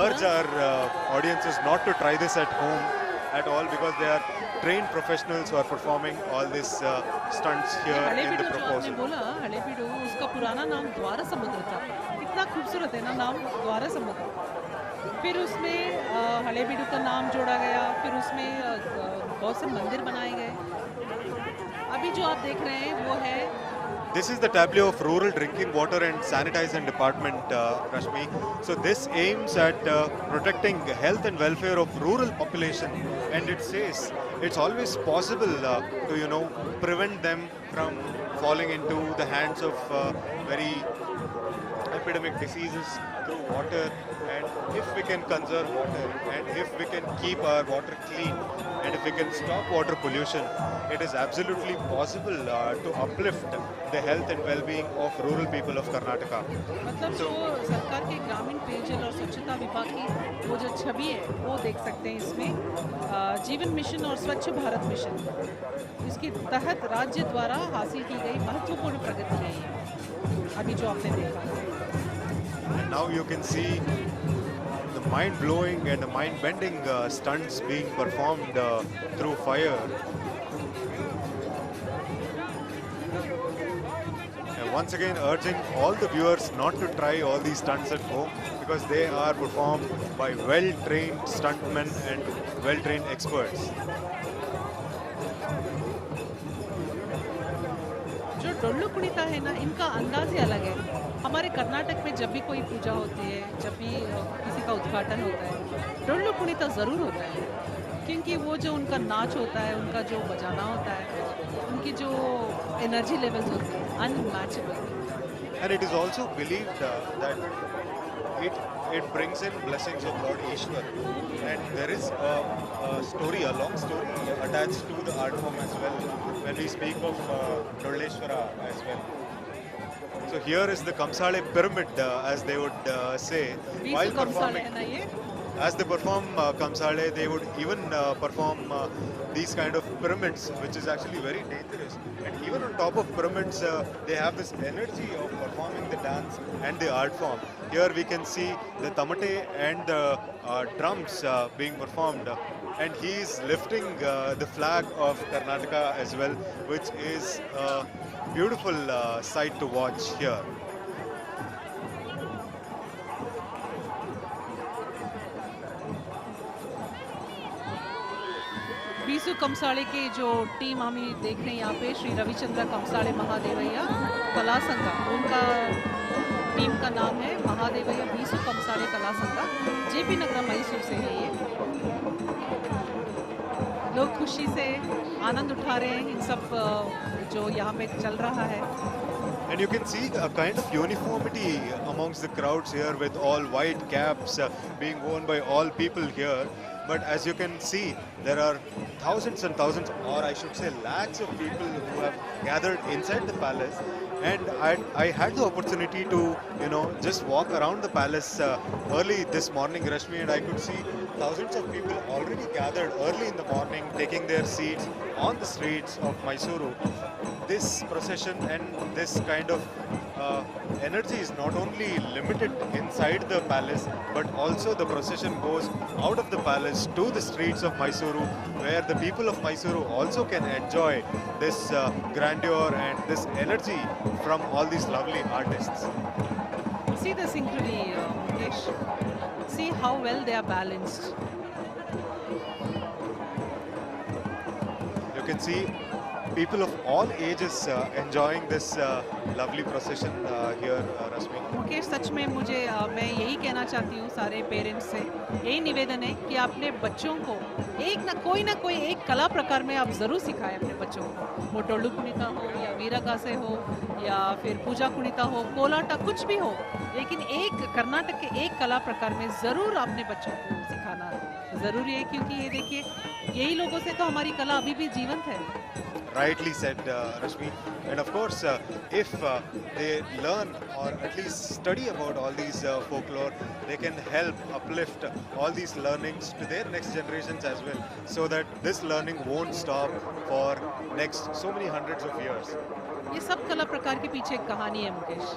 urge our audiences not to try this at home at all, because they are trained professionals who are performing all these stunts here in the proposal. बोला हलेबीडु, उसका पुराना नाम द्वार समुद्र था। इतना खूबसूरत है ना नाम, द्वार समुद्र। फिर उसमें हलेबीडु का नाम जोड़ा गया, फिर उसमें बहुत से मंदिर बनाए गए। अभी जो आप देख रहे हैं वो है, This is the tableau of Rural Drinking Water and Sanitation Department, Rashmi. So this aims at protecting health and welfare of rural population, and it says it's always possible to prevent them from falling into the hands of very epidemic diseases through water, and if we can conserve water, and if we can keep our water clean, and if we can stop water pollution, it is absolutely possible to uplift the health and well-being of rural people of Karnataka. मतलब जो सरकार के ग्रामीण पेयजल और स्वच्छता विभाग की वो जो छवि है वो देख सकते हैं इसमें। जीवन मिशन और स्वच्छ भारत मिशन, इसके तहत राज्य द्वारा हासिल की गई महत्वपूर्ण प्रगति है ये, अभी जो आपने देखा। And now you can see the mind-blowing and the mind-bending stunts being performed through fire. And once again urging all the viewers not to try all these stunts at home, because they are performed by well-trained stuntmen and well-trained experts. जो डोल्लू कुणिता है ना, इनका अंदाज ही अलग है। हमारे कर्नाटक में जब भी कोई पूजा होती है, जब भी किसी का उद्घाटन होता है, डोल्लू कुणिता ज़रूर होता है, क्योंकि वो जो उनका नाच होता है, उनका जो बजाना होता है, उनकी जो एनर्जी लेवल्स होती है, unmatchable. And it is also believed that it brings in blessings of Lord Ishwar. And there is a story, a long story attached to the art form as well, when we speak of Dolleshwara as well. So here is the Kamsale pyramid, as they would say, while performing. है ना ये? As they perform Kamsale, they would even perform these kind of pyramids, which is actually very dangerous. And even on top of pyramids, they have this energy of performing the dance and the art form. Here we can see the tamate and the drums being performed. And he is lifting the flag of Karnataka as well, which is a beautiful sight to watch here. Bisu कमसाले की जो team हम देख रहे हैं यहाँ पे, श्री रविचंद्र कमसाले महादेवैया कला संघ, उनका टीम का नाम है महादेवैया बीसू कमसाले कला संघ, जेपी नगर मैसूर से है ये। लोग खुशी से आनंद उठा रहे हैं इन सब जो यहाँ पे चल रहा है। And you can see a kind of uniformity amongst the crowds here, with all white caps being worn by all people here. But as you can see, there are thousands and thousands, or I should say lakhs of people who have gathered inside the palace. And I had the opportunity to, just walk around the palace early this morning, Rashmi, and I could see thousands of people already gathered early in the morning, taking their seats on the streets of Mysuru. This procession and this kind of energy is not only limited inside the palace, but also the procession goes out of the palace to the streets of Mysuru, where the people of Mysuru also can enjoy this grandeur and this energy from all these lovely artists. See the synchrony, Mukesh. See how well they are balanced. You can see people of all ages enjoying this lovely procession here, Rashmi. Mukesh, सच में मुझे मैं यही कहना चाहती हूँ सारे parents से, यही निवेदन है कि अपने बच्चों को ना कोई एक कला प्रकार में आप ज़रूर सिखाएं अपने बच्चों को। वो डोल्लू कुणिता हो या वीरगासे हो या फिर पूजा कुणिता हो, कोलाटा, कुछ भी हो, लेकिन एक कर्नाटक के एक कला प्रकार में ज़रूर अपने बच्चों को सिखाना ज़रूरी है, क्योंकि ये देखिए, यही लोगों से तो हमारी कला अभी भी जीवंत है। Rightly said, Rashmi. And of course, if they learn or at least study about all these folklore, they can help uplift all these learnings to their next generations as well, so that this learning won't stop for next so many hundreds of years. ये सब कला प्रकार के पीछे एक कहानी है मुकेश,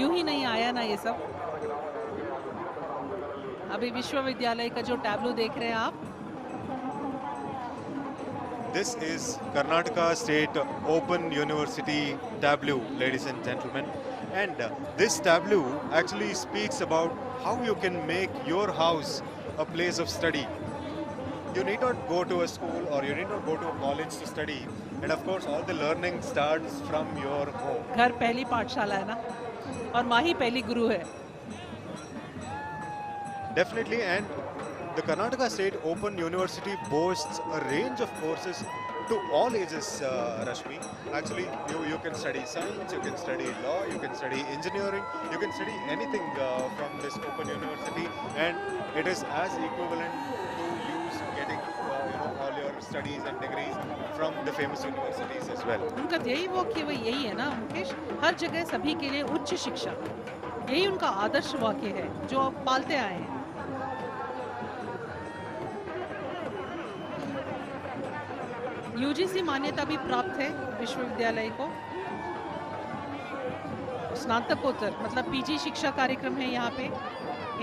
यूं ही नहीं आया ना ये सब। अभी विश्वविद्यालय का जो टैब्लो देख रहे हैं आप, This is Karnataka State Open University tableau, ladies and gentlemen. And this tableau actually speaks about how you can make your house a place of study. You need not go to a school or you need not go to a college to study. And of course, all the learning starts from your home. घर पहली पाठशाला है ना, और माँ ही पहली गुरु है। Definitely, and the Karnataka State Open University boasts a range of courses to all ages, Rashmi. Actually, you can study science, you can study law, you can study engineering, you can study anything from this open university, and it is as equivalent to use getting all your studies and degrees from the famous universities as well. उनका ध्येय वाक्य वही यही है ना मुकेश, हर जगह सभी के लिए उच्च शिक्षा, यही उनका आदर्श वाक्य है जो आप पालते आए हैं। यूजीसी मान्यता भी प्राप्त है विश्वविद्यालय को। स्नातकोत्तर मतलब पीजी शिक्षा कार्यक्रम है यहाँ पे,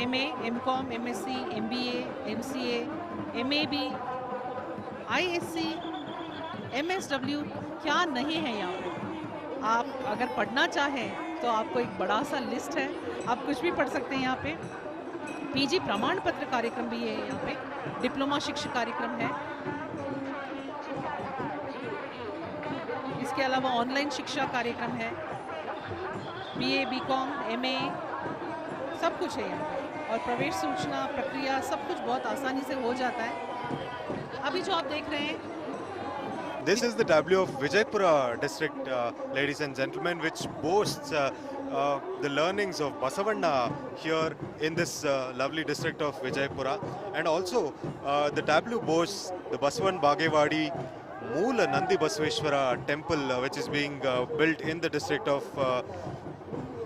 MA, MCom, MSc, MBA, MCA, एमएबी, आईएससी, एमएसडब्ल्यू, क्या नहीं है यहाँ पे। आप अगर पढ़ना चाहें तो आपको एक बड़ा सा लिस्ट है, आप कुछ भी पढ़ सकते हैं यहाँ पे। पीजी प्रमाण पत्र कार्यक्रम भी है यहाँ पे, डिप्लोमा शिक्षा कार्यक्रम है, इसके अलावा ऑनलाइन शिक्षा कार्यक्रम है, बीए, बीकॉम, एमए, सब कुछ है यहाँ पे। और प्रवेश सूचना प्रक्रिया सब कुछ बहुत आसानी से हो जाता है। अभी जो आप देख रहे हैं, This is the W of Vijaypura district, ladies and gentlemen, which boasts the learnings of Basavanna here in this lovely district of Vijaypura. And also the W boasts the Basavan Bagewadi Moola Nandi Basveshwara temple, which is being built in the district of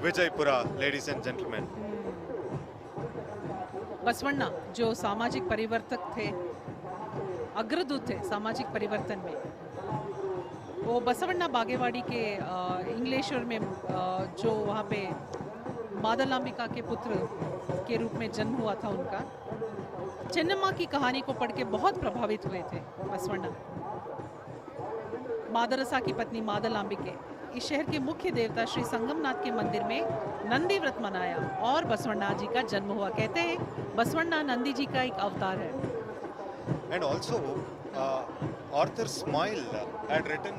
Vijaypura, ladies and gentlemen. Basavanna जो सामाजिक परिवर्तक थे, अग्रदूत थे सामाजिक परिवर्तन में, वो बसवण्णा बागेवाड़ी के इंग्लेश्वर में जो वहाँ पे मादलांबिका के पुत्र के रूप में जन्म हुआ था उनका, चेन्नम्मा की कहानी को पढ़ के बहुत प्रभावित हुए थे बसवण्णा। मादरसा की पत्नी मादलांबिके इस शहर के मुख्य देवता श्री संगमनाथ के मंदिर में नंदी व्रत मनाया और बसवण्णा जी का जन्म हुआ। कहते हैं बसवण्णा नंदी जी का एक अवतार है। And also, Arthur Smile had written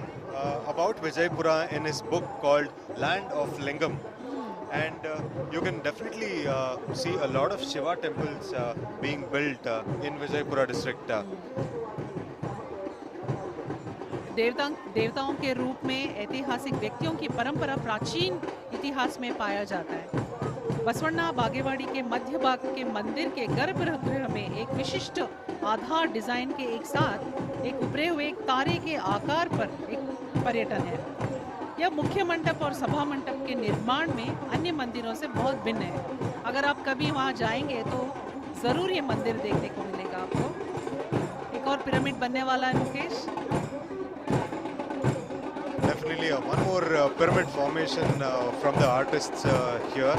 about Vijaypura in his book called Land of Lingam. And you can definitely see a lot of Shiva temples being built in Vijaypura district. देवताओं के रूप में ऐतिहासिक व्यक्तियों की परंपरा प्राचीन इतिहास में पाया जाता है। बसवण्णा बागेवाड़ी के मध्य भाग के मंदिर के गर्भगृह में एक विशिष्ट आधार डिजाइन के एक साथ एक उभरे हुए एक तारे के आकार पर एक पर्यटन है। यह मुख्य मंडप और सभा मंडप के निर्माण में अन्य मंदिरों से बहुत भिन्न है। अगर आप कभी वहां जाएंगे तो जरूर ये मंदिर देखने को मिलेगा आपको। एक और पिरामिड बनने वाला है Mukesh. Definitely one more pyramid formation from the artists here.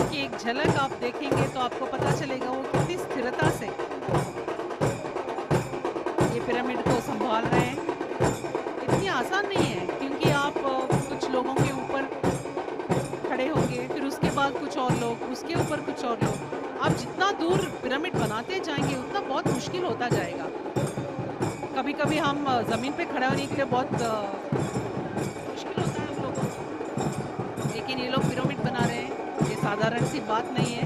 की एक झलक आप देखेंगे तो आपको पता चलेगा वो कितनी स्थिरता से ये पिरामिड को संभाल रहे हैं। इतनी आसान नहीं है क्योंकि आप कुछ लोगों के ऊपर खड़े होंगे, फिर उसके बाद कुछ और लोग, उसके ऊपर कुछ और लोग। आप जितना दूर पिरामिड बनाते जाएंगे उतना बहुत मुश्किल होता जाएगा। कभी कभी हम जमीन पे खड़े होने के लिए बहुत मुश्किल होता है हम लोगों को, लेकिन ये लोग पिरामिड बना रहे हैं, ये साधारण सी बात नहीं है।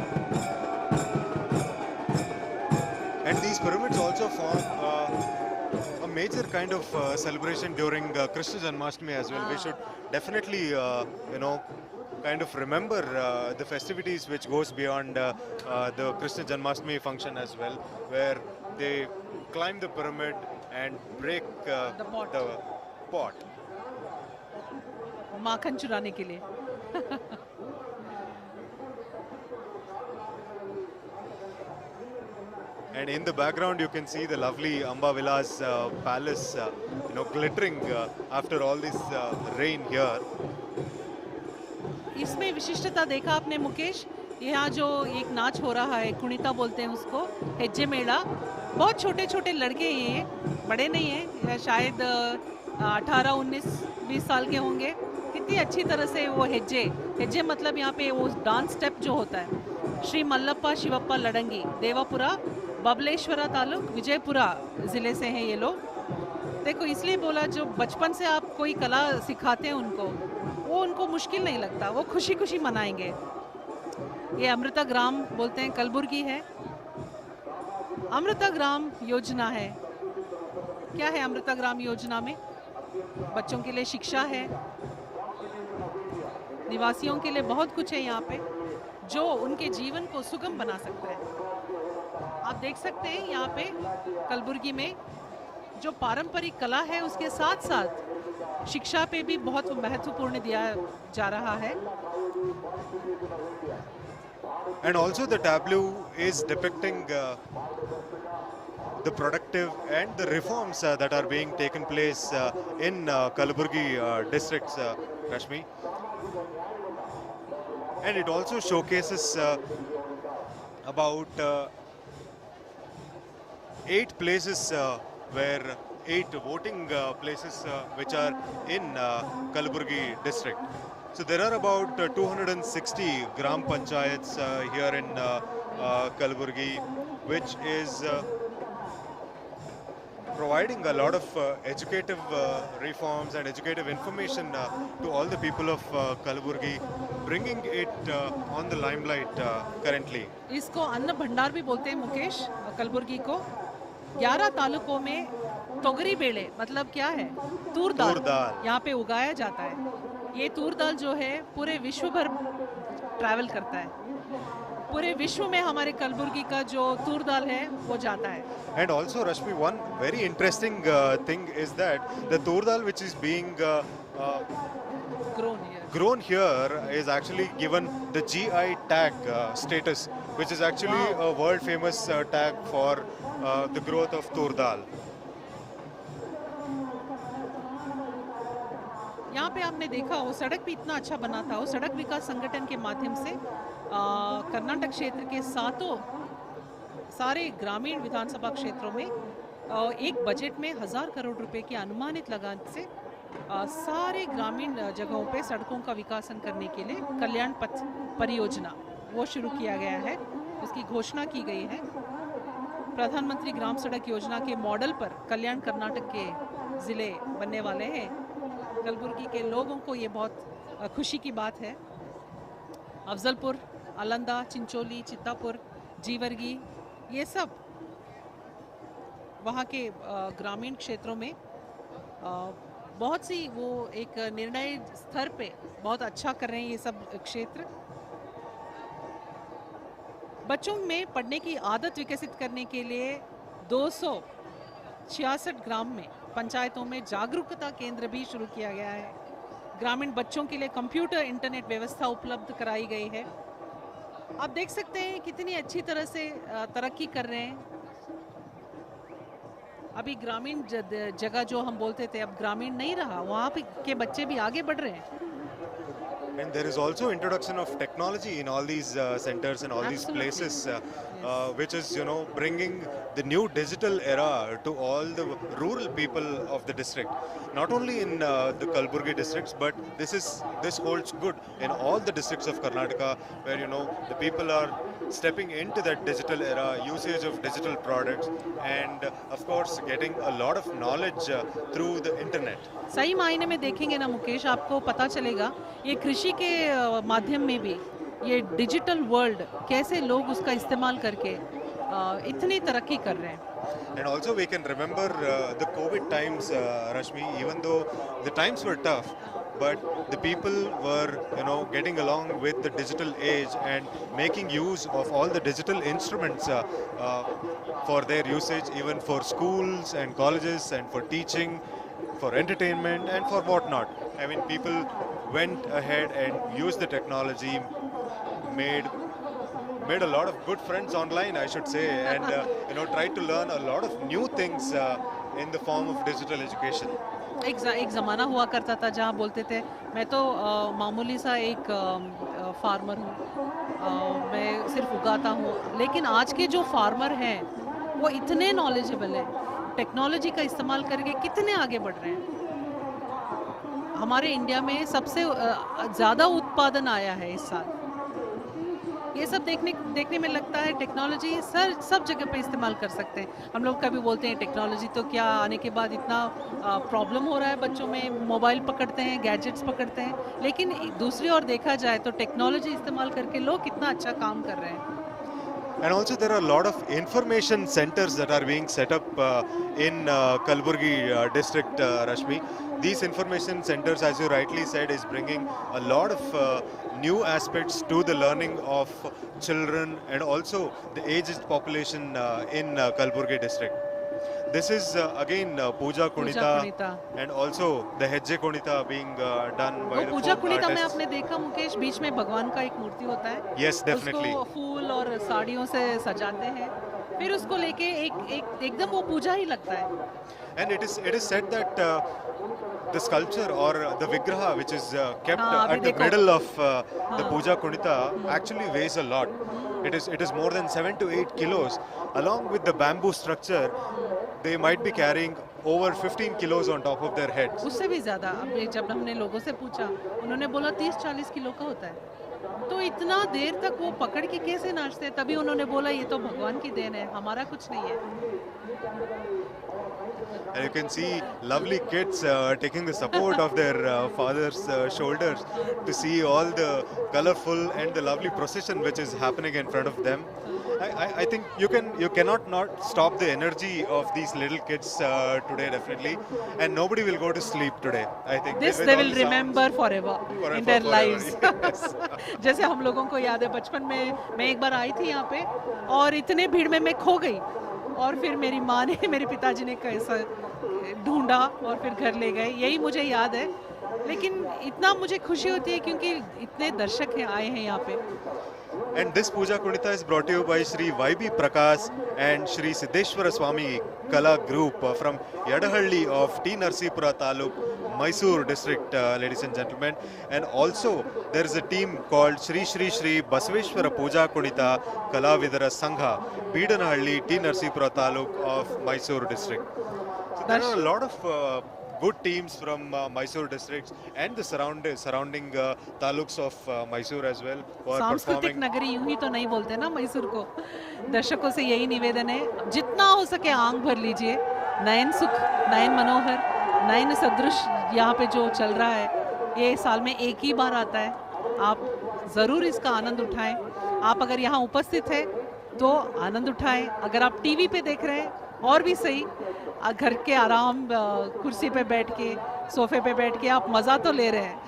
And these pyramids also form a major kind of celebration during Krishna Janmashtami as well. We should definitely, kind of remember the festivities which goes beyond the Krishna Janmashtami function as well, where they climb the pyramid and break the pot. माखन चुराने के लिए। And in the background you can see the lovely Amba Vilas palace, glittering after all this rain here. इसमें विशिष्टता देखा आपने मुकेश, यहाँ जो एक नाच हो रहा है, कुणिता बोलते हैं उसको, हेज्जे मेला। बहुत छोटे छोटे लड़के ये, बड़े नहीं हैं, शायद 18, 19, 20 साल के होंगे। कितनी अच्छी तरह से वो हेज्जे मतलब यहाँ पे वो डांस स्टेप जो होता है। श्री मल्लप्पा शिवप्पा लडंगी, देवापुरा, बबलेश्वरा तालुक, विजयपुरा ज़िले से हैं ये लोग। देखो इसलिए बोला, जो बचपन से आप कोई कला सिखाते हैं उनको, वो उनको मुश्किल नहीं लगता, वो खुशी खुशी मनाएंगे। ये अमृता ग्राम बोलते हैं, कलबुर्गी है, अमृता ग्राम योजना है। क्या है अमृता ग्राम योजना में? बच्चों के लिए शिक्षा है, निवासियों के लिए बहुत कुछ है यहाँ पे जो उनके जीवन को सुगम बना सकता है। आप देख सकते हैं यहाँ पे कलबुर्गी में जो पारंपरिक कला है उसके साथ साथ शिक्षा पे भी बहुत महत्वपूर्ण दिया जा रहा है। And also the tableau is depicting the productive and the reforms that are being taken place in Kalaburgi districts, Rashmi. And it also showcases about 8 places where 8 voting places which are in Kalaburgi district. So there are about 260 Gram Panchayats here in Kalaburgi, which is providing a lot of educative reforms and educative information to all the people of Kalaburgi, bringing it on the limelight currently. इसको अन्न भंडार भी बोलते हैं मुकेश, कलबुर्गी को। 11 तालुकों में तोगरी बेले मतलब क्या है? तूर दाल यहाँ पे उगाया जाता है। ये तूर दाल जो है पूरे विश्व भर ट्रैवल करता है। पूरे विश्व में हमारे कलबुर्गी का जो तूर दाल है वो जाता है। And also, Rashmi, one very interesting thing is that the tur dal which is being grown here is actually given the GI tag status, which is actually a world famous tag for the growth of tur dal. यहाँ पे आपने देखा वो सड़क भी इतना अच्छा बना था। वो सड़क विकास संगठन के माध्यम से कर्नाटक क्षेत्र के सारे ग्रामीण विधानसभा क्षेत्रों में एक बजट में 1000 करोड़ रुपए की अनुमानित लागत से सारे ग्रामीण जगहों पे सड़कों का विकासन करने के लिए कल्याण पथ परियोजना वो शुरू किया गया है। उसकी घोषणा की गई है। प्रधानमंत्री ग्राम सड़क योजना के मॉडल पर कल्याण कर्नाटक के ज़िले बनने वाले हैं। कलबुर्गी के लोगों को ये बहुत खुशी की बात है। अफजलपुर, अलंदा, चिंचोली, चित्तापुर, जीवरगी, ये सब वहाँ के ग्रामीण क्षेत्रों में बहुत सी वो एक निर्णय स्तर पे बहुत अच्छा कर रहे हैं ये सब क्षेत्र। बच्चों में पढ़ने की आदत विकसित करने के लिए 266 ग्राम में पंचायतों में जागरूकता केंद्र भी शुरू किया गया है। ग्रामीण बच्चों के लिए कंप्यूटर इंटरनेट व्यवस्था उपलब्ध कराई गई है। आप देख सकते हैं कितनी अच्छी तरह से तरक्की कर रहे हैं। अभी ग्रामीण जगह जो हम बोलते थे अब ग्रामीण नहीं रहा, वहाँ पे के बच्चे भी आगे बढ़ रहे हैं। And there is also introduction of technology in all these centers and all these places, which is, bringing the new digital era to all the rural people of the district. Not only in the Kalaburgi districts, but this holds good in all the districts of Karnataka, where the people are stepping into that digital era, usage of digital products, and of course getting a lot of knowledge through the internet. सही मायने में देखेंगे ना मुकेश, आपको पता चलेगा ये कृषि के माध्यम में भी ये डिजिटल वर्ल्ड कैसे लोग उसका इस्तेमाल करके इतनी तरक्की कर रहे हैं। And also we can remember the COVID times, Rashmi, even though the times were tough, but the people were, getting along with the digital age and making use of all the digital instruments for their usage, even for schools and colleges and for teaching, for entertainment and for whatnot. I mean, people went ahead and used the technology, made a lot of good friends online, I should say, and tried to learn a lot of new things in the form of digital education. एक ज़माना हुआ करता था जहाँ बोलते थे मैं तो मामूली सा एक फार्मर हूँ, मैं सिर्फ उगाता हूँ, लेकिन आज के जो फार्मर हैं वो इतने नॉलेजेबल हैं, टेक्नोलॉजी का इस्तेमाल करके कितने आगे बढ़ रहे हैं। हमारे इंडिया में सबसे ज़्यादा उत्पादन आया है इस साल। ये सब देखने में लगता है टेक्नोलॉजी सब जगह पे इस्तेमाल कर सकते हैं। हम लोग कभी बोलते हैं टेक्नोलॉजी तो क्या आने के बाद इतना प्रॉब्लम हो रहा है, बच्चों में मोबाइल पकड़ते हैं, गैजेट्स पकड़ते हैं, लेकिन दूसरी ओर देखा जाए तो टेक्नोलॉजी इस्तेमाल करके लोग कितना अच्छा काम कर रहे हैं। And also there are a lot of information centers that are being set up in Kalburgi district, Rashmi. These information centers, as you rightly said, is bringing a lot of new aspects to the learning of children and also the aged population in Kalburgi district. This is again Puja Kunita and also the Hejje Kunita being done by वो the Puja folk कुणिता में artists. आपने देखा मुकेश, बीच में भगवान का एक मूर्ति होता है, Yes, definitely. उसको फूल और साड़ियों से सजाते हैं, फिर उसको लेके एकदम वो पूजा ही लगता है. And it is said that the sculpture or the vigraha which is kept हाँ, अभी at the देखो. middle of the हाँ. Puja Kunita actually weighs a lot. It is more than 7 to 8 kilos. Along with the bamboo structure, they might be carrying over 15 kilos on top of their heads. उससे भी ज्यादा. अब जब हमने लोगों से पूछा, उन्होंने बोला 30-40 किलो का होता है. तो इतना देर तक वो पकड़ के कैसे नाचते हैं? तभी उन्होंने बोला ये तो भगवान की देन है, हमारा कुछ नहीं है. And you can see lovely kids taking the support of their father's shoulders to see all the colorful and the lovely procession which is happening in front of them. I think you cannot not stop the energy of these little kids today, definitely, and nobody will go to sleep today. I think This with they all will the sounds. remember forever in their Forever, lives. yes. जैसे हम लोगों को याद है बचपन में, मैं एक बार आई थी यहाँ पे और इतने भीड़ में मैं खो गई और फिर मेरी माँ ने, मेरे पिताजी ने कैसा ढूंढा और फिर घर ले गए. यही मुझे याद है, लेकिन इतना मुझे खुशी होती है क्योंकि इतने दर्शक हैं आए हैं यहाँ पे. And this Puja Kunita is brought to you by Sri YB Prakash and Sri Siddheshwara Swami Kala Group from Yadahalli of T. Narsipura Taluk, Mysore district, ladies and gentlemen. And also there is a team called Sri Basaveshwara Puja Kunita Kala Vidara Sangha, Bidanahalli, T. Narsipura Taluk of Mysore district. So there are a lot of good teams from Mysore districts and the surrounding taluks of Mysore as well who are सांस्कृतिक performing. नगरी यूं ही तो नहीं बोलते ना मैसूर को. दर्शकों से यही निवेदन है, जितना हो सके आंख भर लीजिए. नयन सुख, नयन मनोहर, नयन सदृश यहाँ पे जो चल रहा है, ये साल में एक ही बार आता है. आप जरूर इसका आनंद उठाएं. आप अगर यहाँ उपस्थित हैं तो आनंद उठाएं. अगर आप टीवी पे देख रहे हैं और भी सही, घर के आराम कुर्सी पे बैठ के, सोफे पे बैठ के आप मजा तो ले रहे हैं.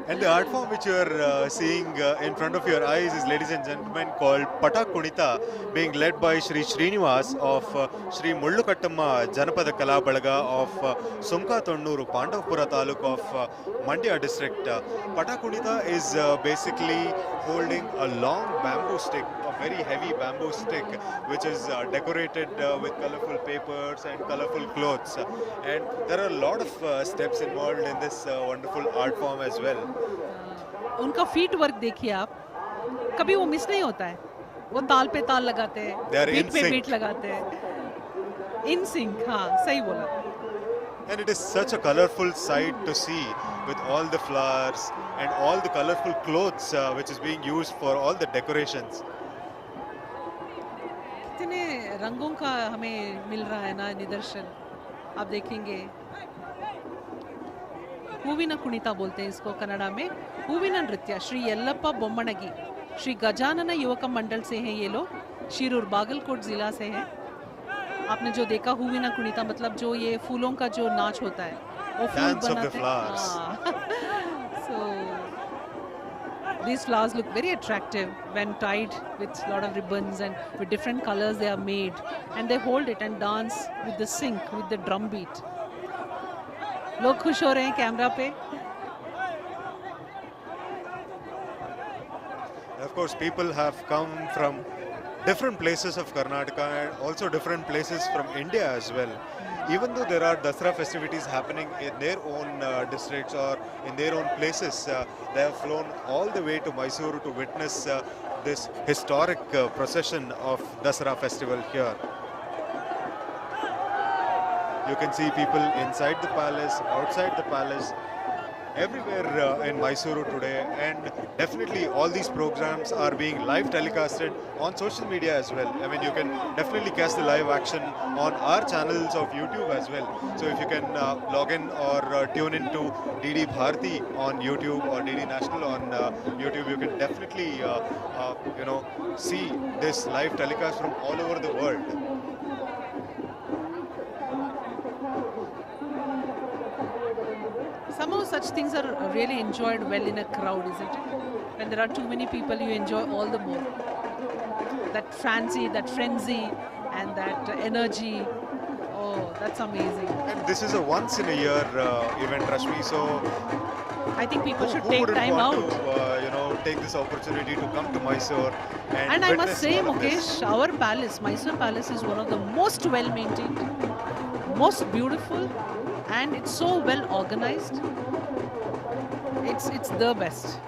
And the art form which you are seeing in front of your eyes is, ladies and gentlemen, called Pata Kunita, being led by Sri Srinivas of Sri Mullukattamma Janapada Kala Balaga of Sumka Tonnuru, Pandavpura Taluk of Mandya district. Pata Kunita is basically holding a long bamboo stick, a very heavy bamboo stick, which is decorated with colorful papers and colorful clothes. And there are a lot of steps involved in this wonderful art form as well. उनका feet work देखिए आप, कभी वो miss नहीं होता है. वो ताल पे ताल लगाते हैं, They are बीट in पे sync. बीट लगाते हैं. इन सिंक, हाँ सही बोला. And it is such a colorful sight to see with all the flowers and all the colorful clothes which is being used for all the decorations. कितने रंगों का हमें मिल रहा है ना निदर्शन. आप देखेंगे हूविन कुणिता बोलते हैं इसको कन्नड़ा में. हूविन नृत्य श्री यल्लप्पा बोम्मनगी, श्री गजानन युवक मंडल से हैं ये लोग, शिरूर बागलकोट जिला से हैं. आपने जो देखा हूविन कुणिता मतलब जो ये फूलों का जो नाच होता है, वो फूल Dance of the बनाते flowers. हैं. So these flowers look very attractive when tied with a lot of ribbons and with different colors they are made, and they hold it and dance with the sync, with the drum beat. लोग खुश हो रहे हैं camera पे. Of course, people have come from different places of Karnataka and also different places from India as well. Even though there are Dasara festivities happening in their own districts or in their own places, they have flown all the way to Mysore to witness this historic procession of Dasara festival here. You can see people inside the palace, outside the palace, everywhere in Mysuru today, and definitely all these programs are being live telecasted on social media as well. I mean, you can definitely catch the live action on our channels of YouTube as well. So if you can log in or tune in to DD Bharati on YouTube or DD National on YouTube, you can definitely see this live telecast from all over the world. Somehow such things are really enjoyed well in a crowd, isn't it? When there are too many people, you enjoy all the more. That fancy, that frenzy, and that energy. Oh, that's amazing. And this is a once in a year event, Rashmi. So I think people should who take wouldn't time want out. to, take this opportunity to come to Mysore And I must witness say, all of this. Mukesh, our palace, Mysore Palace, is one of the most well maintained, most beautiful, and it's so well organized. It's the best.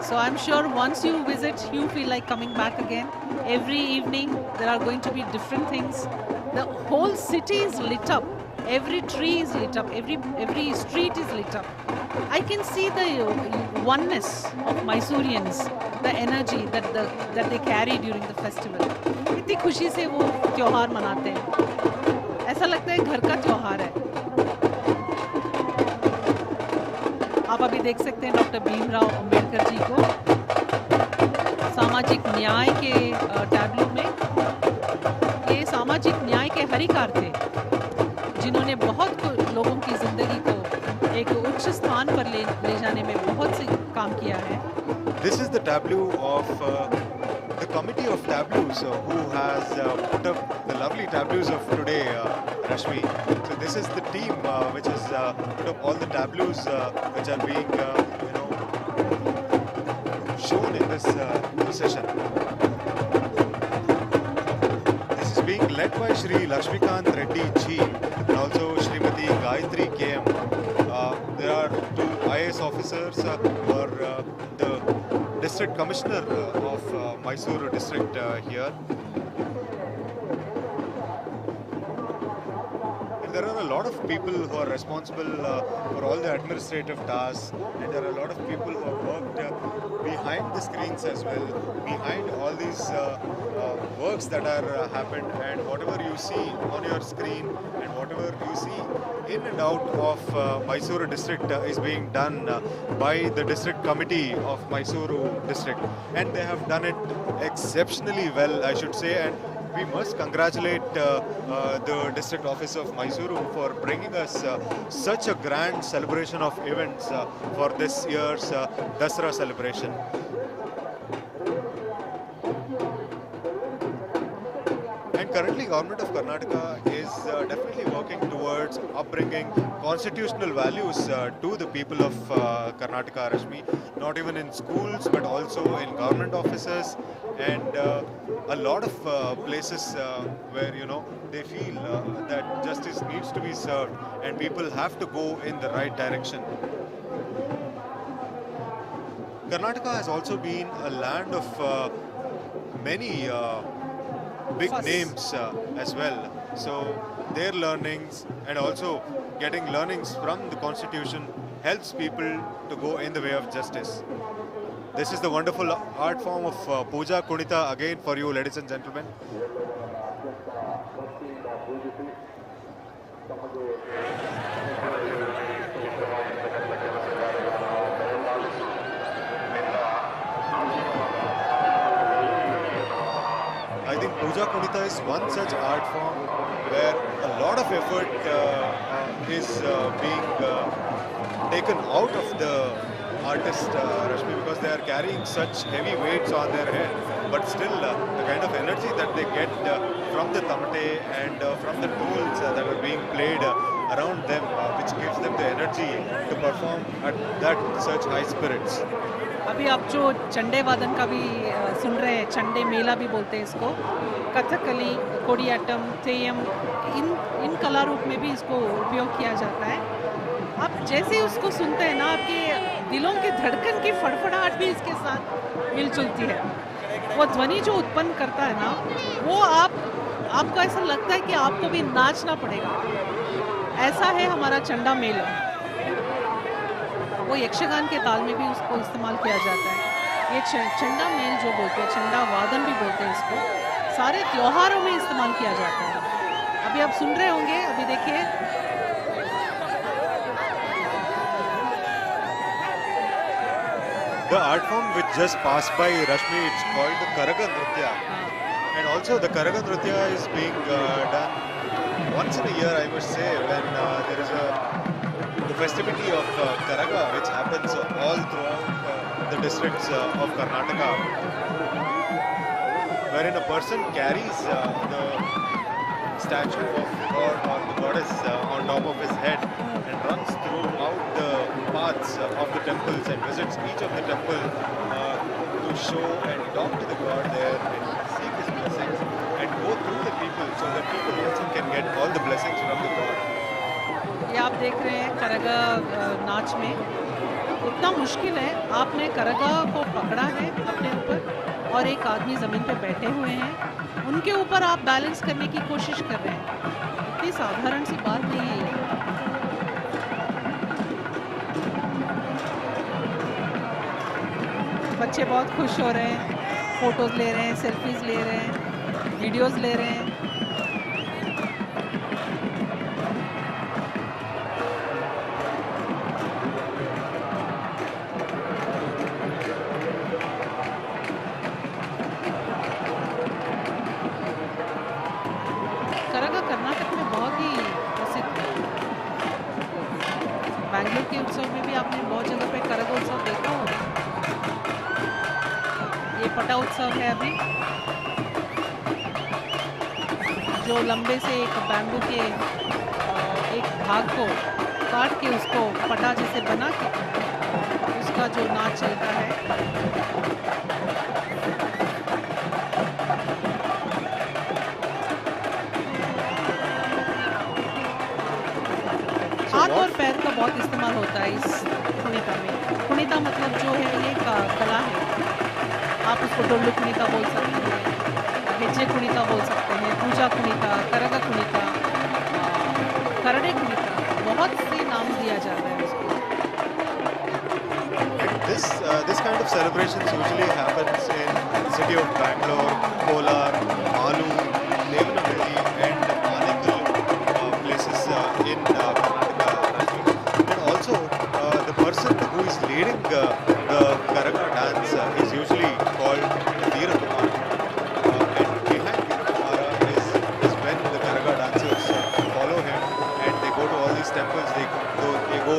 So I'm sure once you visit, you feel like coming back again. Every evening there are going to be different things. The whole city is lit up. Every tree is lit up. Every street is lit up. I can see the oneness of Mysoreans, the energy that they carry during the festival. इतनी खुशी से वो त्योहार मनाते हैं. ऐसा लगता है घर का त्योहार है. आप अभी देख सकते हैं डॉक्टर भीमराव अंबेडकर जी को सामाजिक न्याय के टैब्लो में. ये सामाजिक न्याय के हरिकार थे जिन्होंने बहुत लोगों की जिंदगी को एक उच्च स्थान पर ले जाने में बहुत से काम किया है. This is the tableau of the committee of tableaus who has put up the lovely tableaus of today, Rashmi. So this is the team which has put up all the tableaus which are being shown in this procession. This is being led by Shri Lakshmikant Reddy Ji and also Shrimati Gayatri KM. There are two IAS officers or the district commissioner of Mysuru district here. And there are a lot of people who are responsible for all the administrative tasks, and there are a lot of people who have worked behind the screens as well, behind all these works that are happened, and whatever you see on your screen and whatever you see in and out of Mysuru district is being done by the district committee of Mysuru district, and they have done it exceptionally well, I should say. And we must congratulate the district office of Mysuru for bringing us such a grand celebration of events for this year's Dasara celebration. And currently, Government of Karnataka is definitely working towards upbringing constitutional values to the people of Karnataka, Rashmi. Not even in schools, but also in government offices and a lot of places where they feel that justice needs to be served and people have to go in the right direction. Karnataka has also been a land of many big names as well. So their learnings and also getting learnings from the constitution helps people to go in the way of justice. This is the wonderful art form of Puja Kunita again for you, ladies and gentlemen. I think Puja Kunita is one such art form where a lot of effort is being taken out of the artist, Rashmi, because they are carrying such heavy weights on their head, but still the kind of energy that they get from the tamate and from the tools that are being played around them, which gives them the energy to perform at that such high spirits. अभी आप जो चंडे वादन का भी सुन रहे हैं, चंडे मेला भी बोलते हैं इसको, कथकली, कोडियाट्टम, तेयम, इन कला रूप में भी इसको उपयोग किया जाता है. आप जैसे ही उसको सुनते हैं ना, आपके दिलों की धड़कन की फड़फड़ाहट भी इसके साथ मिलजुलती है. वो ध्वनि जो उत्पन्न करता है ना, वो आपको ऐसा लगता है कि आपको भी नाचना पड़ेगा. ऐसा है हमारा चंडा मेला. वो यक्षगान के ताल में भी उसको इस्तेमाल किया जाता है। ये चंडा मेल जो बोलते हैं, चंडा वादन भी बोलते हैं इसको, सारे त्योहारों में इस्तेमाल किया जाता है। अभी आप सुन रहे होंगे, अभी देखिए The art form which just passed by Rashmi, it's called the Karaga Nritya. And also the Karaga Nritya is being done once in a year, I must say, when there is the festivity of Karaga, which happens all throughout the districts of Karnataka, wherein a person carries the statue of God or the goddess on top of his head and runs throughout the paths of the temples and visits each of the temple to show and talk to the god there and seek his blessings and go through the people so that people also can get all the blessings from the god. ये आप देख रहे हैं करगा नाच में इतना मुश्किल है। आपने करगा को पकड़ा है अपने ऊपर और एक आदमी ज़मीन पे बैठे हुए हैं, उनके ऊपर आप बैलेंस करने की कोशिश कर रहे हैं। इतनी साधारण सी बात नहीं है ये। बच्चे बहुत खुश हो रहे हैं, फोटोज ले रहे हैं, सेल्फीज ले रहे हैं, वीडियोस ले रहे हैं। करगा कर्नाटक में बहुत ही प्रसिद्ध है। बैंगलोर के उत्सव में भी आपने बहुत जगह पे करगा उत्सव देखा होगा। ये पटा उत्सव है अभी, जो लंबे से एक बैम्बू के एक भाग को काट के उसको पटा जैसे बना के उसका जो नाच चलता है। हाथ और पैर का बहुत इस्तेमाल होता है इस कुणिता में। कुणिता मतलब जो है ये कला है। आप उसको डोल्लू कुणिता बोल सकते हैं, हेज्जे कुणिता बोल सकते हैं, पूजा कुणिता, करगा कुणिता, करड़े कुणिता, बहुत से नाम दिया जाता है उसको। This kind of celebrations usually happens in the city of Bangalore, Kolar, Malu, Devanahalli and Anekal places in Karnataka. And also the person who is leading the Karaga dance is usually called the Veera Kumar. And behind Veera Kumara is when the Karaga dancers follow him and they go to all these temples. They go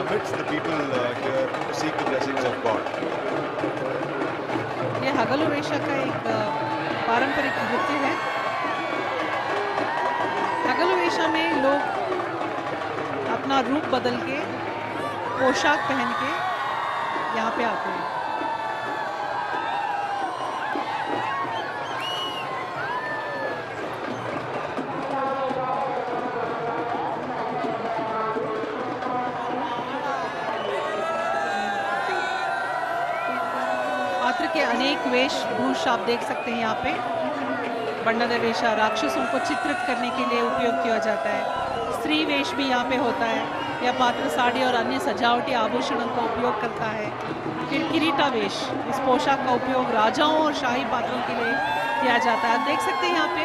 amidst the people here to seek the blessings of God. ये हगलु वेशा का एक पारंपरिक नृत्य है। हगलु वेशा में लोग अपना रूप बदल के, पोशाक पहन के यहाँ पे आते हैं। पात्र के अनेक वेशभूष आप देख सकते हैं यहाँ पे। बंडल वेशा राक्षसों को चित्रित करने के लिए उपयोग किया जाता है। स्त्री वेश भी यहाँ पे होता है। यह पात्र साड़ी और अन्य सजावटी आभूषणों का उपयोग करता है। फिर किरीटा वेश, इस पोशाक का उपयोग राजाओं और शाही पात्रों के लिए किया जाता है। देख सकते हैं यहाँ पे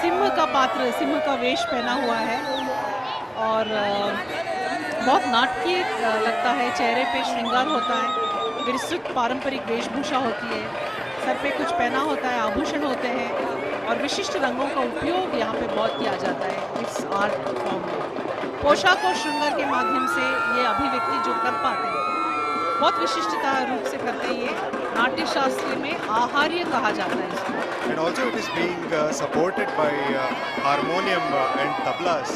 सिंह का पात्र सिंह का वेश पहना हुआ है और बहुत नाटकीय लगता है। चेहरे पे श्रृंगार होता है, विस्तृत पारंपरिक वेशभूषा होती है, सर पे कुछ पहना होता है, आभूषण होते हैं और विशिष्ट रंगों का उपयोग यहाँ पे बहुत किया जाता है इस आर्ट फॉर्म में। पोशाक और श्रृंगार के माध्यम से ये अभिव्यक्ति जो कर पाते हैं, बहुत विशिष्टता रूप से करते हैं। ये नाट्य शास्त्र में आहार्य कहा जाता है इसको। And also it is being supported by harmonium and tablas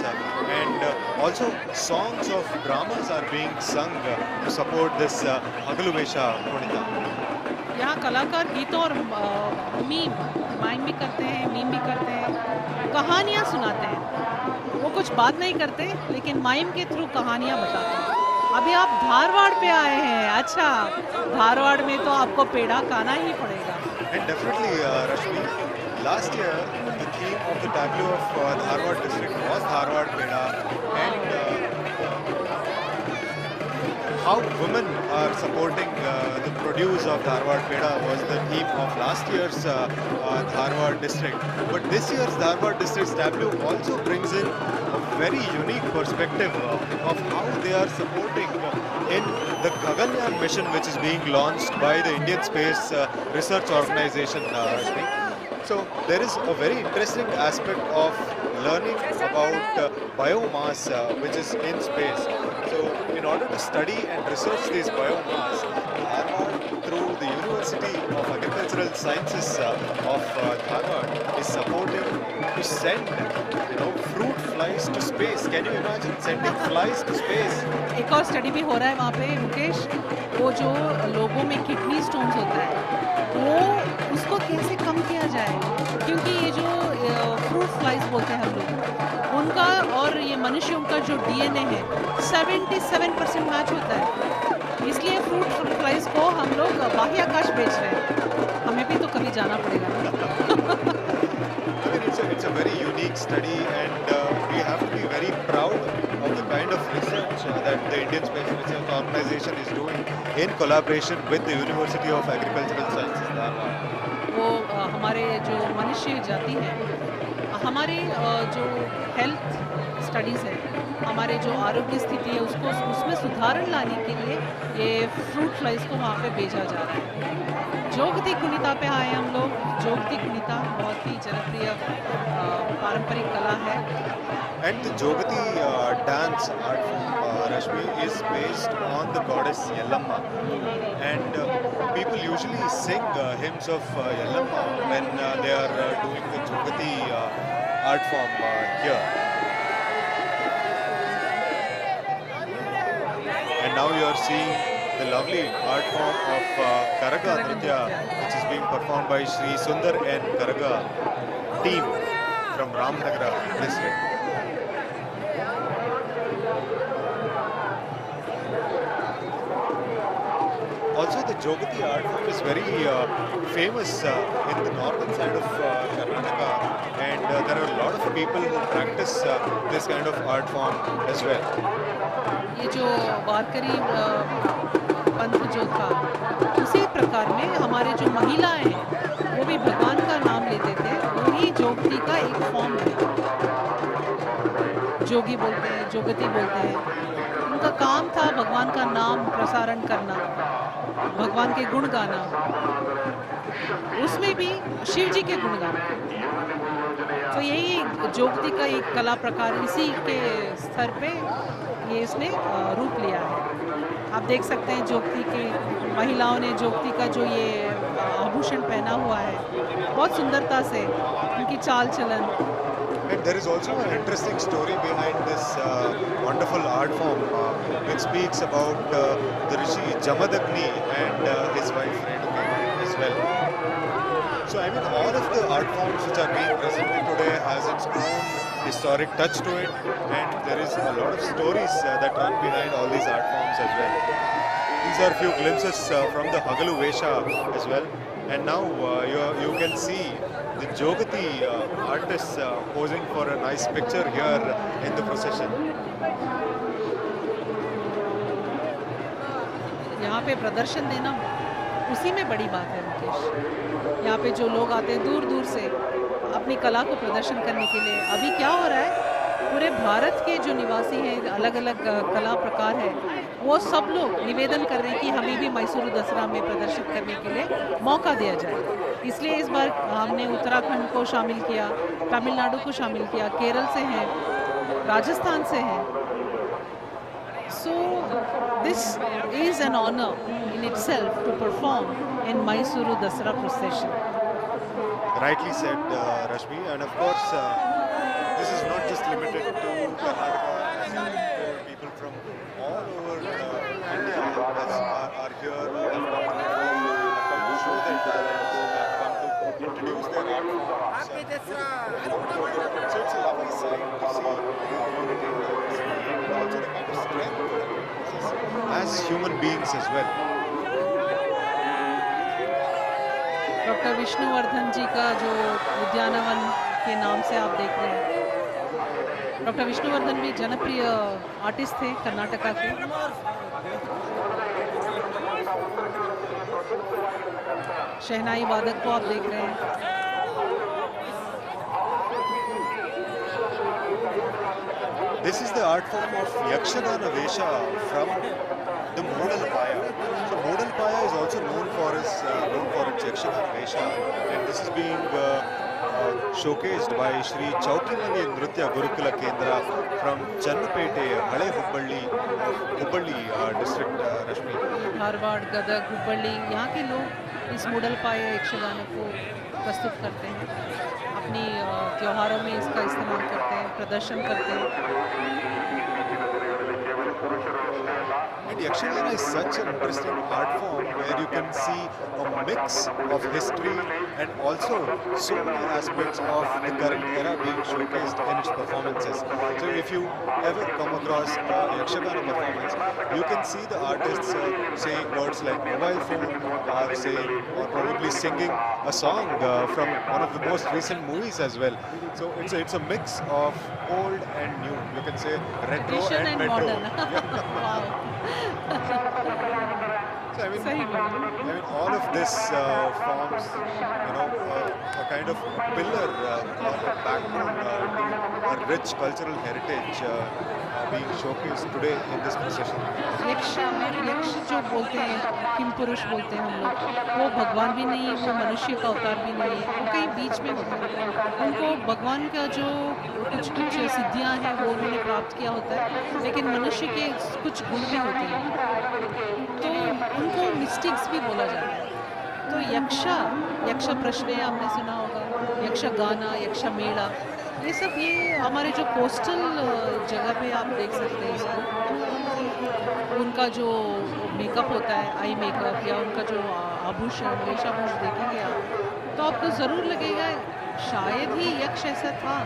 and also songs of dramas are being sung to support this Hagalu Vesha Kunita. यहाँ कलाकार गीतों और माइम भी करते हैं, मीम भी करते हैं, कहानियाँ सुनाते हैं। वो कुछ बात नहीं करते लेकिन माइम के थ्रू कहानियाँ बताते हैं। अभी आप धारवाड़ पे आए हैं। अच्छा, धारवाड़ में तो आपको पेड़ा खाना ही पड़ेगा। And definitely, Rashmi, last year the theme of the tableau of Dharwad district was Dharwad Peda, and how women are supporting the produce of Dharwad Peda was the theme of last year's Dharwad district. But this year's Dharwad district's tableau also brings in a very unique perspective of how they are supporting in the Gaganyaan mission, which is being launched by the Indian Space Research Organization. Rashmi. So there is a very interesting aspect of learning about biomass which is in space. So in order to study and research these biomass, Dharwad through the University of Agricultural Sciences of Dharwad is supporting to send fruit flies to space. Can you imagine sending flies to space? एक और study भी हो रहा है वहाँ पे मुकेश, वो जो लोगों में किडनी स्टोन्स होता है वो उसको कैसे कम किया जाए, क्योंकि ये जो फ्रूट फ्लाइज बोलते हैं हम लोग, उनका और ये मनुष्यों का जो डीएनए है 77% मैच होता है, इसलिए फ्रूट फ्लाइज को हम लोग बाह्याकाश बेच रहे हैं। हमें भी तो कभी जाना पड़ेगा। I mean, it's a very unique study, and we have to be very proud of the kind of research that the Indian Space Research Organization is doing in collaboration with the University of Agricultural Sciences, Dharwad. वो हमारे जो मनुष्य जाति है, हमारी जो health studies है, हमारे जो आरोग्य स्थिति है उसको उसमें सुधारण लाने के लिए ये फ्रूट फ्लाइज को वहाँ पे भेजा जा रहा है। जोगती कुनिता पे आए हम लोग। जोगती कुनिता बहुत ही जनप्रिय पारंपरिक कला है। And the Jogati dance art form, Rashmi, is based on the goddess Yellamma. And people usually sing hymns of Yellamma when they are doing the Jogati art form here. And now you are seeing the lovely art form of Karaga Nritya, which is being performed by Sri Sundar N. Karaga team from Ramnagara district. Also, the Jogati art form is very famous in the northern side of Karnataka, and there are a lot of people who practice this kind of art form as well. ये जो वारकरी पंथ जो था, उसी प्रकार में हमारे जो महिलाएं हैं वो भी भगवान का नाम लेते थे, वही जोगती का एक फॉर्म है। जोगी बोलते हैं, जोगती बोलते हैं। उनका काम था भगवान का नाम प्रसारण करना, भगवान के गुण गाना, उसमें भी शिव जी के गुण गाना। तो यही जोगती का एक कला प्रकार इसी के स्तर पे ये इसने रूप लिया है। आप देख सकते हैं जोगती के महिलाओं ने जोगती का जो ये आभूषण पहना हुआ है, बहुत सुंदरता से उनकी चाल चलन। And there is also an interesting story behind this wonderful art form which speaks about the Rishi Jamadagni and his wife Renuka as well. So I mean, all of the art forms which are being presented today has its own historic touch to it, and there is a lot of stories that run behind all these art forms as well. These are few glimpses from the Hagalu Vesha as well, and now you can see the Jogati artists posing for a nice picture here in the procession. यहाँ पे प्रदर्शन देना उसी में बड़ी बात है मुकेश। यहाँ पे जो लोग आते हैं दूर दूर से अपनी कला को प्रदर्शन करने के लिए, अभी क्या हो रहा है, पूरे भारत के जो निवासी हैं, अलग अलग कला प्रकार है, वो सब लोग निवेदन कर रहे हैं कि हमें भी मैसूर दसरा में प्रदर्शित करने के लिए मौका दिया जाए। इसलिए इस बार हमने उत्तराखंड को शामिल किया, तमिलनाडु को शामिल किया, केरल से हैं, राजस्थान से हैं। So this is an honor in itself to perform in Mysuru Dasara procession. Rightly said, Rashmi, and of course this is not just limited to Karnataka. People from all over India are here, have come to show their talents, have come to introduce their art forms. So it's a lovely sight to see the unity and also the kind of strength as human beings as well. Doctor Vishnuvardhan ji का जो उद्यानवन के नाम से आप देख रहे हैं, doctor Vishnuvardhana भी जनप्रिय आर्टिस्ट थे कर्नाटका के। शहनाई वादक को आप देख रहे हैं। This is the art form of Yakshagana Vesha from the Modal Paya. So Modal Paya is also known for its Yakshagana Vesha, and this is being showcased by Shri Chaukimangi Nritya Gurukula Kendra from Channapete, Hale Hubballi district, Rashmi. Dharwad, Gadag, हुब्बಳ್ಳಿ, यहाँ के लोग इस model पाए यक्षगान को प्रस्तुत करते हैं, अपनी त्योहारों में इसका इस्तेमाल करते हैं, प्रदर्शन करते हैं। And Yakshagana is such an interesting art form where you can see a mix of history and also so many aspects of the current era being showcased in its performances. So if you ever come across a Yakshagana performance, you can see the artists saying words like mobile phone or probably singing a song from one of the most recent movies as well. So it's a mix of old and new. You can say retro Tradition and metro. modern. Wow. So I सही बोला। mean, all of this forms, a kind of pillar or a backbone to a rich cultural heritage being showcased today in this procession. यक्ष जो बोलते हैं, किम पुरुष बोलते हैं हम लोग, वो भगवान भी नहीं है, वो मनुष्य का अवतार भी नहीं है, वो कहीं बीच में होते हैं। उनको भगवान का जो कुछ सिद्धियां हैं वो उन्होंने प्राप्त किया होता है, लेकिन मनुष्य के कुछ गुण भी होते हैं, तो उनको मिस्टिक्स भी बोला जाता है। तो यक्ष प्रश्न आपने सुना होगा, यक्ष गाना, यक्ष मेला, ये सब ये हमारे जो कोस्टल जगह पे आप देख सकते हैं इसको। उनका जो मेकअप होता है, आई मेकअप, या उनका जो आभूषण, वेशभूषा देखेंगे आप, तो आपको ज़रूर लगेगा शायद ही यक्ष ऐसा था।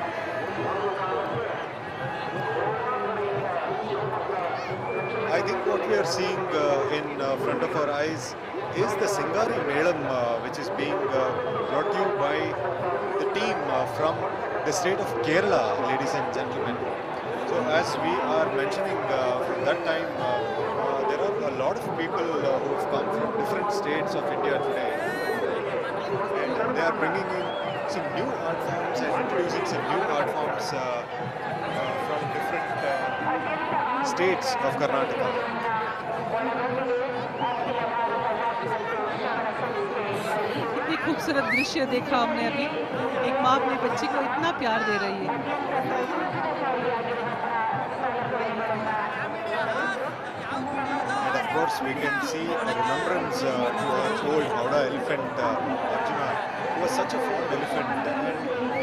I think what we are seeing in front of our eyes is the Singari Melam, which is being brought to you by the team from the state of Kerala, ladies and gentlemen. So as we are mentioning from that time, there are a lot of people who have come from different states of India today, and they are bringing in some new art forms and introducing some new art forms from different states of Karnataka. इतनी खूबसूरत दृश्य देखा हमने अभी, एक माँ अपने बच्चे को इतना प्यार दे रही है। And of course, we can see a remembrance to our old Howdah elephant, Arjuna, who was such a fond elephant. And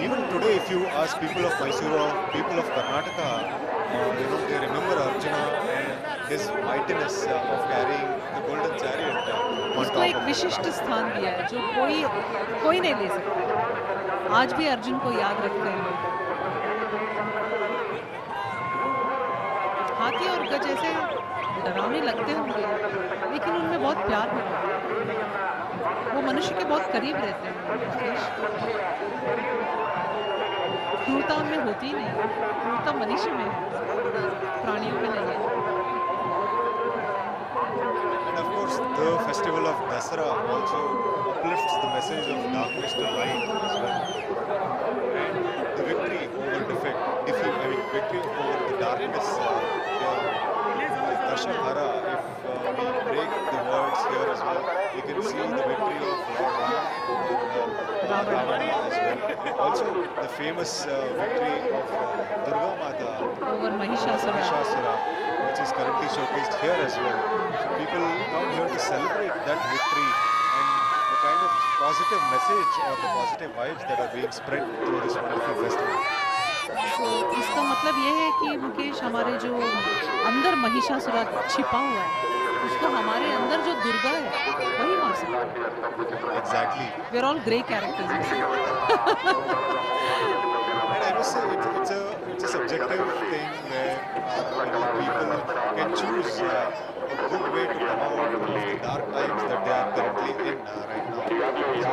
even today, if you ask people of Mysuru or people of Karnataka, they remember Arjuna and his mightiness of carrying the golden chariot on उसको top एक of the विशिष्ट स्थान दिया है जो कोई नहीं ले सकता। आज भी अर्जुन को याद रखते हैं लोग। हाथी और गज ऐसे डरावने लगते होंगे, लेकिन उनमें बहुत प्यार होता है, वो मनुष्य के बहुत करीब रहते हैं। क्रूरता उनमें होती ही नहीं, क्रूरता मनुष्य में है, प्राणियों में नहीं है। And of course, the festival of Dasara also uplifts the message of darkness to light as well. And the victory over victory over the darkness, Dashahara, if we break the words here as well, you can see the victory of Lord Ram over Ravana as well. Also, the famous victory of Durga Mata over Mahishasura, which is currently showcased here as well. So people come here to celebrate that victory and the kind of positive message or the positive vibes that are being spread through this wonderful festival. तो इसका मतलब ये है कि मुकेश, हमारे जो अंदर महिषासुर छिपा हुआ है, उसको हमारे अंदर जो दुर्गा है वही मार सकता है। Exactly. We are all grey characters. And I must say, it's a subjective thing where people can choose a good way to come out of the dark times that they are currently in right now. So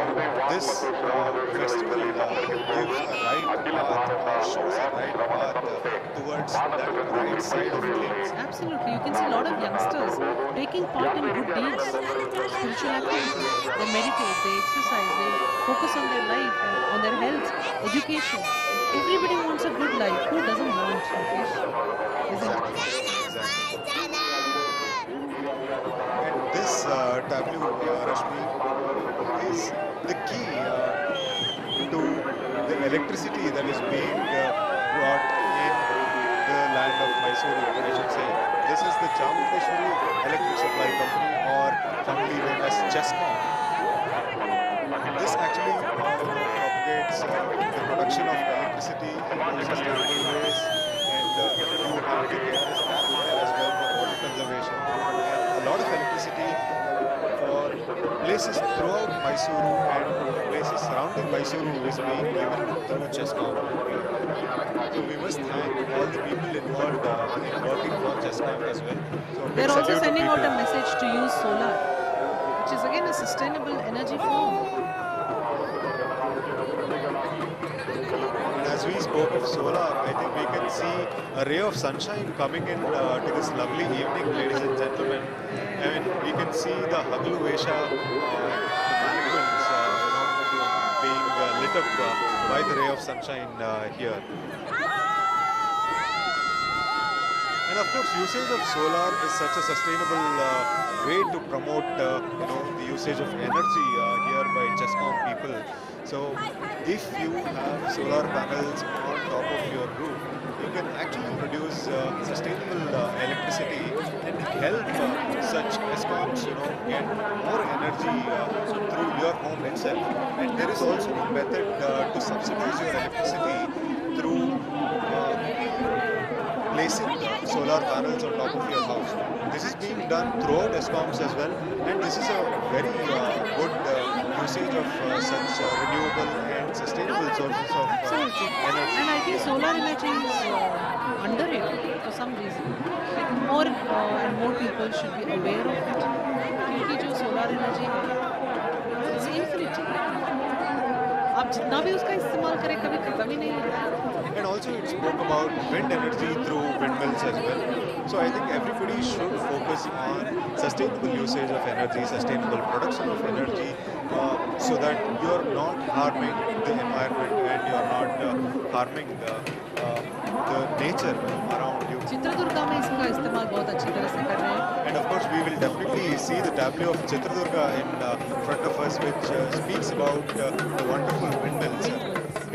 this festival gives a right path, shows a right path towards that right side of things. Absolutely. You can see a lot of youngsters taking part in good deeds, spiritual activities. They meditate, they exercise, they focus on their life, on their health, education. Everybody wants a good life. Who doesn't want, Mukesh? Isn't it? Exactly. And this tableau, Rashmi, is the key to the electricity that is being brought in the land of Mysuru, I should say. This is the Chamundeshwari Electric Supply Company, or commonly known as Chescom. This actually propagates the production of electricity in sustainable ways, and you have the KRS as well for water conservation. And a lot of electricity for places throughout Mysuru and places surrounding Mysuru is being given through Chescom. So we must thank all the people involved in working for Chescom as well. So big They're also salute to sending out people. a message to use solar, which is again a sustainable energy form. And as we spoke of solar, I think we can see a ray of sunshine coming in to this lovely evening, ladies and gentlemen. I mean, we can see the Hagalu Vesha, the mannequins, being lit up by the ray of sunshine here. And of course, usage of solar is such a sustainable way to promote, the usage of energy here by Chescom people. So, if you have solar panels on top of your roof, you can actually produce sustainable electricity and help such Escoms, get more energy through your home itself. And there is also a method to subsidize your electricity through placing solar panels on top of your house. This is being done throughout Escoms as well, and this is a very good usage of such renewable and sustainable sources of Absolutely. energy. And I think solar energy is underrated for some reason. Like more and more people should be aware of it. क्योंकि जो solar energy है, it's infinity. आप जितना भी उसका इस्तेमाल करें कभी खत्म ही नहीं होता. And also it spoke about wind energy through windmills as well. So I think everybody should focus on sustainable usage of energy, sustainable production of energy, so that you're not harming the environment and you're not harming the nature around you. Chitradurga में इसका इस्तेमाल बहुत अच्छी तरह से कर रहे हैं. And of course, we will definitely see the tableau of Chitradurga in front of us, which speaks about the wonderful windmills.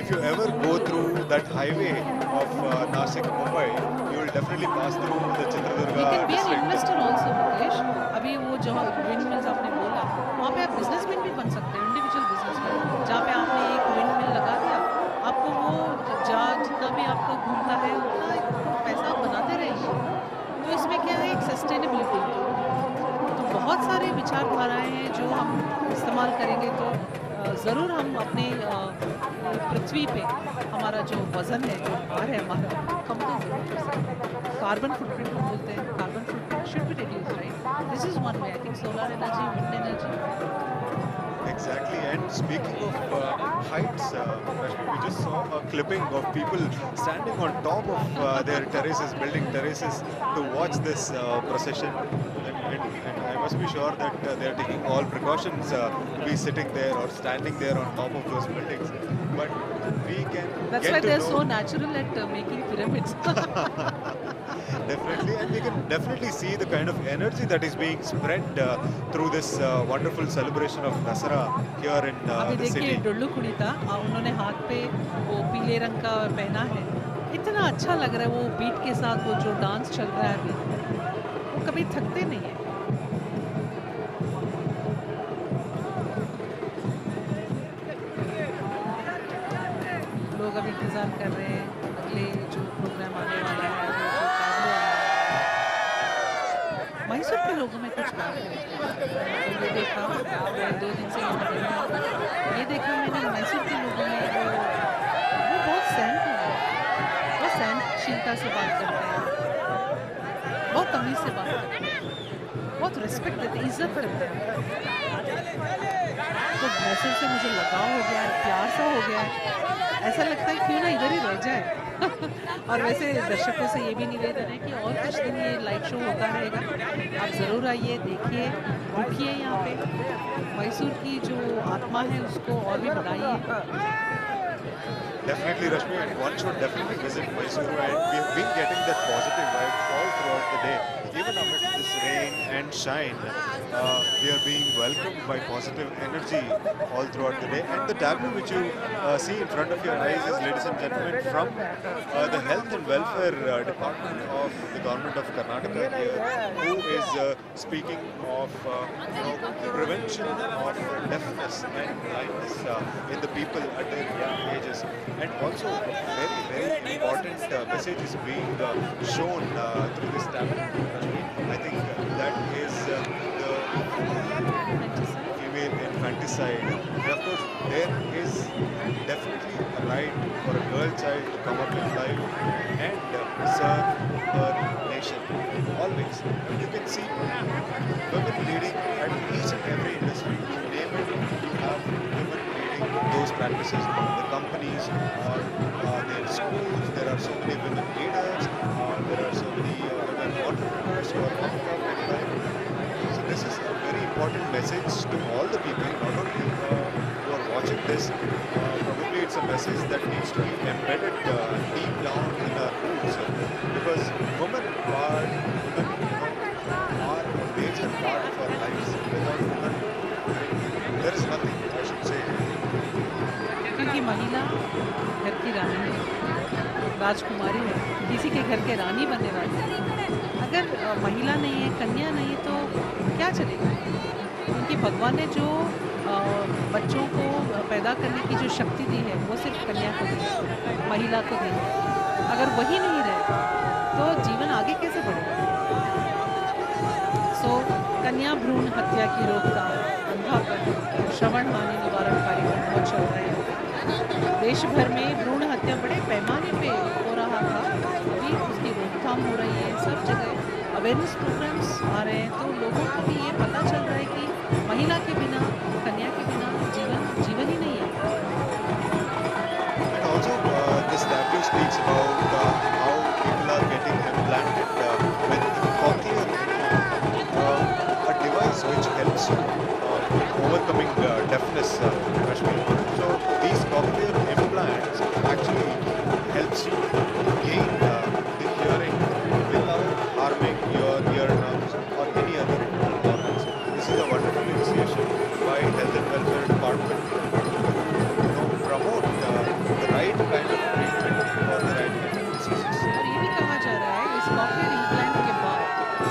If you ever go through that highway of Nasik, Mumbai, you will definitely pass through the You Chitradurga can be an district. investor also, Mukesh. अभी वो जो windmills आपने बोला, वहाँ पे आप businessman भी बन सकते हैं, individual businessman. जहाँ पे आपने एक windmill लगा दिया, आपको वो जितना भी आपका घूमता है उतना पैसा आप बनाते रहेंगे. तो इसमें क्या है, एक सस्टेनेबिलिटी. तो बहुत सारे विचारधाराएं हैं जो हम इस्तेमाल करेंगे तो ज़रूर हम अपने पृथ्वी पे हमारा जो वज़न है, जो भार है हमारा, कम तो ज़रूर कर सकते हैं. कार्बन फुटप्रिंट हम बोलते हैं, carbon footprint should be reduce, right? This is one way. I think solar energy, wind energy. Exactly, and speaking of heights, Rashmi, we just saw a clipping of people standing on top of their terraces, building terraces to watch this procession. And I must be sure that they are taking all precautions to be sitting there or standing there on top of those buildings. But we can That's get why to they're know so natural at making pyramids. definitely, and we can definitely see the kind of energy that is being spread through this wonderful celebration of Dasara here in अभी the देखिए city. Dullu कुड़ीता, उन्होंने हाथ पे वो पीले रंग का पहना है. इतना अच्छा लग रहा है वो बीट के साथ, वो जो डांस चल रहा है अभी, वो कभी थकते नहीं है. लोग अभी इंतजार कर रहे हैं अगले जो प्रोग्राम आने वाला है, जो tableau आने वाला है. मैसूर के लोगों में कुछ बात है. तो ये देखा, मैं 2 दिन से यहाँ पे हूँ. ये देखा मैंने मैसूर के लोगों में वो बहुत सहन संवेदनशीलता से बात करते हैं, बहुत तमीज से बात करते हैं, बहुत रिस्पेक्ट देते हैं, इज्जत करते हैं। तो मैसूर से मुझे लगाव हो गया है, प्यार सा हो गया है, ऐसा लगता है क्यों ना इधर ही रह जाए। और वैसे दर्शकों से ये भी निवेदन है कि और कुछ दिन ये लाइव शो होता रहेगा, आप ज़रूर आइए, देखिए, रुकिए यहाँ पे, मैसूर की जो आत्मा है उसको और भी बढ़ाइए। Definitely, Rashmi, and one should definitely visit Mysuru, and we have been getting that positive vibe all throughout the day. Even amidst this rain and shine, we are being welcomed by positive energy all throughout the day. And the tableau which you see in front of your eyes is, ladies and gentlemen, from the Health and Welfare Department of the Government of Karnataka here, who is speaking of the prevention of deafness and blindness in the people at their young ages. And also, very, very important message is being shown through this tablet. I think that is the female infanticide. And of course, there is definitely a right for a girl child to come up in life and serve her nation. Always. You can see women leading at each and every industry. You name it, you have women leading those practices. The companies or their schools, there are so many women leaders, there are so many women entrepreneurs who are coming up in life. So this is a very important message to all the people, not only who are watching this. Probably it's a message that needs to be embedded deep down in our roots, because women are a major part of our lives. Without women, there is nothing, I should say. क्योंकि महिला घर की रानी है, राजकुमारी है, किसी के घर के रानी बनने वाली है। अगर महिला नहीं है, कन्या नहीं है, तो क्या चलेगा? क्योंकि भगवान ने जो बच्चों को पैदा करने की जो शक्ति दी है, वो सिर्फ कन्या को दी है, महिला को दी है। अगर वही नहीं रहे तो जीवन आगे कैसे बढ़ेगा? सो कन्या भ्रूण हत्या की रोकथाम, अंधापन, श्रवण हानि निवारण कार्यक्रम बहुत चल रहे हैं। देश भर में भ्रूण हत्या बड़े पैमाने पे हो रहा था, अभी उसकी रोकथाम हो रही है, सब जगह अवेयरनेस प्रोग्राम्स आ रहे हैं, तो लोगों को भी ये पता चल रहा है कि महिला के बिना, कन्या के बिना जीवन ही नहीं है। And also, this tableau speaks about how people are getting implanted with cochlear implant, a device which helps you overcoming deafness, Rashmi. So these cochlear implants actually helps you gain the hearing without harming your ear nerves or any other organs. This is a wonderful initiative by Health and Welfare Department to promote the right kind of treatment for the right kind of diseases. और ये भी कहा जा रहा है इस cochlear implant के बाद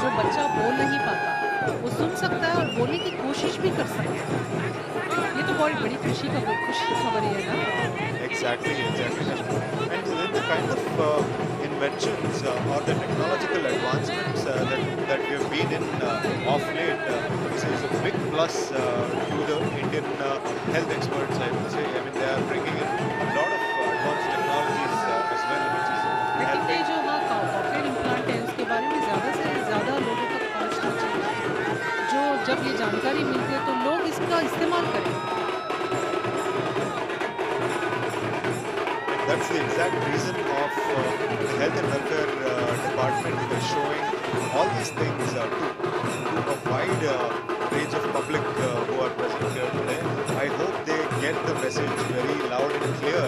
जो बच्चा बोल नहीं पाता वो सुन सकता है और बोलने की कोशिश भी कर सकता है। ये तो बहुत बड़ी खुशी खबर है ना। Exactly. And then the kind of inventions or the technological advancements that we have been in of late, this is a big plus to the Indian health experts, I would say. I mean, they are bringing in a lot of advanced technologies as well, which is लेकिन ये जो cochlear implant है उसके बारे में ज़्यादा से ज़्यादा लोगों तक पहुँचना चाहिए। जो जब ये जानकारी मिलती है तो लोग इसका इस्तेमाल करें। That's the exact reason of the Health and Welfare Department showing all these things to a wide range of public who are present here today. I hope they get the message very loud and clear.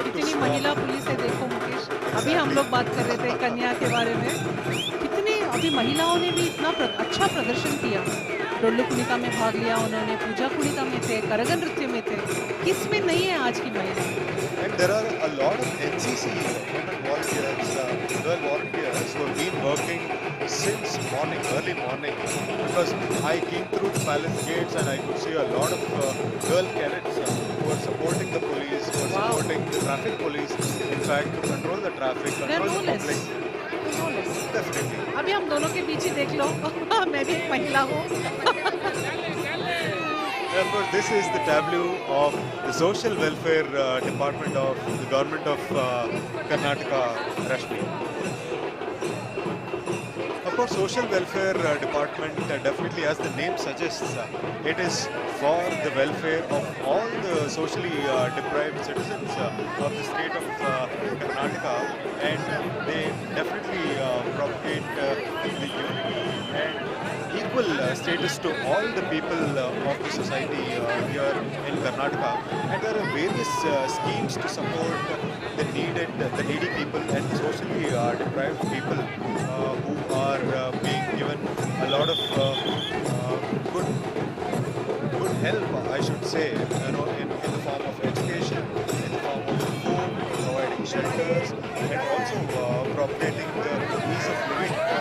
कितनी महिला police है देखो मुकेश, अभी हम लोग बात कर रहे थे कन्या के बारे में, कितने अभी महिलाओं ने भी इतना अच्छा प्रदर्शन किया। डोलू कुणिता में भाग लिया उन्होंने, पूजा कुणिता में थे, करगन नृत्य में थे, किसमें नहीं है आज की महिला? And there are a lot of NCC women volunteers, girl volunteers who have been working since morning, early morning, because I came through the palace gates and I could see a lot of girl cadets who are supporting the police, who are supporting the traffic police, in fact, to control the traffic, control the public. Definitely. अभी हम दोनों के बीच ही देख लो, मैं भी एक महिला हूँ। Of course, this is the tableau of the social welfare department of the government of Karnataka, Rashmi. Of course, social welfare department definitely, as the name suggests, it is for the welfare of all the socially deprived citizens of the state of Karnataka, and they definitely propagate the unity and equal status to all the people of the society here in Karnataka. And there are various schemes to support the needy people and socially deprived people who are being given a lot of good help, I should say, in the form of education, in the form of food, providing shelters, and also propagating the ease of living to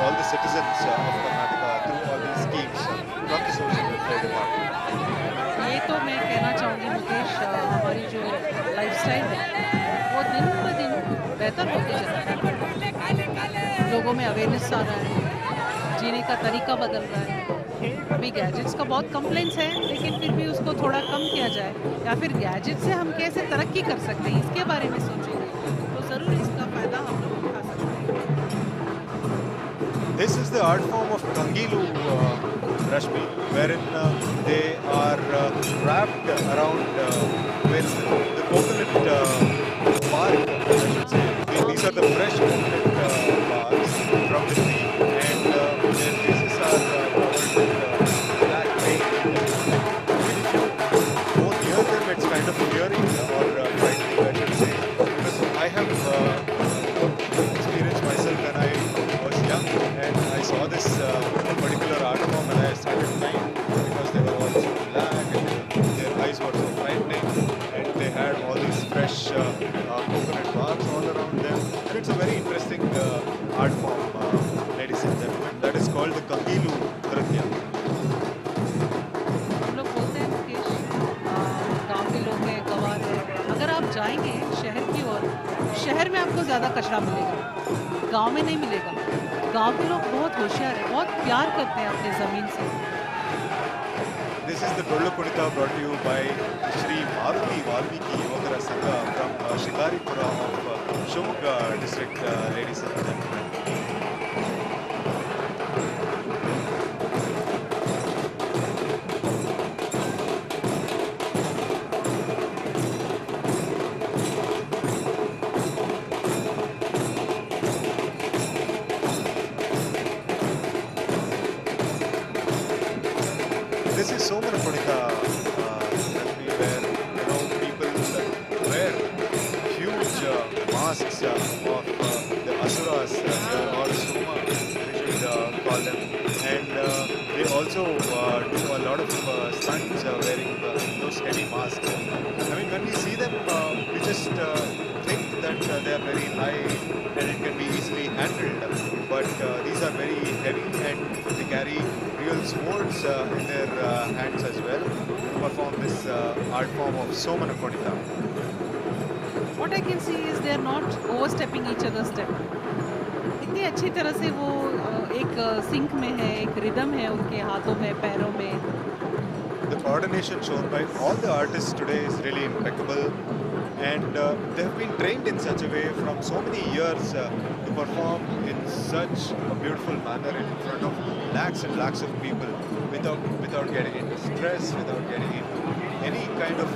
all the citizens of Karnataka through all these schemes from the social welfare department. ये तो मैं कहना चाहूँगी मुकेश, हमारी जो lifestyle है वो दिन ब दिन बेहतर होती जा रही है। लोगों में अवेयरनेस आ रहा है, जीने का तरीका बदल रहा है। अभी गैजेट्स का बहुत कंप्लेंट्स है, लेकिन फिर भी उसको थोड़ा कम किया जाए, या फिर गैजेट से हम कैसे तरक्की कर सकते हैं इसके बारे में सोचेंगे तो ज़रूर इसका फ़ायदा हम लोग उठा सकते हैं। This is the art form of Kangilu, Rashmi, wherein they are wrapped around with the coconut bark, I should say. These are the fresh coconut barks from the tree, and their faces are covered with black paint. And if you go near them, it's kind of leering or frightening, I should say, because I have experienced myself when I was young, and I saw this particular art form and I started crying because they were all so black and their eyes were so frightening, and they had all these fresh coconut barks all around them. And it's a very interesting art form, ladies and gentlemen, that is called the Kangilu Nritya. हम लोग बोलते हैं मुकेश, गांव के लोग हैं, गंवार हैं, अगर आप जाएंगे शहर की ओर, शहर में आपको ज़्यादा कचरा मिलेगा, गांव में नहीं मिलेगा। गांव के लोग बहुत होशियार हैं, बहुत प्यार करते हैं अपनी ज़मीन से। This is the Dollu Kunita brought to you by Shri Maruti Valmiki Yuvakara Sangha from Shikaripura of Shimoga district, ladies and gentlemen. This is Somana Punika, where people wear huge masks of the asuras here, or Soma, we should call them, and they also do a lot of stunts wearing those heavy masks. I mean, when we see them, we just think that they are very light and it can be easily handled, but these are very heavy and they carry real swords in their hands as well to perform this art form of Somana Konita. What I can see is they are not overstepping each other's step. इतनी अच्छी तरह से वो एक sink में है, एक rhythm है उनके हाथों में, पैरों में। The coordination shown by all the artists today is really impeccable, and they have been trained in such a way from so many years to perform in such a beautiful manner in front of lakhs and lakhs of people without getting into stress, without getting into any kind of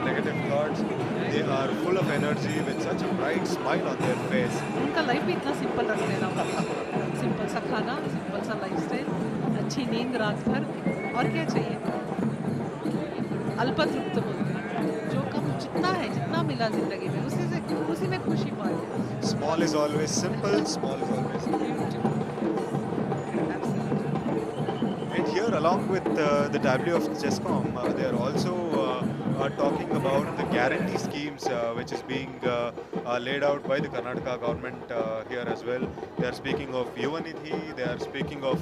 negative thoughts. They are full of energy with such a bright smile on their face. उनका life भी इतना simple रखते हैं ना, simple सा खाना, simple सा lifestyle, अच्छी नींद रात भर, और क्या चाहिए। अल्पतृप्त बोलते हैं, जो कम जितना है, जितना मिला जिंदगी में, उसी में खुशी पाए। Small is always simple, small is always beautiful. And here, along with the tableau of Chescom, they are also talking about the guarantee schemes which is being laid out by the Karnataka government here as well. They are speaking of Yuvanidhi, they are speaking of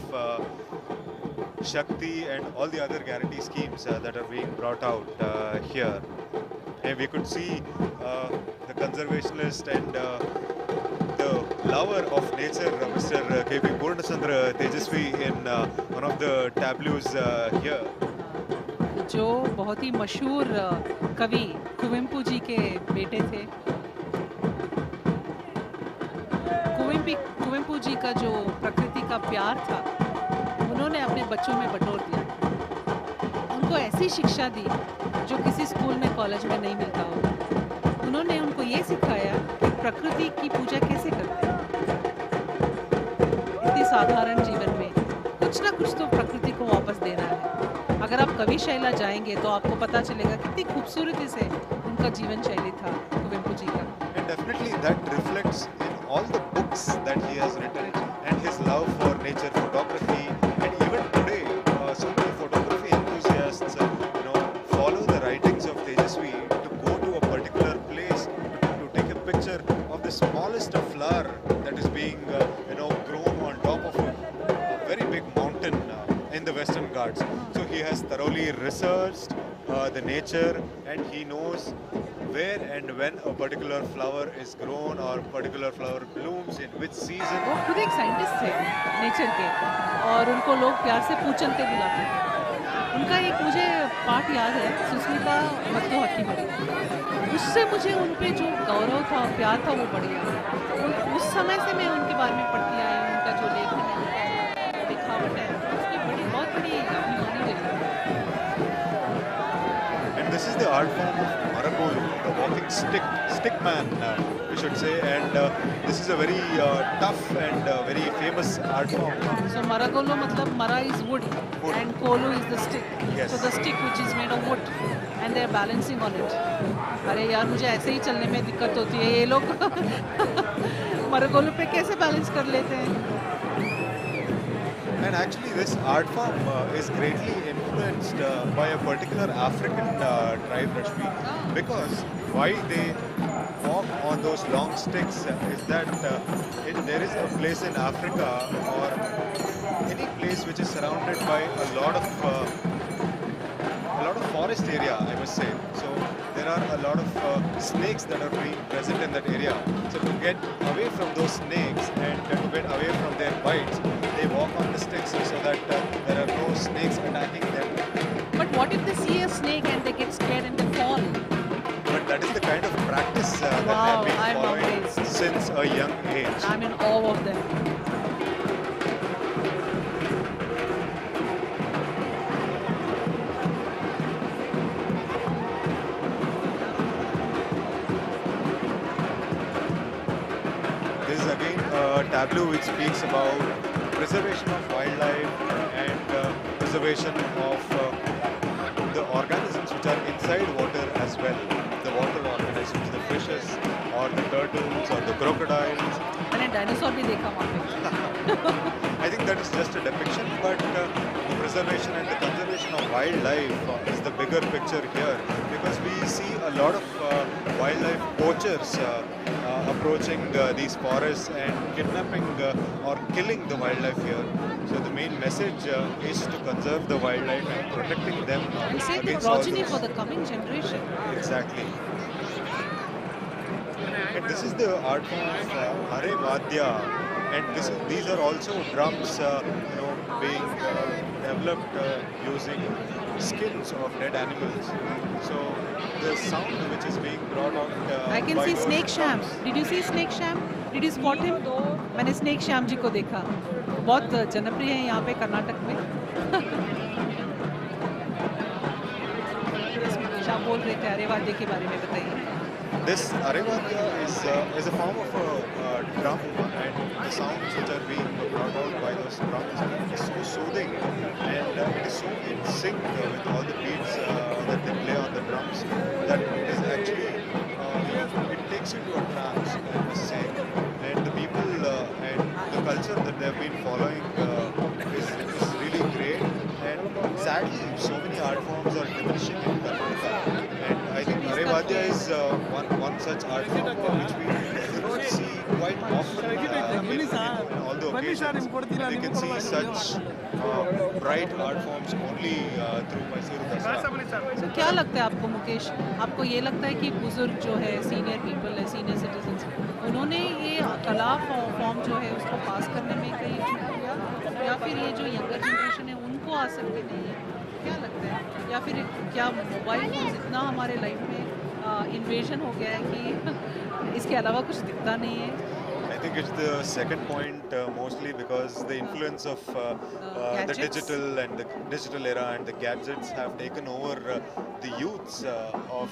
Shakti and all the other guarantee schemes that are being brought out here. And we could see the conservationist and the lover of nature, Mr. K.P. Purnachandra Tejasvi, in one of the tableaus here. जो बहुत ही मशहूर कवि कुवेंपु जी के बेटे थे। कुवेंपु जी का जो प्रकृति का प्यार था उन्होंने अपने बच्चों में बटोर दिया। उनको ऐसी शिक्षा दी जो किसी स्कूल में कॉलेज में नहीं मिलता हो। उन्होंने उनको ये सिखाया कि प्रकृति की पूजा कैसे करते हैं। इतनी साधारण जीवन में कुछ ना कुछ तो प्रकृति को वापस देना है। अगर आप कवि शैला जाएंगे तो आपको पता चलेगा कितनी खूबसूरती से उनका जीवन शैली था कुवेंपु जी का। And definitely that reflects in all the books that he has written and his love for nature photography. And even today, so many photography enthusiasts, follow the writings of Tejasvi to go to a particular place to take a picture of the smallest of flower that is being, grown on top of a very big mountain in the Western Ghats. So he has thoroughly researched the nature, and he knows where and when a particular flower is grown or particular flower blooms in which season. वो खुद एक scientist थे nature के और उनको लोग प्यार से पूछनते बुलाते थे। उनका एक मुझे पाठ याद है, सुस्मिता मत्तू हकीमरी। उससे मुझे उन पे जो गौरव था प्यार था वो बढ़ गया। उस समय से मैं उनके बारे में पढ़ती आई हूँ। उनका जो लेखन है, उनका जो लिखावट है, उसकी बहुत बड़ी अभिमानी रही है। And this is the art form of Maragolu, the walking stick man, we should say. And this is a very tough and very famous art form. So Maragolo मतलब Mara is wood, Wood. and Kolo is the stick. Yes. So the stick which is made of wood, and they are balancing on it. अरे यार मुझे ऐसे ही चलने में दिक्कत होती है। ये लोग Maragolo पे कैसे बैलेंस कर लेते हैं? And actually this art form is greatly influenced by a particular African tribe, Rashmi, because why they walk on those long sticks is that there is a place in Africa or any place which is surrounded by a lot of forest area, I must say. So there are a lot of snakes that are being present in that area. So to get away from those snakes and to get away from their bites, they walk on the sticks so that there are no snakes attacking them. But what if they see a snake and they get scared and they fall? But that is the kind of practice that they Wow, have been I'm following amazed. since a young age. I'm in awe of them. This is again a tableau which speaks about preservation of wildlife and preservation of the organisms which are inside water as well. The water organisms, the fishes or the turtles or the crocodiles. मैंने dinosaur भी देखा वहाँ पे। I think that is just a depiction, but the preservation and the conservation of wildlife is the bigger picture here, because we see a lot of wildlife poachers approaching these forests and kidnapping or killing the wildlife here. So the main message is to conserve the wildlife and protecting them We save the against all progeny those. for the coming generation. Exactly. And this is the art form of Hare Vadya, and these are also drums, being developed using skins of dead animals. So the sound which is being brought out. I can by see those Snake Sham. drums. Did you see Snake Sham? Did you spot him? मैंने snake Shyam ji को देखा। बहुत जनप्रिय है यहाँ पे कर्नाटक में। आप बोल रहे थे अरे वाद्य के बारे में बताइए। This Arevadya is a form of a drum, and the sounds which are being brought out by those drums is so soothing, and it is so in sync with all the beats that they play on the drums that it is actually it takes you to a trance, I must say. And the people and the culture that they have been following is really great. And sadly, so many art forms are diminishing in Karnataka. And I think Arevadya is one such art form which we do not see quite often in all the occasions. You can see such bright art forms only through Mysuru Dasara. तो क्या लगता है आपको मुकेश? आपको ये लगता है कि बुजुर्ग जो है, सीनियर पीपल है, सीनियर सिटीजन्स, उन्होंने ये कला फॉर्म जो है उसको पास करने में कहीं चूक किया, या फिर ये जो यंगर जनरेशन है उनको आसक्ति नहीं है? क्या लगता है, या फिर क्या मोबाइल फोन इतना हमारे लाइफ में इन्वेजन हो गया है कि इसके अलावा कुछ दिखता नहीं है? I think it's the second point, mostly because the influence of the Gadgets? digital and the digital era and the gadgets have taken over the youths of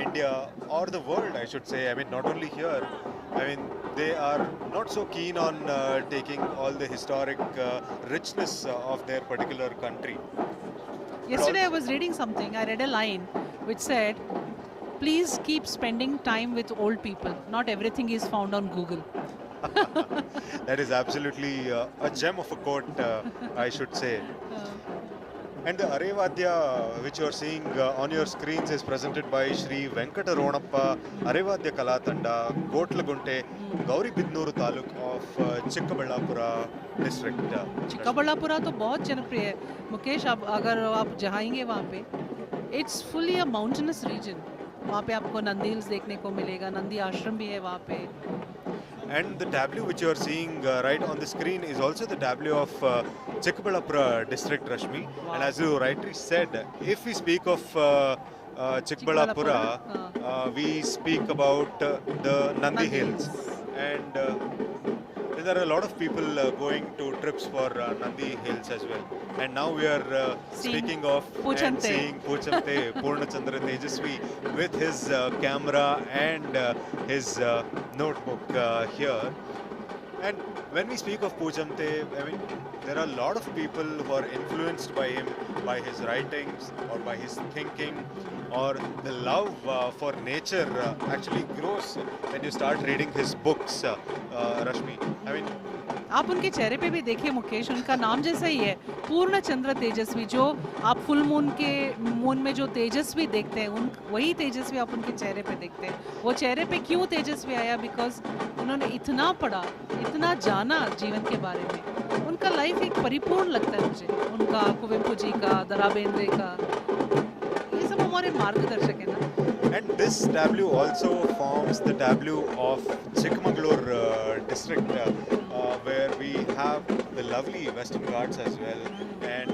India or the world, I should say. I mean, not only here. I mean, they are not so keen on taking all the historic richness of their particular country. Yesterday I was reading something. I read a line which said, "Please keep spending time with old people. Not everything is found on Google." That is absolutely a gem of a quote, I should say. And the Arevadya, which you are seeing on your screens, is presented by Shri Venkataronappa Arevadya Kalatanda, Kotlagunte, Gauribidnooru Taluk of Chikkaballapura district. Chikkaballapura तो बहुत जनप्रिय है मुकेश। आप अगर आप जाएंगे वहाँ पे, it's fully a mountainous region. वहाँ पे आपको नंदी हिल्स देखने को मिलेगा, नंदी आश्रम भी है वहाँ पे। And the tableau which you are seeing right on the screen is also the tableau of Chikkaballapura district, Rashmi. Wow. And as you rightly said, if we speak of Chikkaballapura, we speak about the Nandi Hills. And there are a lot of people going to trips for Nandi Hills as well. And now we are speaking of and Poochante. seeing Poochante, Purnachandra Tejasvi, with his camera and his notebook here. And when we speak of Poochante, I mean, there are a lot of people who are influenced by him, by his writings, or by his thinking, or the love for nature actually grows when you start reading his books, Rashmi. I mean, आप उनके चेहरे पे भी देखिए मुकेश, उनका नाम जैसा ही है, पूर्णचंद्र तेजस्वी। जो आप फुल मून में जो तेजस्वी देखते हैं, उन वही तेजस्वी आप उनके चेहरे पे देखते हैं। वो चेहरे पे क्यों तेजस्वी आया? बिकॉज उन्होंने इतना पढ़ा, इतना जाना जीवन के बारे में। उनका लाइफ एक परिपूर्ण लगता है मुझे, उनका कुवेंपु जी का, दरा बेंद्रे का, ये सब हमारे मार्गदर्शक है ना। and this tableau also forms the tableau of Chikmagalur district, where we have the lovely Western Ghats as well, and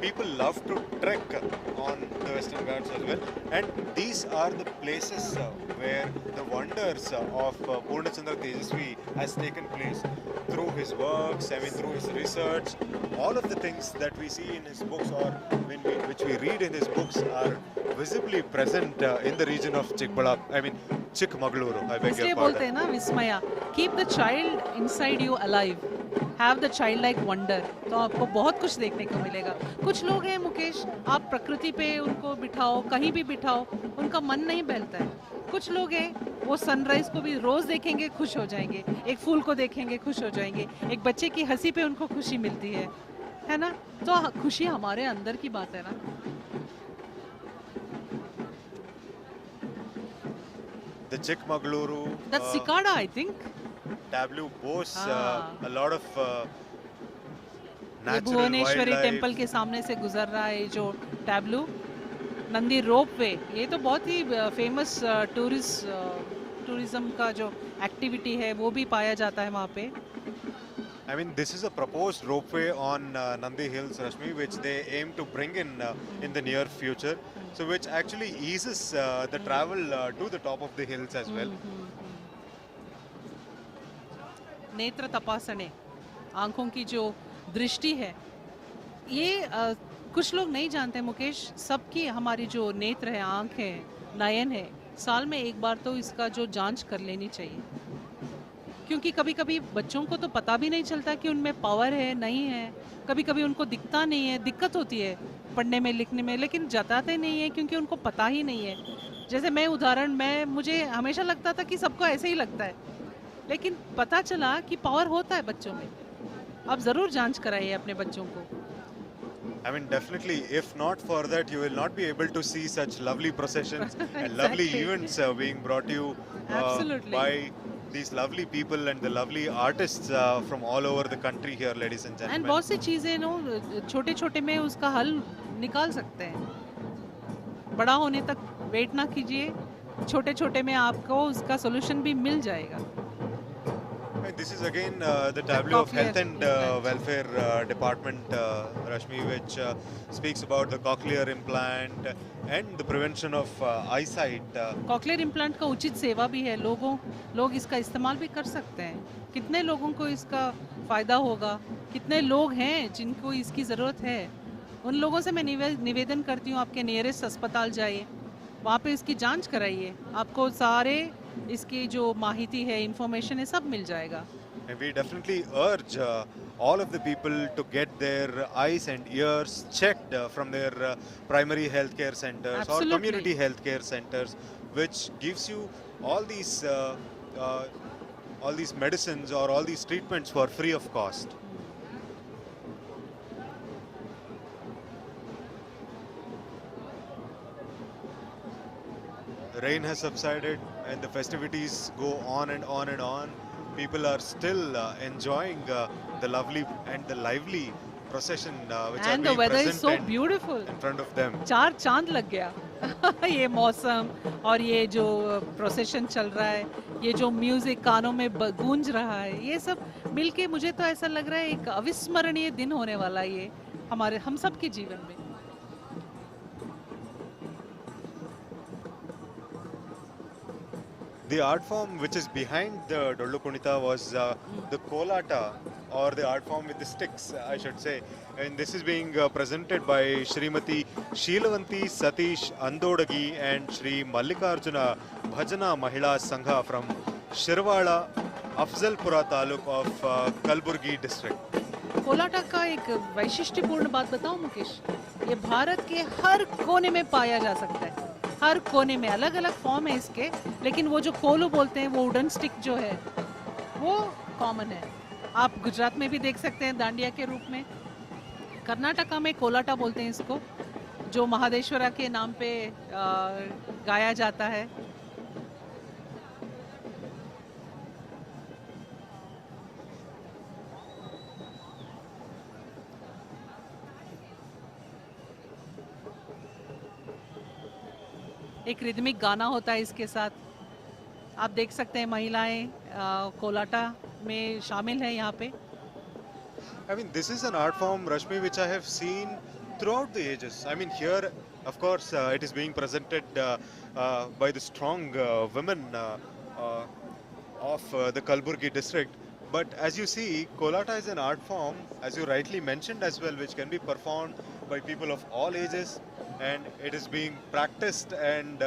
people love to trek on the Western Ghats as well. And these are the places where the wonders of Purnachandra Tejasvi has taken place through his works, I mean through his research. All of the things that we see in his books, or which we read in his books, are visibly present in the region of Chikmagaluru. I beg इसलिए your बोलते pardon. हैं ना विस्मया, keep the child inside you alive, have the child like wonder. तो आपको बहुत कुछ देखने को मिलेगा। कुछ लोग हैं मुकेश, आप प्रकृति पे उनको बिठाओ, कहीं भी बिठाओ, उनका मन नहीं बहलता है। कुछ लोग हैं, वो सनराइज को भी रोज देखेंगे, खुश हो जाएंगे, एक फूल को देखेंगे, खुश हो जाएंगे, एक बच्चे की हंसी पे उनको खुशी मिलती है ना। तो खुशी हमारे अंदर की बात है ना। The Chikmagaluru that's cicada I think. tableau boasts Ah. a lot of ये natural भुवनेश्वरी wildlife. टेम्पल के सामने से गुजर रहा है जो टैब्लू, नंदी रोप वे। ये तो बहुत ही फेमस टूरिज्म का जो एक्टिविटी है वो भी पाया जाता है वहाँ पे। I mean, this is a proposed ropeway on Nandi Hills, Rashmi, which they aim to bring in the near future. So, which actually eases the travel to the top of the hills as well. नेत्र तपासने, आंखों की जो दृष्टि है, ये कुछ लोग नहीं जानते मुकेश। सबकी हमारी जो नेत्र है, आंख है, नयन है, साल में एक बार तो इसका जो जांच कर लेनी चाहिए। क्योंकि कभी कभी बच्चों को तो पता भी नहीं चलता कि उनमें पावर है नहीं है। कभी कभी उनको दिखता नहीं है, दिक्कत होती है पढ़ने में, लिखने में, लेकिन जताते नहीं है क्योंकि उनको पता ही नहीं है। जैसे मुझे हमेशा लगता था कि सबको ऐसे ही लगता है, लेकिन पता चला कि पावर होता है बच्चों में। आप ज़रूर जांच कराइए अपने बच्चों को। I mean, definitely, if not for that, you will not be able to see such lovely processions and lovely Exactly. events being brought to you Absolutely. by these lovely people and the lovely artists from all over the country here, ladies and and gentlemen. बहुत सी चीज़ें छोटे छोटे में उसका हल निकाल सकते हैं। बड़ा होने तक वेट ना कीजिए, छोटे छोटे में आपको उसका सोल्यूशन भी मिल जाएगा। And this is again the tableau of Cochlear Health and implant. Welfare Department, Rashmi, which speaks about the cochlear implant and the prevention of eyesight. Cochlear implant का उचित सेवा भी है, लोग इसका इस्तेमाल भी कर सकते हैं। कितने लोगों को इसका फ़ायदा होगा, कितने लोग हैं जिनको इसकी ज़रूरत है, उन लोगों से मैं निवेदन करती हूँ आपके नियरेस्ट अस्पताल जाइए, वहाँ पे इसकी जांच कराइए, आपको सारे इसकी जो माहिती है, इंफॉर्मेशन है, सब मिल जाएगा। And we definitely urge all of the people to get their eyes and ears checked from their primary healthcare centers Absolutely. or community healthcare centers, which gives you all these medicines or all these treatments for free of cost. Rain has subsided and the festivities go on and on and on. People are still enjoying the lovely and the lively procession which And are the being weather is present so and beautiful. in front of them. चार चांद लग गया ये मौसम और ये जो procession चल रहा है, ये जो म्यूजिक कानों में गूंज रहा है, ये सब मिलके मुझे तो ऐसा लग रहा है एक अविस्मरणीय दिन होने वाला है ये हम सब के जीवन में। The art form which is behind the Dollu Kunita was the Kolata, or the art form with the sticks, I should say. And this is being presented by Shrimati Sheelavanti Satish Andodagi and Shri Mallikarjuna Bhajana Mahila Sangha from Shirwala, Afzalpura Taluk of Kalburgi district. Kolata का एक वैशिष्ट्यपूर्ण बात बताऊं मुकेश, ये भारत के हर कोने में पाया जा सकता है, हर कोने में अलग अलग फॉर्म है इसके, लेकिन वो जो कोलू बोलते हैं, वो वुडन स्टिक जो है वो कॉमन है। आप गुजरात में भी देख सकते हैं दांडिया के रूप में, कर्नाटका में कोलाटा बोलते हैं इसको, जो महादेश्वरा के नाम पे गाया जाता है। एक रिदमिक गाना होता है इसके साथ, आप देख सकते हैं महिलाएं कोलाटा में शामिल हैं यहाँ पे। I mean, this is an art form, Rashmi, which I have seen throughout the ages. I mean, here, of course, it is being presented by the strong women of the Kalburgi district. But as you see, Kolata is an art form, as you rightly mentioned as well, which can be performed by people of all ages, and it is being practiced and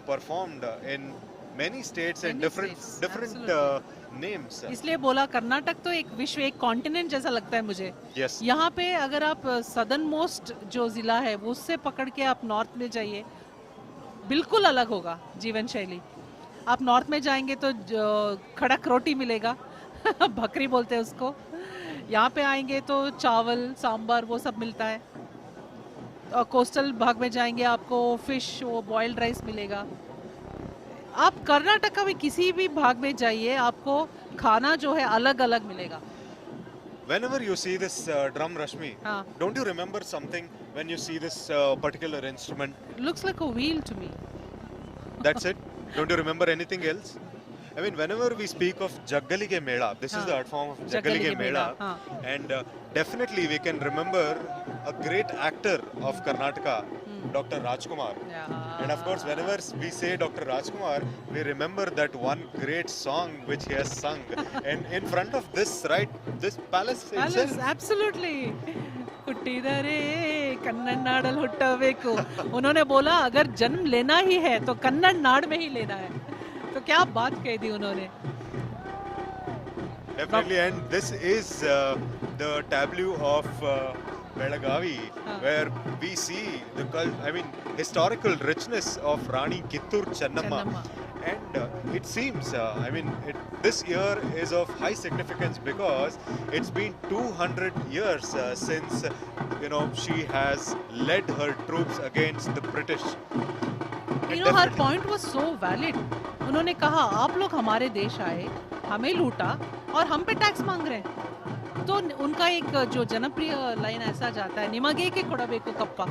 performed in many states and Many different states, names. इसलिए बोला कर्नाटक तो एक विश्व, एक continent जैसा लगता है मुझे। Yes. यहाँ पे अगर आप सदर्न मोस्ट जो जिला है वो उससे पकड़ के आप नॉर्थ में जाइए, बिल्कुल अलग होगा जीवन शैली। आप नॉर्थ में जाएंगे तो खड़क रोटी मिलेगा भकरी बोलते हैं उसको, यहाँ पे आएंगे तो चावल सांबर वो सब मिलता है, और कोस्टल भाग में जाएंगे आपको फिश, वो बॉइल्ड राइस मिलेगा। आप कर्नाटक में किसी भी भाग में जाइए, आपको खाना जो है अलग अलग मिलेगा। Whenever you see this drum, Rashmi, हाँ. don't you remember something when you see this particular instrument? Looks like a wheel to me. That's it? Don't you remember anything else? I mean, whenever we speak of Jaggalige Mela, this is हाँ. the art form of Jaggalige Jaggalige Mela, हाँ. and definitely we can remember a great actor of Karnataka, Dr. Rajkumar. Yeah. And of course, whenever we say Dr. Rajkumar, we remember that one great song which he has sung. And in front of this, right, this palace Palace, itself. absolutely. ಹುಟ್ಟಿದರೆ ಕನ್ನಡ ಹುಟ್ಟಬೇಕು, उन्होंने बोला अगर जन्म लेना ही है तो कन्नड़ नाड़ में ही लेना है, तो क्या बात कह दी उन्होंने। Definitely, and this is the tableau of Belagavi, where we see the historical richness of Rani Kittur Chennamma. And it seems, this year is of high significance because it's been 200 years since, she has led her troops against the British. And her point was so valid. उन्होंने कहा आप लोग हमारे देश आए, हमें लूटा और हम पे टैक्स मांग रहे हैं। तो उनका एक जो जनप्रिय लाइन ऐसा जाता है, निमगे के कोड़बेको कप्पा।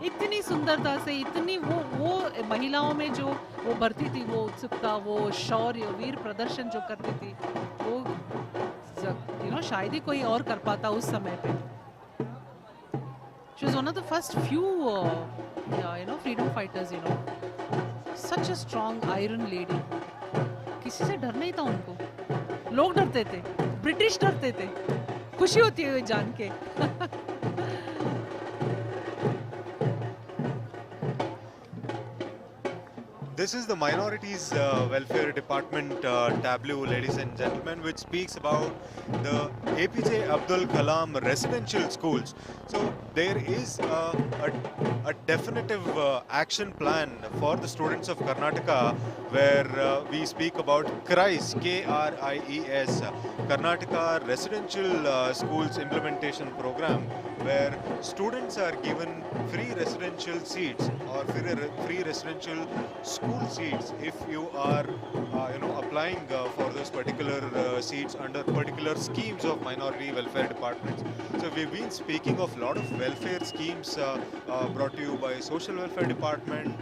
इतनी सुंदरता से, इतनी वो महिलाओं में जो वो भरती थी, वो उत्सुकता, वो शौर्य, वीर प्रदर्शन जो करती थी, वो शायद ही कोई और कर पाता उस समय पे। She was one of the first few freedom fighters, such a strong iron lady. किसी से डर नहीं था उनको, लोग डरते थे, ब्रिटिश डरते थे, खुशी होती है जान के। This is the Minorities Welfare Department tableau, ladies and gentlemen, which speaks about the APJ Abdul Kalam residential schools. So there is a definitive action plan for the students of Karnataka, where we speak about KRIES, KRIES, Karnataka Residential Schools Implementation Program, where students are given free residential seats or free residential school seats if you are applying for those particular seats under particular schemes of minority welfare departments. So we've been speaking of a lot of welfare schemes brought to you by social welfare department,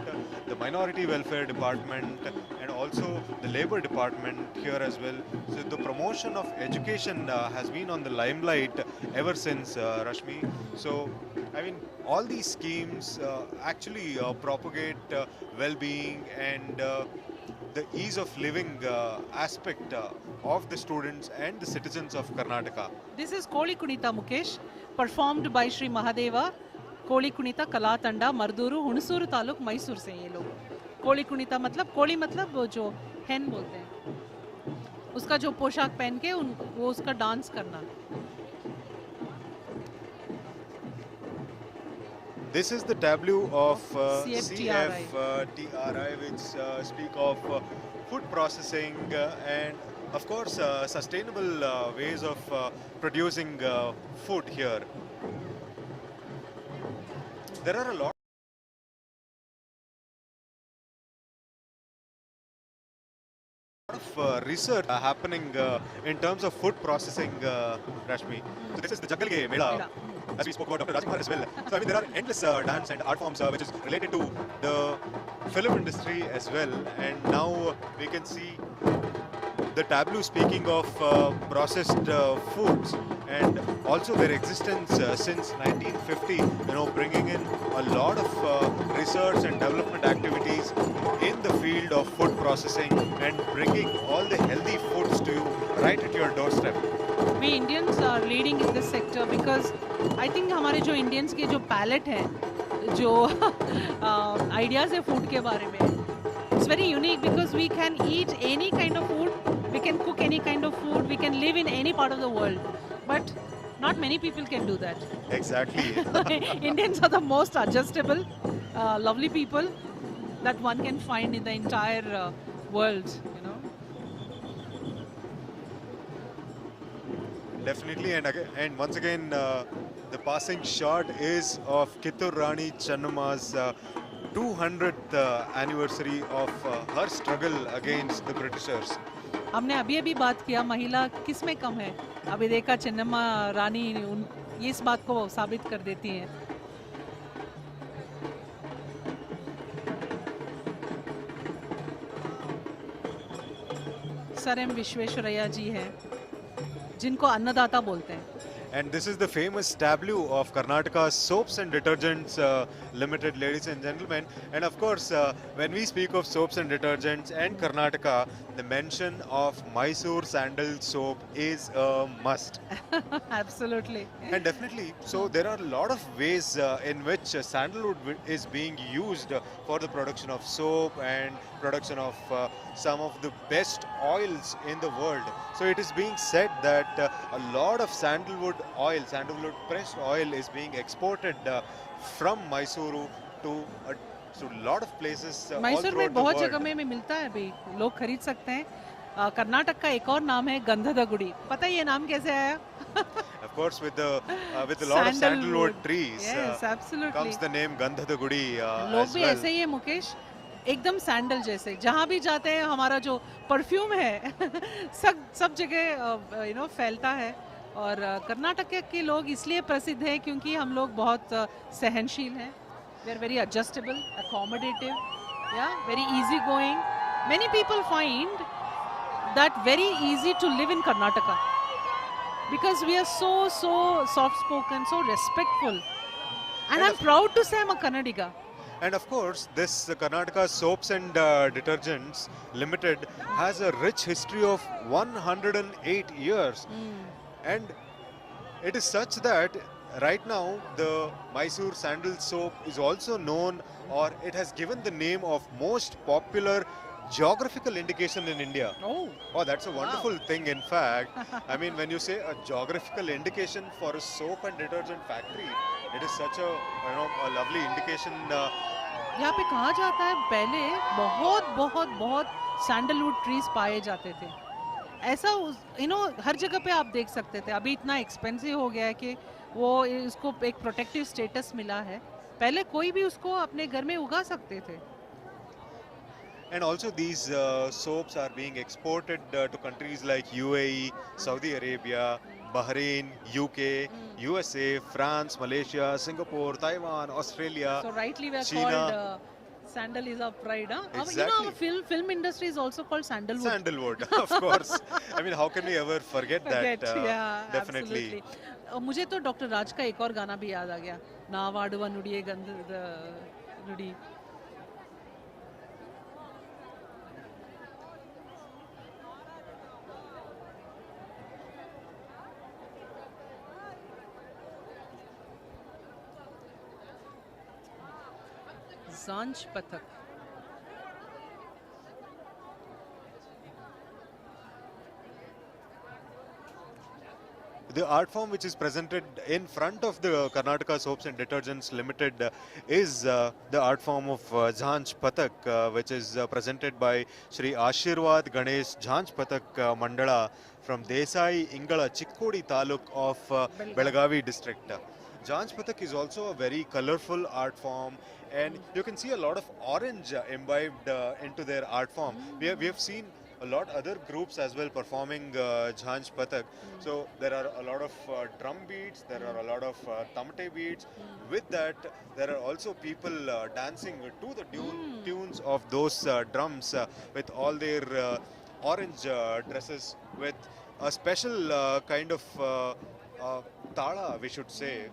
the minority welfare department, and also the labor department here as well. So the promotion of education has been on the limelight ever since, Rashmi. So I mean, all these schemes actually propagate well-being and the ease of living aspect of the students and the citizens of Karnataka. This is Koli Kunita, Mukesh, performed by Shri Mahadeva, Koli Kunita Kala Tanda, Marduru, Hunsuru Taluk, Mysore से ये लोग. कोली कुणिता मतलब, कोली मतलब वो जो हैन बोलते हैं, उसका जो पोशाक पहन के वो उसका डांस करना. This is the tableau of CFTRI, CFTRI, which speak of food processing and of course sustainable ways of producing food here. There are a lot of research happening in terms of food processing, Rashmi. So this is the Jangal Ke Mela, as we spoke about Dr. Rajkumar as well. So I mean, there are endless dance and art forms which is related to the film industry as well. And now we can see the tableau speaking of processed foods and also their existence since 1950, bringing in a lot of research and development activities in the field of food processing and bringing all the healthy foods to you right at your doorstep. We Indians are leading in this sector because I think हमारे जो Indians के जो palate है, जो ideas है food के बारे में, it's very unique because we can eat any kind of food, we can cook any kind of food, we can live in any part of the world, but not many people can do that. Exactly. Indians are the most adjustable, lovely people that one can find in the entire world, Definitely, and once again, the passing shot is of Kittur Rani Channamma's 200th anniversary of her struggle against the Britishers. हमने अभी बात किया महिला किस में कम है, अभी देखा चन्नम्मा रानी ये इस बात को साबित कर देती हैं. सर एम विश्वेश्वरैया जी हैं, जिनको अन्नदाता बोलते हैं. And this is the famous tableau of Karnataka's Soaps and Detergents Limited, ladies and gentlemen. And of course, when we speak of soaps and detergents and Karnataka, the mention of Mysore sandal soap is a must. Absolutely. And definitely, so there are a lot of ways in which sandalwood is being used for the production of soap and production of some of the best oils in the world. So it is being said that a lot of sandalwood pressed oil is being exported from Mysuru to a lot of places all Mysore में throughout the बहुत world. जगह में मिलता है, अभी लोग खरीद सकते हैं. कर्नाटक का एक और नाम है गंधदगुड़ी. पता है ये नाम कैसे आया? Of course, with a lot of sandalwood trees, Yes, absolutely. comes the name Gandhadagudi लोग as भी well. ऐसे ही है मुकेश, एकदम सैंडल जैसे. जहाँ भी जाते हैं हमारा जो परफ्यूम है सब जगह फैलता है. और कर्नाटक के लोग इसलिए प्रसिद्ध हैं क्योंकि हम लोग बहुत सहनशील हैं. We are very adjustable, accommodative, या very easy going. Many people find that very easy to live in Karnataka because we are so soft spoken, so respectful, and I'm proud to say I'm a Kannadiga. And of course, this Karnataka Soaps and Detergents Limited has a rich history of 108 years. And it is such that right now the Mysore Sandal Soap is also known, or it has given the name of most popular geographical indication in India. Oh, that's a wonderful thing. In fact, I mean, when you say a geographical indication for a soap and detergent factory, it is such a a lovely indication. यहाँ पे कहा जाता है पहले बहुत बहुत बहुत sandalwood trees पाए जाते थे. ऐसा हर जगह पे आप देख सकते थे. अभी इतना एक्सपेंसिव हो गया है कि वो इसको एक प्रोटेक्टिव स्टेटस मिला है. पहले कोई भी उसको अपने घर में उगा सकते थे. And also these soaps are being exported to countries like UAE, Saudi Arabia, Bahrain, UK, USA, France, Malaysia, Singapore, Taiwan, Australia, So rightly we are China. called sandal is our pride. Huh? Exactly. Our film industry is also called sandalwood. Sandalwood, of course. I mean, how can we ever forget that? Yeah, Definitely. absolutely. मुझे तो doctor राज का एक और गाना भी याद आ गया, नावाडुवा नुडिये गंध नुडी. सांच पथक. The art form which is presented in front of the Karnataka Soaps and Detergents Limited is the art form of Jhanj Pathak, which is presented by Shri Ashirwad Ganesh Jhanj Pathak Mandala from Desai Ingala Chikkodi Taluk of Belagavi district. Jhanj Pathak is also a very colorful art form, and you can see a lot of orange imbibed into their art form. We have seen a lot other groups as well performing Jhanj Pathak. So there are a lot of drum beats, there are a lot of tamte beats. With that, there are also people dancing to the tunes of those drums with all their orange dresses, with a special kind of tala, we should say,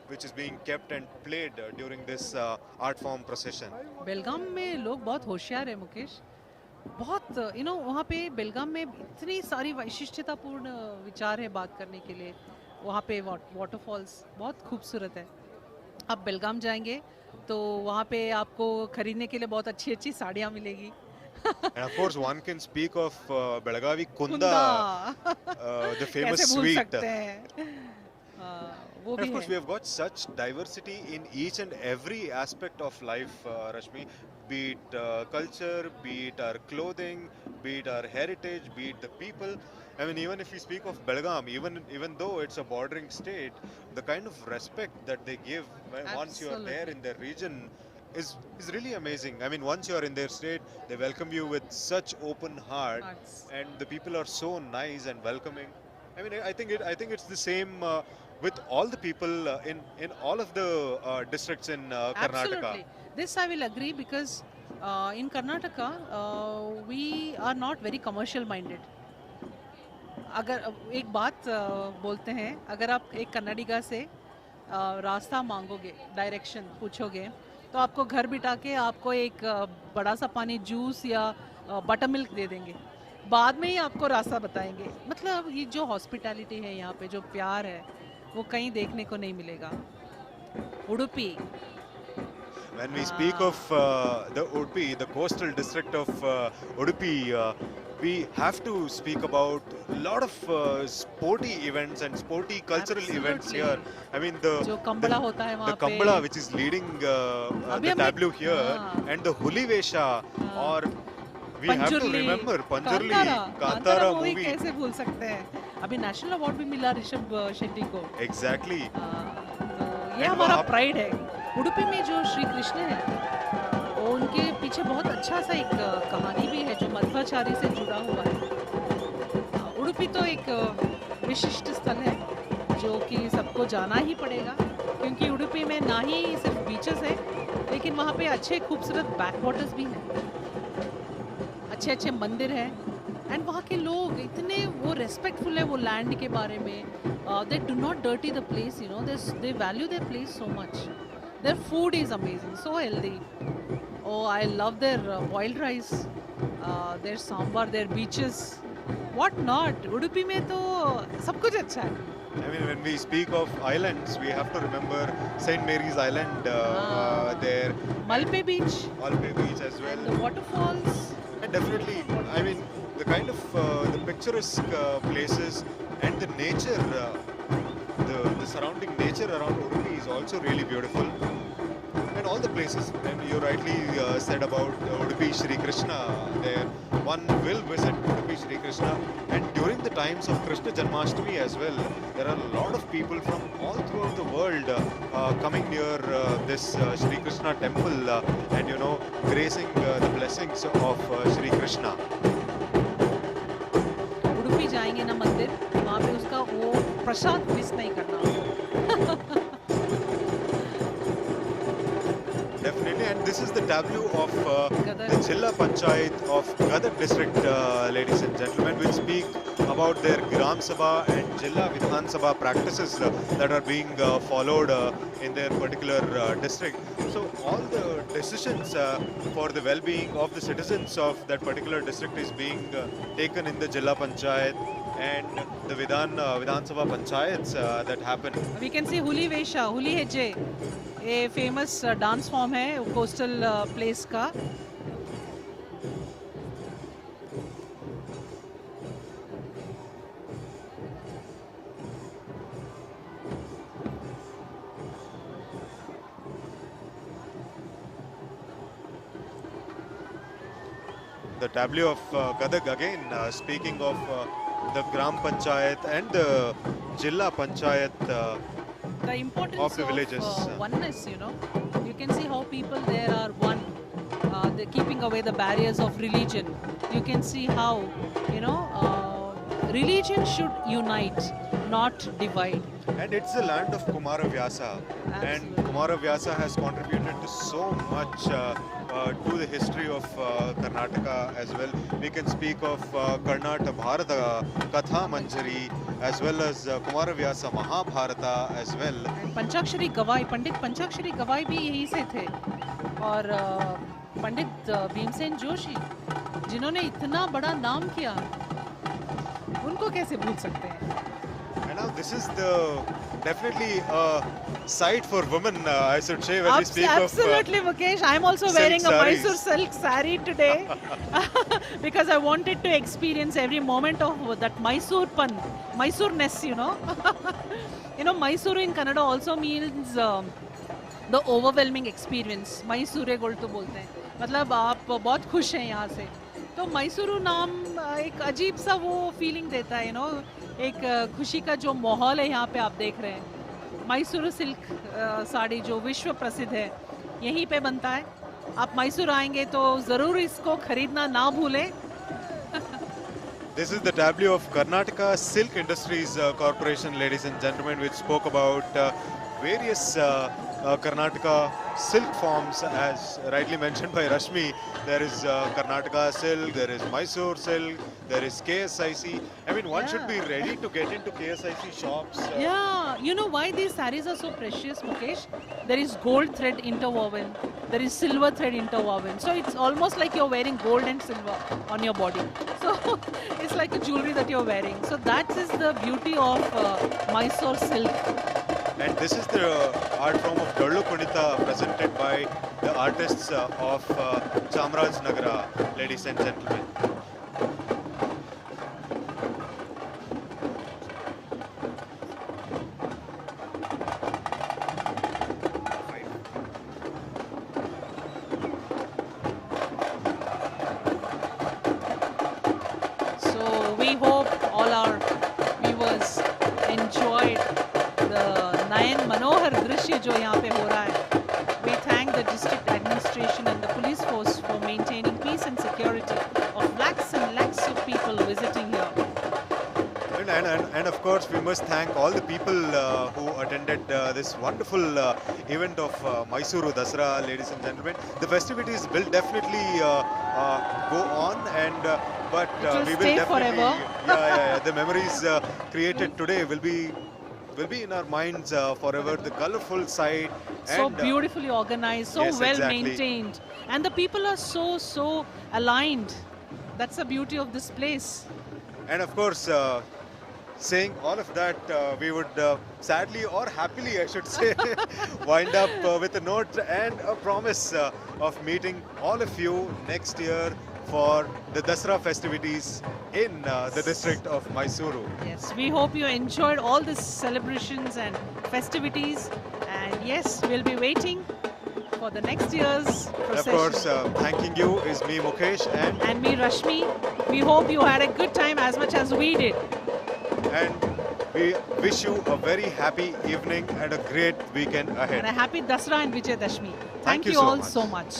which is being kept and played during this art form procession. बेलगाम में लोग बहुत होशियार है मुकेश. बहुत वहाँ पे बेलगाम में इतनी सारी वैशिष्ट्यतापूर्ण विचार है बात करने के लिए. वहाँ पे वाटरफॉल्स बहुत खूबसूरत है. आप बेलगाम जाएंगे तो वहाँ पे आपको खरीदने के लिए बहुत अच्छी अच्छी साड़ियाँ मिलेगी. And of course, one can speak of Belagavi Kunda, the famous कैसे भूल sweet. सकते हैं. वो And भी of course, है. we have got such diversity in each and every aspect of life, Rashmi. Be it culture, be it our clothing, be it our heritage, be it the people. I mean, even if we speak of Belgaum, even though it's a bordering state, the kind of respect that they give once you are there in their region is really amazing. I mean, once you are in their state, they welcome you with such open heart, and the people are so nice and welcoming. I mean, I think it's the same with all the people in all of the districts in Karnataka. Absolutely. This I will agree because in Karnataka we are not very commercial minded. अगर एक बात बोलते हैं, अगर आप एक कन्नडिगा से रास्ता मांगोगे, डायरेक्शन पूछोगे, तो आपको घर बिठा के आपको एक बड़ा सा पानी जूस या बटर मिल्क दे देंगे. बाद में ही आपको रास्ता बताएंगे. मतलब ये जो हॉस्पिटैलिटी है यहाँ पे, जो प्यार है, वो कहीं देखने को नहीं मिलेगा. Udupi. When we speak of the Udupi, the coastal district of Udupi, we have to speak about a lot of sporty events and sporty cultural events here. I mean, जो कंबला होता है the वहाँ पे. Kambala, which is leading the tableau here, and the Huli Vesha, or we have to remember Panjurli, Kantara movie movie. कैसे भूल सकते हैं. अभी नेशनल अवार्ड भी मिला ऋषभ शेट्टी को. Exactly. तो ये हमारा प्राइड है. उडुपी में जो श्री कृष्ण है, वो उनके पीछे बहुत अच्छा सा एक कहानी भी है जो मध्वाचार्य से जुड़ा हुआ है. उडुपी तो एक विशिष्ट स्थल है जो कि सबको जाना ही पड़ेगा, क्योंकि उडुपी में ना ही सिर्फ बीचेस है, लेकिन वहाँ पे अच्छे खूबसूरत बैक वाटर्स भी हैं, अच्छे अच्छे मंदिर हैं, एंड वहाँ के लोग इतने वो रेस्पेक्टफुल है वो लैंड के बारे में. They do not dirty the place, you know, they value their place so much. Their food is amazing, so healthy. Oh, I love their boiled rice, their sambar, their beaches, what not. Udupi में तो सब कुछ अच्छा है. I mean, when we speak of islands, we have to remember St. Mary's Island there, Malpe Beach, Alpe Beach as well. the waterfalls. And definitely, I mean, the kind of the picturesque places and the nature, the surrounding nature around Udupi is also really beautiful. And all the places, and you rightly said about Udupi Shri Krishna, there one will visit Udupi Shri Krishna, and during the times of Krishna Janmashtami as well, there are a lot of people from all throughout the world coming near this Shri Krishna temple and you know gracing the blessings of Shri Krishna. Udupi जाएंगे ना मंदिर, वहाँ पे उसका वो प्रसाद miss नहीं करना. Definitely, and this is the tableau of the Jilla Panchayat of Gadag district, ladies and gentlemen, which speak about their Gram Sabha and Jilla Vidhan Sabha practices that are being followed in their particular district. So all the decisions for the well-being of the citizens of that particular district is being taken in the Jilla Panchayat and the Vidhan Sabha Panchayats that happen. We can see Huli Vesha, Huli Hejje, ये famous dance form है coastal place का. The tableau of Gadag again, speaking of the Gram Panchayat and the Jilla Panchayat The importance of the villages. Oneness, you know. You can see how people there are one. They're keeping away the barriers of religion. You can see how, you know, religion should unite, not divide. And it's the land of Kumara Vyasa. And Absolutely. Kumara Vyasa has contributed to so much to the history of Karnataka as well. We can speak of Karnataka Bharata Katha Manjari as well as Kumara Vyasa Mahabharata as well. And पंचाक्षरी गवाई, पंडित पंचाक्षरी गवाई भी यहीं से थे, और पंडित भीमसेन जोशी जिन्होंने इतना बड़ा नाम किया, उनको कैसे भूल सकते हैं. And now this is the definitely a sight for women, I should say, when we speak Absolutely, Mukesh. I'm also silk wearing a sarees. Mysore silk saree today because I wanted to experience every moment of that Mysore-ness, you know. You know, Mysore in Kannada also means the overwhelming experience. Mysore बोल तो बोलते हैं, मतलब आप बहुत खुश हैं यहाँ से. तो मैसूरू नाम एक अजीब सा वो फीलिंग देता है, यू नो, एक खुशी का जो माहौल है यहाँ पे आप देख रहे हैं. मैसूरू सिल्क साड़ी जो विश्व प्रसिद्ध है यहीं पे बनता है. आप मैसूर आएंगे तो ज़रूर इसको खरीदना ना भूलें. This is the tableau of Karnataka Silk Industries Corporation, ladies and gentlemen, which spoke about various Karnataka silk forms, as rightly mentioned by Rashmi. There is Karnataka silk, there is Mysore silk, there is KSIC. I mean, one should be ready to get into KSIC shops. Yeah, you know why these sarees are so precious, Mukesh? There is gold thread interwoven, there is silver thread interwoven. So it's almost like you're wearing gold and silver on your body. So it's like a jewelry that you're wearing. So that is the beauty of Mysore silk. And this is the art form of Dollu Kunita presented by the artists of Chamraj Nagara, ladies and gentlemen. So we hope all our viewers enjoyed the नयन मनोहर दृश्य जो यहाँ पे हो रहा है. We thank the district administration and the police force for maintaining peace and security of lakhs and lakhs of people visiting here. And of course, must thank all the people who attended this wonderful event of Mysuru Dasara, ladies and gentlemen. The festivities will definitely go on, and but It will we stay will definitely, forever. the memories created today will be in our minds forever. The colorful side, So and beautifully organized, so yes, well exactly. maintained, and the people are so aligned. That's the beauty of this place. and of course, saying all of that, we would sadly or happily, I should say, wind up with a note and a promise of meeting all of you next year for the Dasara festivities in the district of Mysuru. Yes, we hope you enjoyed all these celebrations and festivities, and yes, we'll be waiting for the next year's And of procession. course, thanking you is me, Mukesh, And me, Rashmi. We hope you had a good time as much as we did. and we wish you a very happy evening and a great weekend And ahead. a happy Dasara and Vijayadashmi. Thank you you so all much. so much.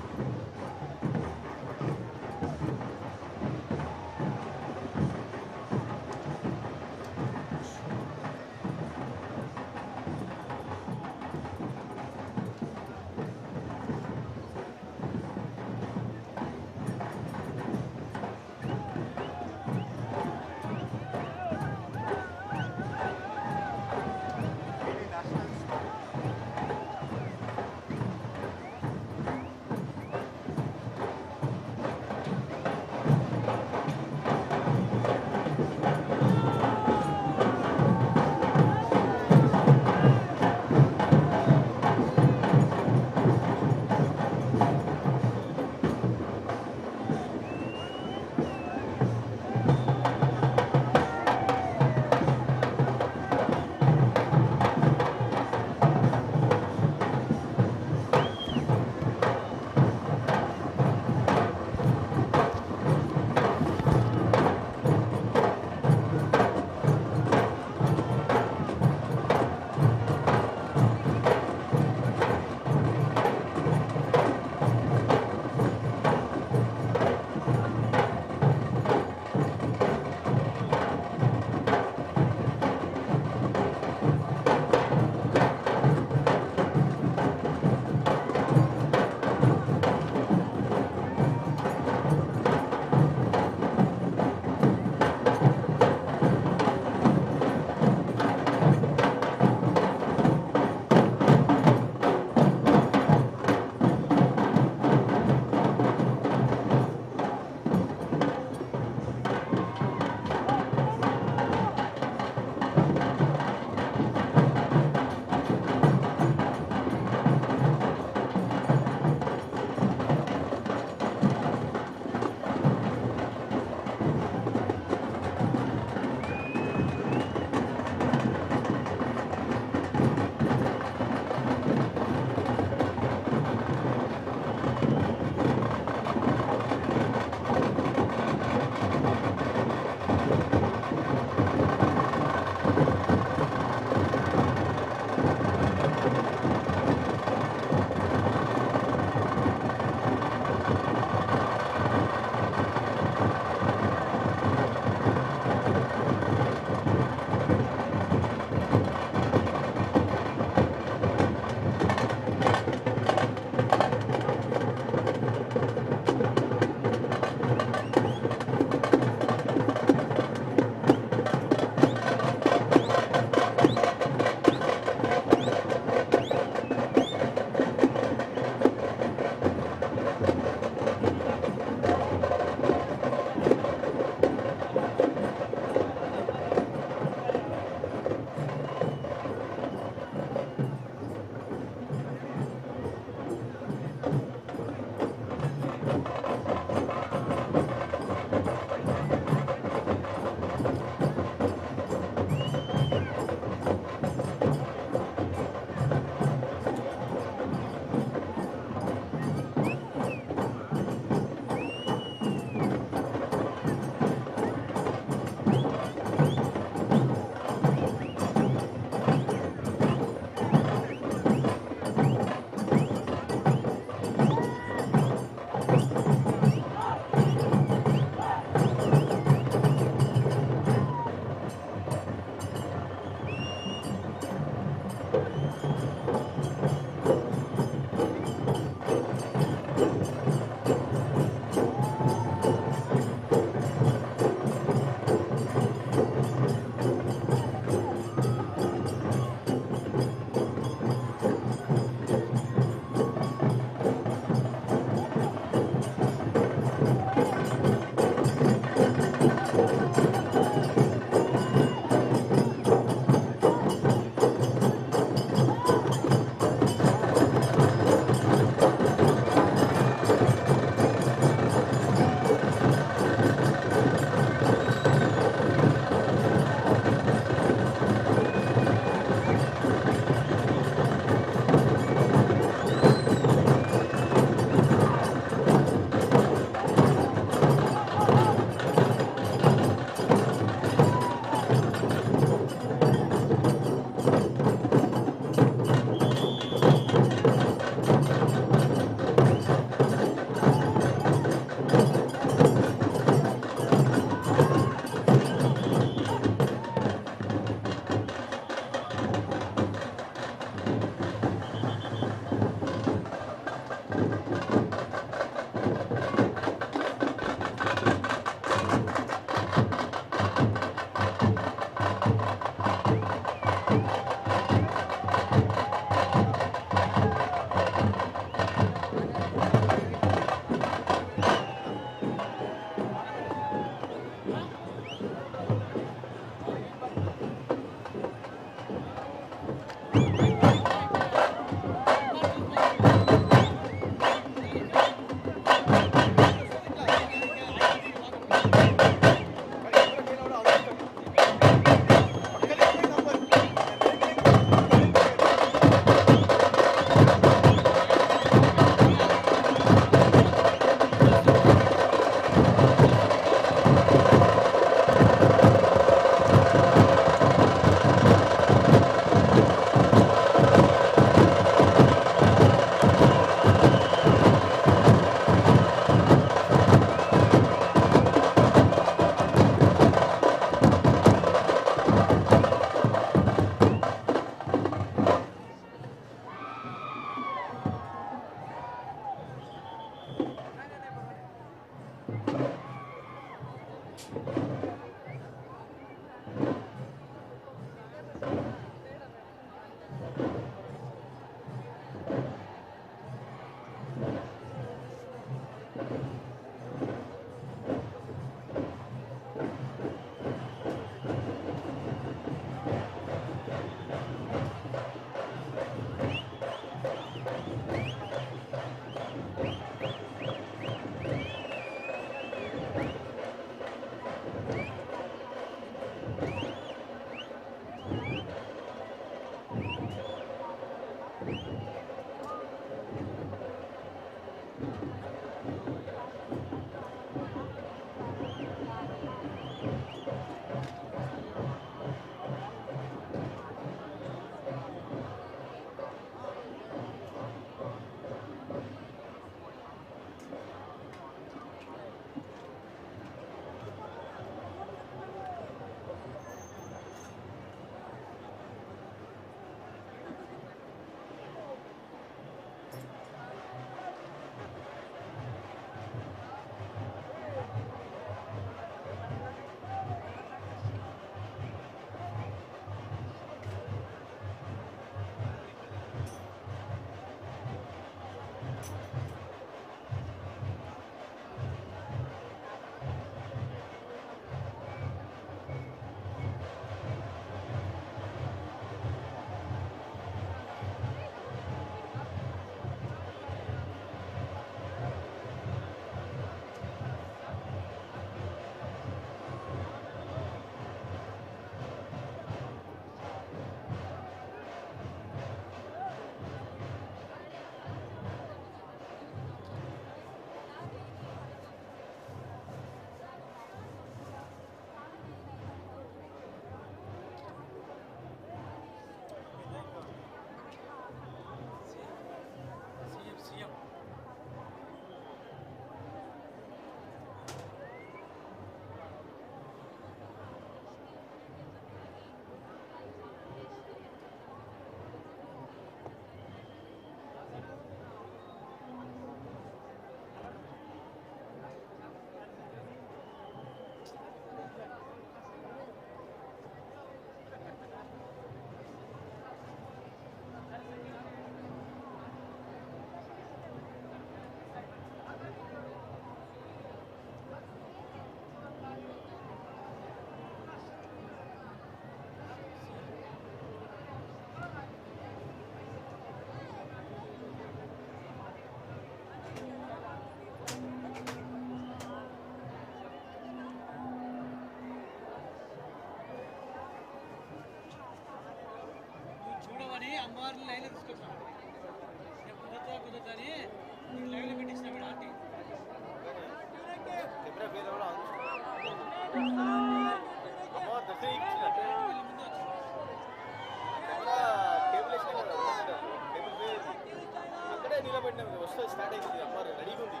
అక్కడే నిలబడినాం వస్తే start అయింది అమ్మారు రెడీగా ఉంది.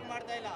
ಮಾಡ್ತಾ ಇಲ್ಲ.